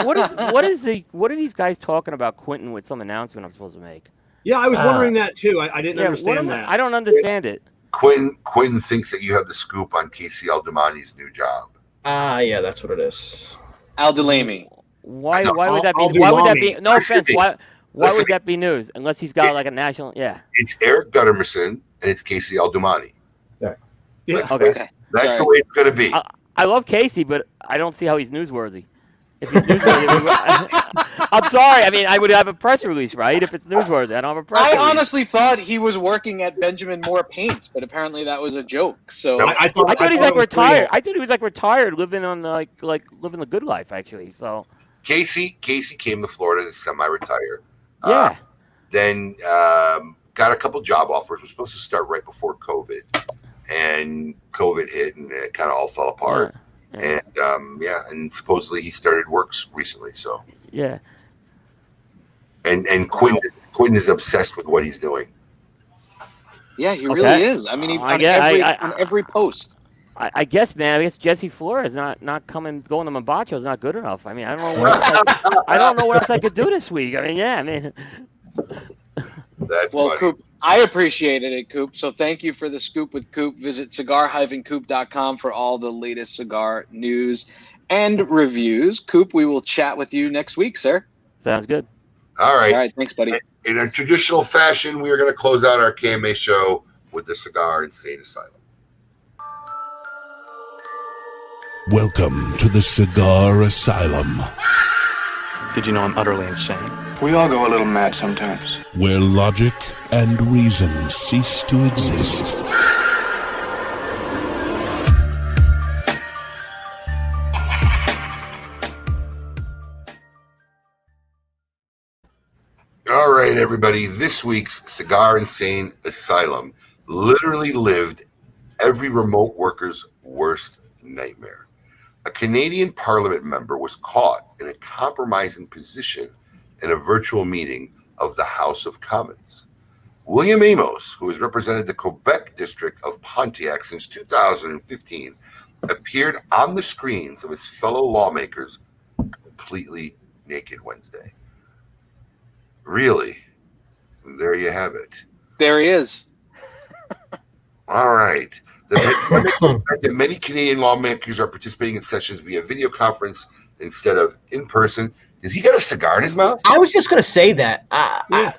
are these guys talking about Quentin with some announcement I'm supposed to make? Yeah, I was wondering that too. I didn't understand that. I don't understand it. Quentin thinks that you have the scoop on Casey Aldemani's new job. Yeah, that's what it is. Aldalami. Why would that be? Why would that be? No offense. Why would that be news? Unless he's got like a national. Yeah. It's Eric Guttermerson and it's Casey Aldemani. Yeah. Okay. That's the way it's going to be. I love Casey, but I don't see how he's newsworthy. If he's newsworthy, I'm sorry. I mean, I would have a press release, right? If it's newsworthy, I don't have a press release. I honestly thought he was working at Benjamin Moore Paints, but apparently that was a joke. So I thought he's like retired. I thought he was like retired, living on like living the good life, actually. So Casey came to Florida to semi-retire. Yeah. Then got a couple job offers. Was supposed to start right before COVID, and COVID hit, and it kind of all fell apart. Yeah. And supposedly he started works recently. So yeah. And Quentin is obsessed with what he's doing. Yeah, he really is. I mean, on every post. I guess, man. I guess Jesse Flores not going to Mambacho is not good enough. I mean, I don't know what else I could do this week. I mean, yeah, I mean. That's well, funny. Coop, I appreciated it, Coop. So thank you for the scoop with Coop. Visit cigar-coop.com for all the latest cigar news and reviews. Coop, we will chat with you next week, sir. Sounds good. All right. All right. Thanks, buddy. In a traditional fashion, we are going to close out our KMA show with the Cigar Insane Asylum. Welcome to the Cigar Asylum, Did you know I'm utterly insane? We all go a little mad sometimes. where logic and reason cease to exist. All right, everybody. This week's Cigar Insane Asylum literally lived every remote worker's worst nightmare. A Canadian Parliament member was caught in a compromising position in a virtual meeting of the House of Commons. William Amos, who has represented the Quebec district of Pontiac since 2015, appeared on the screens of his fellow lawmakers completely naked Wednesday. Really? There you have it. There he is. All right. That many Canadian lawmakers are participating in sessions via video conference instead of in person. Does he got a cigar in his mouth? I was just going to say that. I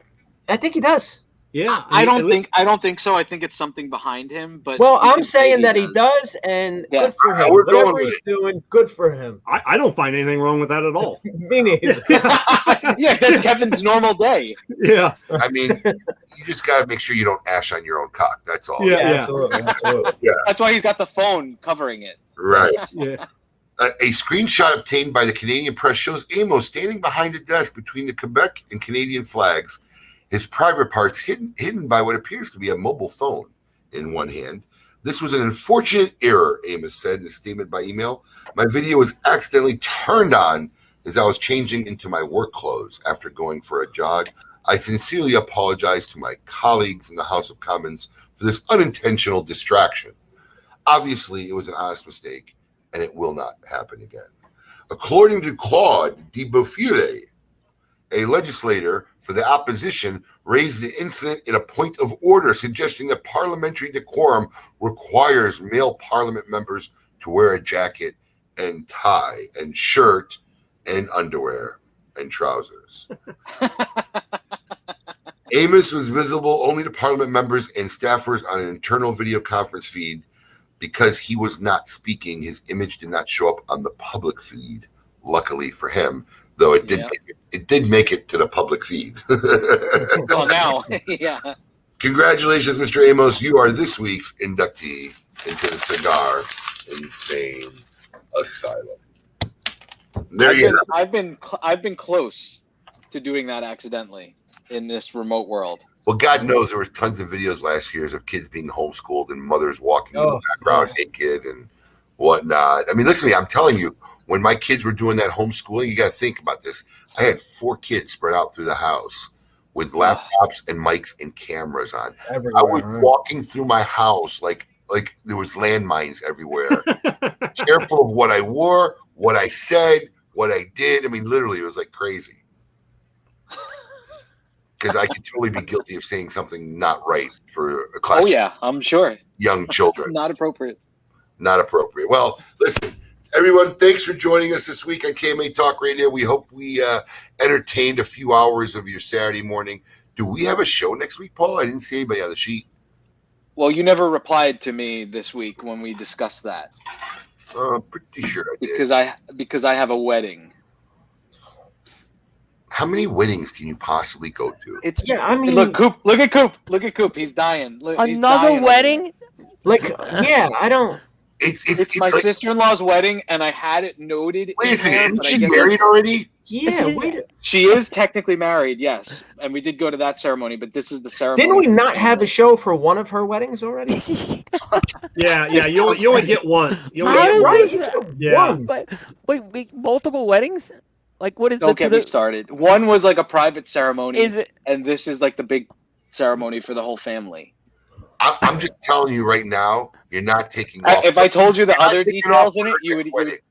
think he does. Yeah. I don't think so. I think it's something behind him. But Well, I'm saying that he does, and good for him. We're going Whatever with he's it. doing, good for him. I don't find anything wrong with that at all. Me neither. Yeah, that's Kevin's normal day. Yeah. I mean, you just got to make sure you don't ash on your own cock. That's all. Yeah. Absolutely. Yeah. That's why he's got the phone covering it. Right. Yeah. A screenshot obtained by the Canadian press shows Amos standing behind a desk between the Quebec and Canadian flags, his private parts hidden by what appears to be a mobile phone in one hand. This was an unfortunate error, Amos said in a statement by email. My video was accidentally turned on as I was changing into my work clothes after going for a jog. I sincerely apologize to my colleagues in the House of Commons for this unintentional distraction. Obviously, it was an honest mistake, and it will not happen again. According to Claude de Beaufure, a legislator for the opposition raised the incident in a point of order, suggesting that parliamentary decorum requires male parliament members to wear a jacket and tie and shirt and underwear and trousers. Amos was visible only to parliament members and staffers on an internal video conference feed. Because he was not speaking, his image did not show up on the public feed. Luckily for him, though it did make it to the public feed. Well, now, yeah. Congratulations, Mr. Amos. You are this week's inductee into the Cigar Insane Asylum. There you go. I've been close to doing that accidentally in this remote world. Well, God knows there was tons of videos last year of kids being homeschooled and mothers walking in the background naked and whatnot. I mean, listen to me. I'm telling you, when my kids were doing that homeschooling, you got to think about this. I had 4 kids spread out through the house with laptops and mics and cameras on. Everywhere, I was walking through my house like there was landmines everywhere. Careful of what I wore, what I said, what I did. I mean, literally, it was like crazy. Because I could totally be guilty of saying something not right for a class. Oh, yeah, I'm sure. Young children. Not appropriate. Not appropriate. Well, listen, everyone, thanks for joining us this week on KMA Talk Radio. We hope we entertained a few hours of your Saturday morning. Do we have a show next week, Paul? I didn't see anybody on the sheet. Well, you never replied to me this week when we discussed that. Pretty sure I did. Because I have a wedding. How many weddings can you possibly go to? It's I mean, look, Coop. Look at Coop. He's dying. Look, he's Another dying. wedding? like, yeah, I don't. It's my like, sister-in-law's wedding, and I had it noted. Wait a second, there, isn't but I she guess married already? Yeah, wait. She is technically married, yes, and we did go to that ceremony. But this is the ceremony. Didn't we not have a show for one of her weddings already? Yeah. You only get once. You only How get does once. this- Yeah. But wait, multiple weddings? Like, what is Don't get me started. One was like a private ceremony, Is it? and this is like the big ceremony for the whole family. I'm just telling you right now, you're not taking off. If I told you the You're not other taking details off in it, for you the would. next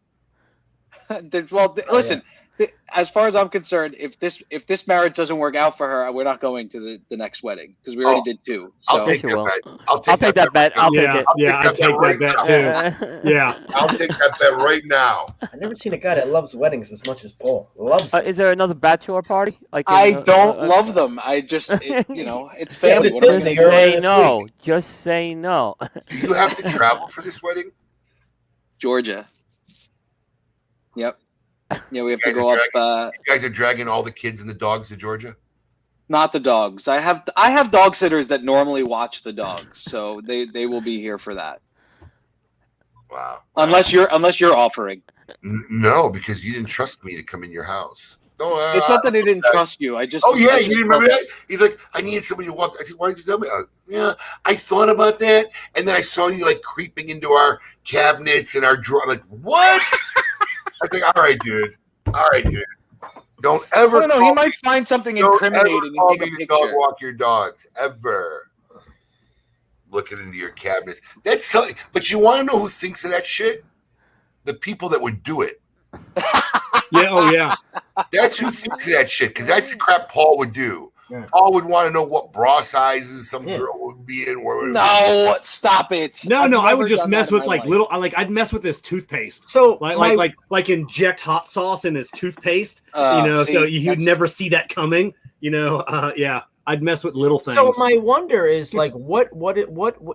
wedding. Well, listen. As far as I'm concerned, if this marriage doesn't work out for her, we're not going to the next wedding because we already did two. So. I'll take you that will. bet. I'll take that bet. I'll take it. Yeah, I'll take that bet too. Yeah. I'll take that bet right now. I've never seen a guy that loves weddings as much as Paul. Loves Is there another bachelor party? Like I don't love them. I just, it's family. What am I Just gonna do? say no. Just say no. Do you have to travel for this wedding? Georgia. Yep. Yeah, we have to go up. You guys are dragging all the kids and the dogs to Georgia? Not the dogs. I have dog sitters that normally watch the dogs, so they will be here for that. Wow. Unless you're offering. No, because you didn't trust me to come in your house. No, It's not that he didn't trust you. I just. Oh yeah, I you just didn't remember that? He's like, I needed somebody to walk. I said, why did you tell me? Yeah, I thought about that, and then I saw you like creeping into our cabinets and our drawer. I'm like, what? I think, all right, dude. Don't ever. No, he might find something incriminating and take a picture. Dog walk your dogs ever. Looking into your cabinets. That's so. But you want to know who thinks of that shit? The people that would do it. Yeah. Oh yeah. That's who thinks of that shit because that's the crap Paul would do. Yeah. Paul would want to know what bra sizes some girl would be in. No, stop it. No, I've I would never just done mess that in with my like life. I'd mess with his toothpaste. So like inject hot sauce in his toothpaste. So you'd never see that coming. Yeah. I'd mess with little things. So my wonder is like, what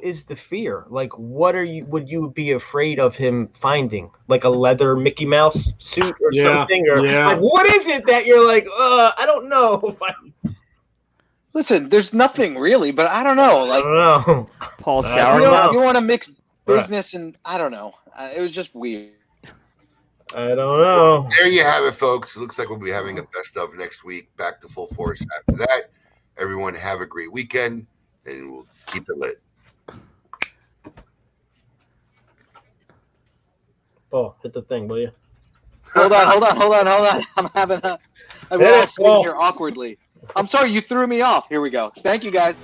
is the fear? Like, would you be afraid of him finding? Like a leather Mickey Mouse suit or something? Or like, what is it that you're like, I don't know. Listen, there's nothing really, but I don't know. Like, I don't know. Paul shower. You want to mix business and I don't know. It was just weird. I don't know. There you have it, folks. It looks like we'll be having a best of next week. Back to full force after that. Everyone have a great weekend, and we'll keep it lit. Oh, hit the thing, will you? Hold on. We're all sitting here awkwardly. I'm sorry, you threw me off. Here we go. Thank you, guys.